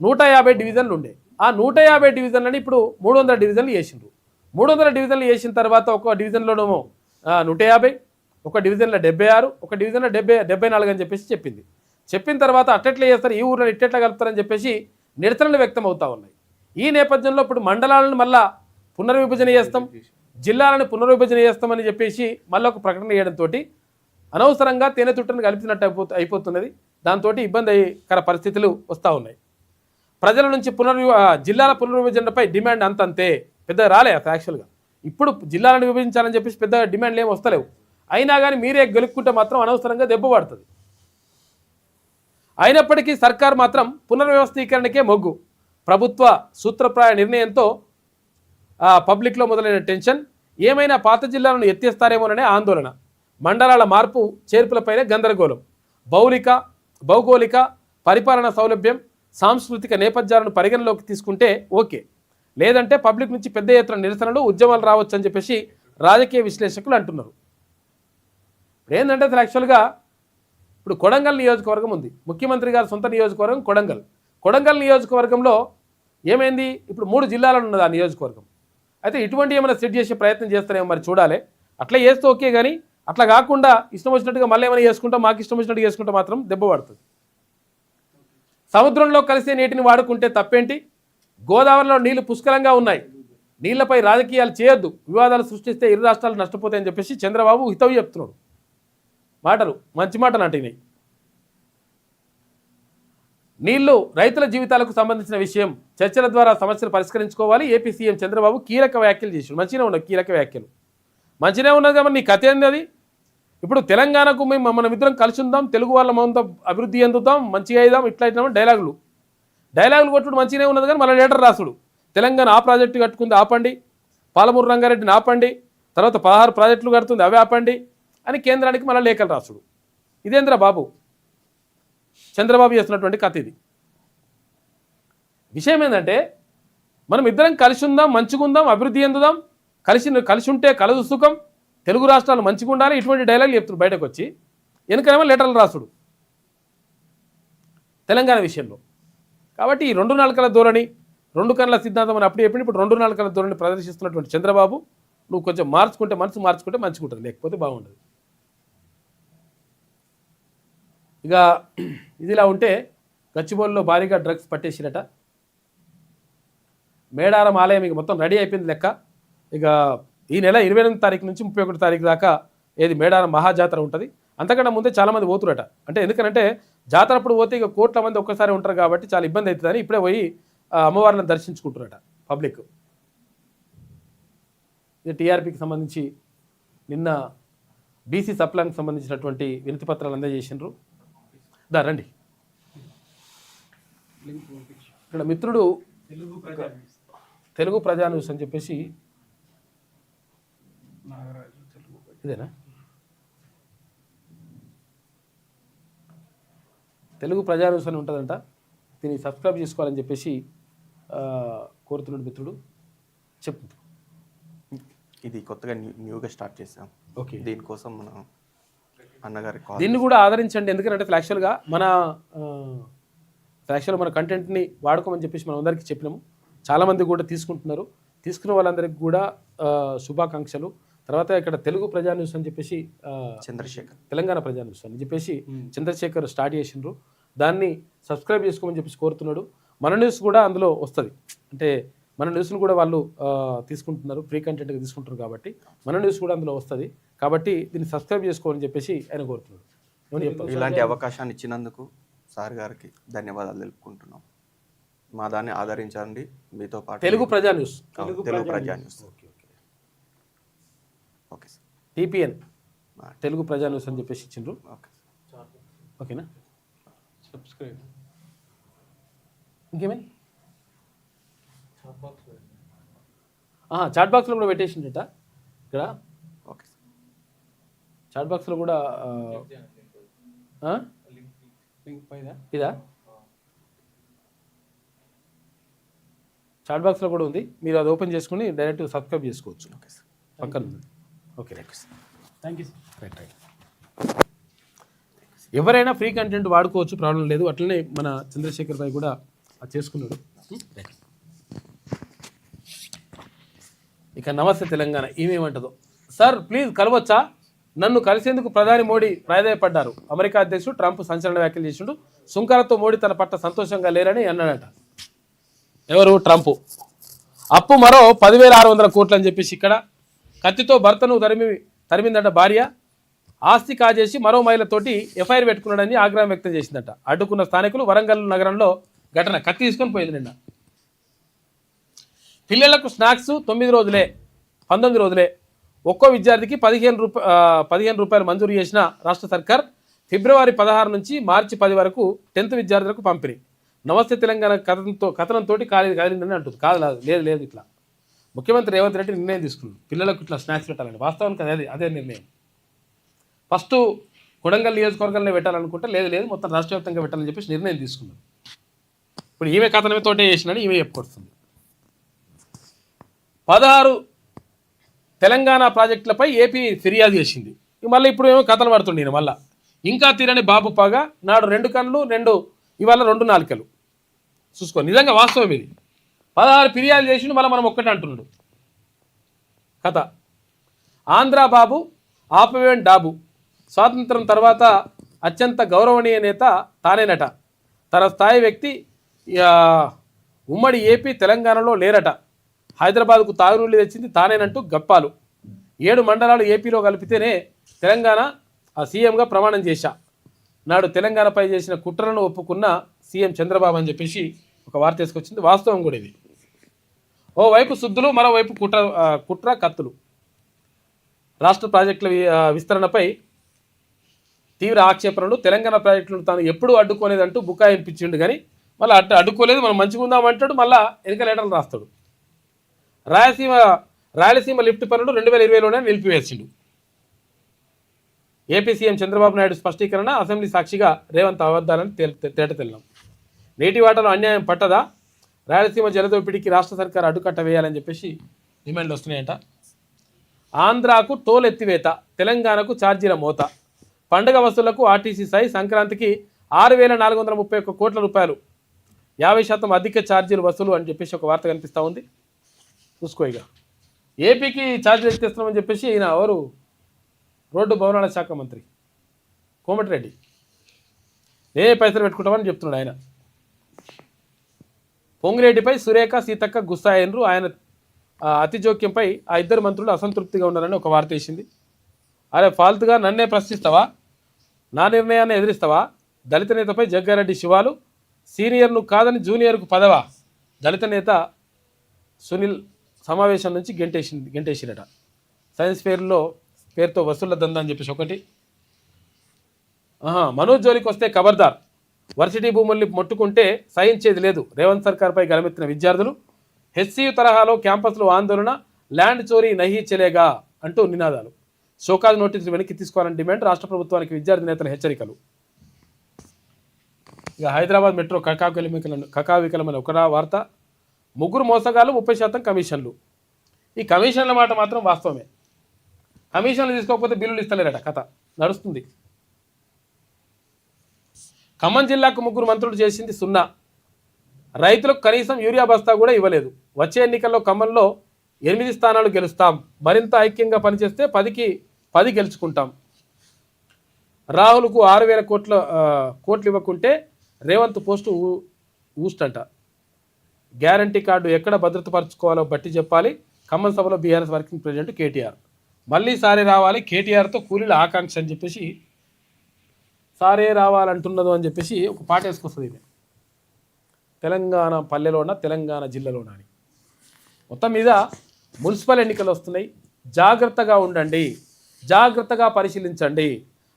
150 డివిజన్లు ఉండే. ఆ 150 డివిజన్లని ఇప్పుడు 300 డివిజన్లు చేసిండ్రు. 300 డివిజన్లు చేసిన తర్వాత ఒక డివిజన్లోనేమో 150, ఒక డివిజన్లో 76, ఒక డివిజన్లో 74 అని చెప్పేసి చెప్పిన తర్వాత అట్టెట్లా చేస్తారు, ఈ ఊరిలో ఇట్టెట్లా కలుపుతారని చెప్పేసి నిరసనలు వ్యక్తం అవుతూ ఉన్నాయి. ఈ నేపథ్యంలో ఇప్పుడు మండలాలను మళ్ళా పునర్విభజన చేస్తాం, జిల్లాలను పునర్విభజన చేస్తామని చెప్పేసి మళ్ళీ ఒక ప్రకటన చేయడంతో అనవసరంగా తేనె తుట్టను కలిపినట్టు అయిపోతున్నది. దాంతో ఇబ్బందికర పరిస్థితులు వస్తూ ఉన్నాయి. ప్రజల నుంచి జిల్లాల పునర్విభజనపై డిమాండ్ అంతే పెద్ద రాలే అసలు. యాక్చువల్గా ఇప్పుడు జిల్లాలను విభజించాలని చెప్పేసి పెద్ద డిమాండ్లు ఏమి వస్తలేవు. అయినా కానీ మీరే గెలుక్కుంటే మాత్రం అనవసరంగా దెబ్బ పడుతుంది. అయినప్పటికీ సర్కార్ మాత్రం పునర్వ్యవస్థీకరణకే మొగ్గు. ప్రభుత్వ సూత్రప్రాయ నిర్ణయంతో పబ్లిక్లో మొదలైన టెన్షన్. ఏమైనా పాత జిల్లాలను ఎత్తేస్తారేమోననే ఆందోళన. మండలాల మార్పు చేర్పులపైనే గందరగోళం. భౌగోళిక పరిపాలన సౌలభ్యం, సాంస్కృతిక నేపథ్యాలను పరిగణలోకి తీసుకుంటే ఓకే, లేదంటే పబ్లిక్ నుంచి పెద్ద ఎత్తున నిరసనలు, ఉద్యమాలు రావచ్చు అని చెప్పేసి రాజకీయ విశ్లేషకులు అంటున్నారు. ఇప్పుడు ఏంటంటే అసలు యాక్చువల్గా ఇప్పుడు కొడంగల్ నియోజకవర్గం ఉంది. ముఖ్యమంత్రి గారి సొంత నియోజకవర్గం కొడంగల్ నియోజకవర్గంలో ఏమైంది, ఇప్పుడు 3 జిల్లాలను ఉన్నది ఆ నియోజకవర్గం. అయితే ఇటువంటి ఏమైనా సెట్ చేసే ప్రయత్నం చేస్తారేమో మరి చూడాలి. అట్లా చేస్తే ఓకే, కానీ అట్లా కాకుండా ఇష్టం వచ్చినట్టుగా మళ్ళీ ఏమైనా చేసుకుంటాం, మాకు ఇష్టం వచ్చినట్టుగా చేసుకుంటే మాత్రం దెబ్బ పడుతుంది. సముద్రంలో కలిసే నీటిని వాడుకుంటే తప్పేంటి, గోదావరిలో నీళ్లు పుష్కలంగా ఉన్నాయి, నీళ్లపై రాజకీయాలు చేయొద్దు, వివాదాలు సృష్టిస్తే ఇరు రాష్ట్రాలు నష్టపోతాయని చెప్పేసి చంద్రబాబు హితవు చెప్తున్నాడు. మాటలు మంచి మాటలు అంటున్నాయి. నీళ్లు రైతుల జీవితాలకు సంబంధించిన విషయం, చర్చల ద్వారా సమస్యలు పరిష్కరించుకోవాలి. ఏపీ సీఎం చంద్రబాబు కీలక వ్యాఖ్యలు చేశాడు. మంచిగా ఉన్నాయి కీలక వ్యాఖ్యలు, మంచిగా ఉన్నది కాబట్టి నీ కథ ఏంది అది. ఇప్పుడు తెలంగాణకు మనం ఇద్దరం కలిసి ఉందాం, తెలుగు వాళ్ళ మౌంత అభివృద్ధి చెందుతాం, మంచిగా అయిదాం, ఇట్లా అయినా డైలాగులు కొట్టుడు మంచిగానే ఉన్నది. కానీ మళ్ళీ లెటర్ రాసుడు, తెలంగాణ ఆ ప్రాజెక్టు కట్టుకుంది ఆపండి, పాలమూరు రంగారెడ్డిని ఆపండి, తర్వాత 16 ప్రాజెక్టులు కడుతుంది అవి ఆపండి అని కేంద్రానికి మళ్ళీ లేఖలు రాసుడు. ఇదేంద్ర బాబు చంద్రబాబు చేస్తున్నటువంటి కథ ఇది. విషయం ఏంటంటే మనం ఇద్దరం కలిసి ఉందాం, మంచిగా ఉందాం, అభివృద్ధి చెందుదాం, కలిసి ఉంటే కలదు సుఖం, తెలుగు రాష్ట్రాలు మంచిగా ఉండాలి, ఇటువంటి డైలాగులు చెప్తున్నారు బయటకు వచ్చి. వెనుకనేమో లెటర్లు రాసుడు తెలంగాణ విషయంలో. కాబట్టి ఈ 2 నాలుకల ధోరణి, 2 కళ్ళ సిద్ధాంతం అని అప్పుడు చెప్పింది. ఇప్పుడు 2 నాలుకల ధోరణి ప్రదర్శిస్తున్నటువంటి చంద్రబాబు నువ్వు కొంచెం మనసు మార్చుకుంటే మంచిగా ఉంటుంది, లేకపోతే బాగుండదు. ఇక ఇదిలా ఉంటే గచ్చిబౌలిలో భారీగా డ్రగ్స్ పట్టేసిరట. మేడారం ఆలయం ఇక మొత్తం రెడీ అయిపోయింది లెక్క. ఇక ఈ నెల 28 తారీఖు నుంచి 31 తారీఖు దాకా ఏది మేడారం మహాజాతర ఉంటుంది. అంతకన్నా ముందే చాలామంది పోతురట. అంటే ఎందుకనంటే జాతరప్పుడు పోతే ఇక కోట్ల మంది ఒక్కసారి ఉంటారు కాబట్టి చాలా ఇబ్బంది అవుతుందని ఇప్పుడే పోయి అమ్మవారిని దర్శించుకుంటున్నారట పబ్లిక్. ఇది టీఆర్పీకి సంబంధించి నిన్న బీసీ సప్లాన్కి సంబంధించినటువంటి వినతి పత్రాలు అందజేసిండ్రు. రండి. లింక్ పంపించు. ఇక్కడ మిత్రుడు తెలుగు ప్రజా న్యూస్ అని చెప్పేసి నాగరాజు తెలుగు ఇదేనా తెలుగు ప్రజా న్యూస్ అని ఉంటుందంట. దీన్ని సబ్స్క్రైబ్ చేసుకోవాలని చెప్పేసి కోరుతున్నాడు మిత్రుడు. చెప్పు. ఇది కొత్తగా న్యూగా స్టార్ట్ చేసాం. ఓకే. దీనికోసం మన అన్నగారి కాల్. దీన్ని కూడా ఆదరించండి. ఎందుకంటే ఫ్లాక్షువల్గా మన కంటెంట్ని వాడుకోమని చెప్పేసి మనం అందరికీ చెప్పినాము. చాలామంది కూడా తీసుకుంటున్నారు. తీసుకున్న వాళ్ళందరికీ కూడా శుభాకాంక్షలు. తర్వాత ఇక్కడ తెలుగు ప్రజా న్యూస్ అని చెప్పేసి చంద్రశేఖర్, తెలంగాణ ప్రజా న్యూస్ అని చెప్పేసి చంద్రశేఖర్ స్టార్ట్ చేసిండ్రు. దాన్ని సబ్స్క్రైబ్ చేసుకోమని చెప్పేసి కోరుతున్నాడు. మన న్యూస్ కూడా అందులో వస్తుంది. అంటే మన న్యూస్ను కూడా వాళ్ళు తీసుకుంటున్నారు, ఫ్రీ కంటెంట్గా తీసుకుంటారు కాబట్టి మన న్యూస్ కూడా అందులో వస్తుంది. కాబట్టి దీన్ని సబ్స్క్రైబ్ చేసుకోవాలని చెప్పేసి ఆయన కోరుతున్నాడు. ఇలాంటి అవకాశాన్ని ఇచ్చినందుకు సార్ గారికి ధన్యవాదాలు తెలుపుకుంటున్నాం. మా దాన్ని ఆదరించండి. మీతో పాటు తెలుగు ప్రజా న్యూస్, తెలుగు ప్రజా news. Okay sir. TPN Telugu ప్రజా న్యూస్ అని చెప్పేసి ఇచ్చిండ్రు. ఓకే, ఓకేనా? సబ్స్క్రైబ్. ఇంకేమైనా చాట్ బాక్స్లో కూడా పెట్టేసిండట. ఇక్కడ ఓకే సార్. చాట్ బాక్స్లో కూడా లింక్ పైదా ఇదా చాట్ బాక్స్లో కూడా ఉంది. మీరు అది ఓపెన్ చేసుకుని డైరెక్ట్ సబ్స్క్రైబ్ చేసుకోవచ్చు. Okay sir. పక్కన ఉంది. Okay, thank you sir. Right. ఎవరైనా ఫ్రీ కంటెంట్ వాడుకోవచ్చు, ప్రాబ్లం లేదు. అట్లనే మన చంద్రశేఖర్ భాయ్ కూడా అది చేసుకున్నాడు. ఇక నమస్తే తెలంగాణ ఈమెమంటదో. సార్ ప్లీజ్ కలవచ్చా? నన్ను కలిసేందుకు ప్రధాని మోడీ ప్రాధాయపడ్డారు. అమెరికా అధ్యక్షుడు ట్రంప్ సంచలన వ్యాఖ్యలు చేసిండు. సుంకాలతో మోడీ తన పట్ల సంతోషంగా లేరని అన్నాడట. ఎవరు? ట్రంప్. అప్పు మరో 10,600 కోట్లు అని చెప్పేసి ఇక్కడ కత్తితో భర్తను తరిమిందట భార్య. ఆస్తి కాజేసి మరో మహిళతోటి ఎఫ్ఐఆర్ పెట్టుకున్నాడని ఆగ్రహం వ్యక్తం చేసిందట. అడ్డుకున్న స్థానికులు. వరంగల్ నగరంలో ఘటన. కత్తి తీసుకొని పోయింది నిన్న. పిల్లలకు స్నాక్స్ 9 రోజులే 19 రోజులే ఒక్కో విద్యార్థికి 15 రూపాయలు మంజూరు చేసిన రాష్ట్ర సర్కార్ ఫిబ్రవరి 16 నుంచి మార్చి 10 వరకు 10th విద్యార్థులకు పంపిణీ. నమస్తే తెలంగాణ కథనంతో కాలిందని అంటుంది. కాదు, లేదు ఇట్లా ముఖ్యమంత్రి రేవంత్ రెడ్డి నిర్ణయం తీసుకున్నాడు. పిల్లలకు ఇట్లా స్నాక్స్ పెట్టాలని. వాస్తవానికి అదే నిర్ణయం. ఫస్ట్ కొడంగల్ నియోజకవర్గంలో పెట్టాలనుకుంటే లేదు మొత్తం రాష్ట్ర వ్యాప్తంగా పెట్టాలని చెప్పేసి నిర్ణయం తీసుకున్నాడు. ఇప్పుడు ఈమె కథనతోటే చేసినని ఈమె చెప్పుకొస్తుంది. 16 తెలంగాణ ప్రాజెక్టులపై ఏపీ ఫిర్యాదు చేసింది. మళ్ళీ ఇప్పుడు ఏమో కథలు పడుతుండే మళ్ళీ. ఇంకా తీరని బాబు పాగా. నాడు 2 కళ్ళు 2, ఇవాళ 2 నాలుకలు. చూసుకో, నిజంగా వాస్తవం ఇది. 16 ఫిర్యాదు చేసిండు, మళ్ళీ మనం ఒక్కటే అంటున్నాడు కథ. ఆంధ్ర బాబు ఆపవేన్ డాబు. స్వాతంత్రం తర్వాత అత్యంత గౌరవనీయ నేత తానేనట. తన స్థాయి వ్యక్తి ఉమ్మడి ఏపీ తెలంగాణలో లేరట. హైదరాబాద్కు తాగునీళ్ళు తెచ్చింది తానేనంటూ గప్పాలు. 7 మండలాలు ఏపీలో కలిపితేనే తెలంగాణ సీఎంగా ప్రమాణం చేశా. నాడు తెలంగాణపై చేసిన కుట్రలను ఒప్పుకున్న సీఎం చంద్రబాబు అని చెప్పేసి ఒక వార్త తీసుకొచ్చింది. వాస్తవం కూడా ఇది. ఓవైపు శుద్ధులు, మరోవైపు కుట్ర కత్తులు. రాష్ట్ర ప్రాజెక్టుల విస్తరణపై తీవ్ర ఆక్షేపణలు. తెలంగాణ ప్రాజెక్టులను తాను ఎప్పుడూ అడ్డుకోలేదంటూ బుకాయింపించిండు. కానీ మళ్ళీ అడ్డుకోలేదు, మనం మంచిగా ఉందామంటాడు, మళ్ళీ ఎన్నిక లెటర్లు రాస్తాడు. రాయలసీమ లిఫ్ట్ పనులు 2020లోనే నిలిపివేసిండు. ఏపీ సీఎం చంద్రబాబు నాయుడు స్పష్టీకరణ. అసెంబ్లీ సాక్షిగా రేవంత్ అబద్ధాలని తేటతెల్లం. నేటి వాటలో అన్యాయం పట్టదా? రాయలసీమ జలదోపిడికి రాష్ట్ర సర్కార్ అడ్డుకట్ట వేయాలని చెప్పేసి డిమాండ్లు వస్తున్నాయంట. ఆంధ్రాకు టోల్ ఎత్తివేత, తెలంగాణకు ఛార్జీల మోత. పండుగ వసూళ్లకు ఆర్టీసీ సై. సంక్రాంతికి 6,431 కోట్ల రూపాయలు 50% అధిక ఛార్జీలు వసూలు అని చెప్పేసి ఒక వార్త కనిపిస్తూ ఉంది. చూసుకో, ఇక ఏపీకి ఛార్జీలు ఎత్తిస్తున్నామని చెప్పేసి ఈయన ఎవరు? రోడ్డు భవనాల శాఖ మంత్రి కోమటిరెడ్డి. పైసలు పెట్టుకుంటామని చెప్తున్నాడు ఆయన. పొంగిరెడ్డిపై సురేఖ, సీతక్క గుస్సాయన్రు. ఆయన అతి జోక్యంపై ఆ 2 మంత్రులు అసంతృప్తిగా ఉన్నారని ఒక వార్త వేసింది. అరే ఫాల్తుగా నన్నే ప్రశ్నిస్తావా? నా నిర్ణయాన్ని ఎదిరిస్తావా? దళిత నేతపై జగ్గారెడ్డి శివాలు, సీనియర్ను కాదని జూనియర్కు పదవా? దళిత నేత సునీల్ సమావేశం నుంచి గెంటేసిరట. సైన్స్ ఫేర్లో పేరుతో వసూళ్ల దందా అని చెప్పేసి ఒకటి. మనోజ్ జోలికి వస్తే ఖబర్దార్, వర్సిటీ భూముల్ని ముట్టుకుంటే సహించేది లేదు, రేవంత్ సర్కార్పై గలమెత్తిన విద్యార్థులు. హెచ్సియు తరహాలో క్యాంపస్లో ఆందోళన, ల్యాండ్ చోరీ నహీ చెలేగా అంటూ నినాదాలు. షోకాజ్ నోటీసులు వెనక్కి తీసుకోవాలని డిమాండ్, రాష్ట్ర ప్రభుత్వానికి విద్యార్థి నేతల హెచ్చరికలు. ఇక హైదరాబాద్ మెట్రో కకావికలమైన ఒక వార్త. 3 మోసగాళ్ళు 30% కమిషన్లు. ఈ కమిషన్ల మాట మాత్రం వాస్తవమే. కమిషన్లు తీసుకోకపోతే బిల్లులు ఇస్తలేరట, కథ నడుస్తుంది. ఖమ్మం జిల్లాకు 3 మంత్రులు చేసింది 0. రైతులకు కనీసం యూరియా బస్తా కూడా ఇవ్వలేదు. వచ్చే ఎన్నికల్లో ఖమ్మంలో 8 స్థానాలు గెలుస్తాం, మరింత ఐక్యంగా పనిచేస్తే 10కి 10 గెలుచుకుంటాం. రాహుల్కు 6,000 కోట్లు ఇవ్వకుంటే రేవంత్ పోస్టు ఊస్టంట. గ్యారంటీ కార్డు ఎక్కడ భద్రతపరచుకోవాలో బట్టి చెప్పాలి. ఖమ్మం సభలో బీఆర్ఎస్ వర్కింగ్ ప్రెసిడెంట్ కేటీఆర్. మళ్ళీ సారే రావాలి కేటీఆర్తో కూలీల ఆకాంక్ష అని చెప్పేసి, సారే రావాలంటున్నదో అని చెప్పేసి ఒక పాట వేసుకొస్తుంది. ఇది తెలంగాణ పల్లెలోన, తెలంగాణ జిల్లాలోన అని. మొత్తం మీద మున్సిపల్ ఎన్నికలు వస్తున్నాయి, జాగ్రత్తగా ఉండండి, జాగ్రత్తగా పరిశీలించండి.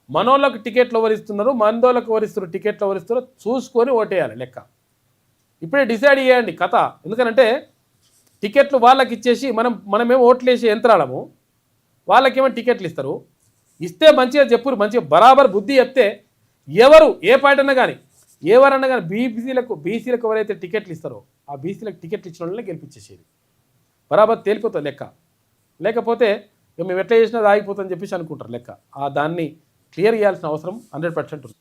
మనోళ్ళకు టికెట్లు ఎవరిస్తున్నారు, మందోళ్ళకు ఎవరిస్తున్నారు, టికెట్లు ఎవరిస్తున్నారో చూసుకొని ఓటేయాలి లెక్క. ఇప్పుడే డిసైడ్ చేయండి కథ. ఎందుకనంటే టికెట్లు వాళ్ళకి ఇచ్చేసి మనమేమో ఓట్లు వేసే యంత్రాలము, వాళ్ళకేమో టికెట్లు ఇస్తారు. ఇస్తే మంచిగా చెప్పురు, మంచిగా బరాబర్ బుద్ధి చెప్తే ఎవరు ఏ పార్టీ అన్నా కానీ ఎవరన్నా కానీ బీసీలకు ఎవరైతే టికెట్లు ఇస్తారో ఆ బీసీలకు టికెట్లు ఇచ్చిన వాళ్ళని గెలిపించేసేది. బరాబర్ తేలిపోతుంది లెక్క. లేకపోతే మేము ఎట్లా చేసినా ఆగిపోతుందని చెప్పేసి అనుకుంటారు లెక్క. దాన్ని క్లియర్ చేయాల్సిన అవసరం 100% ఉంది.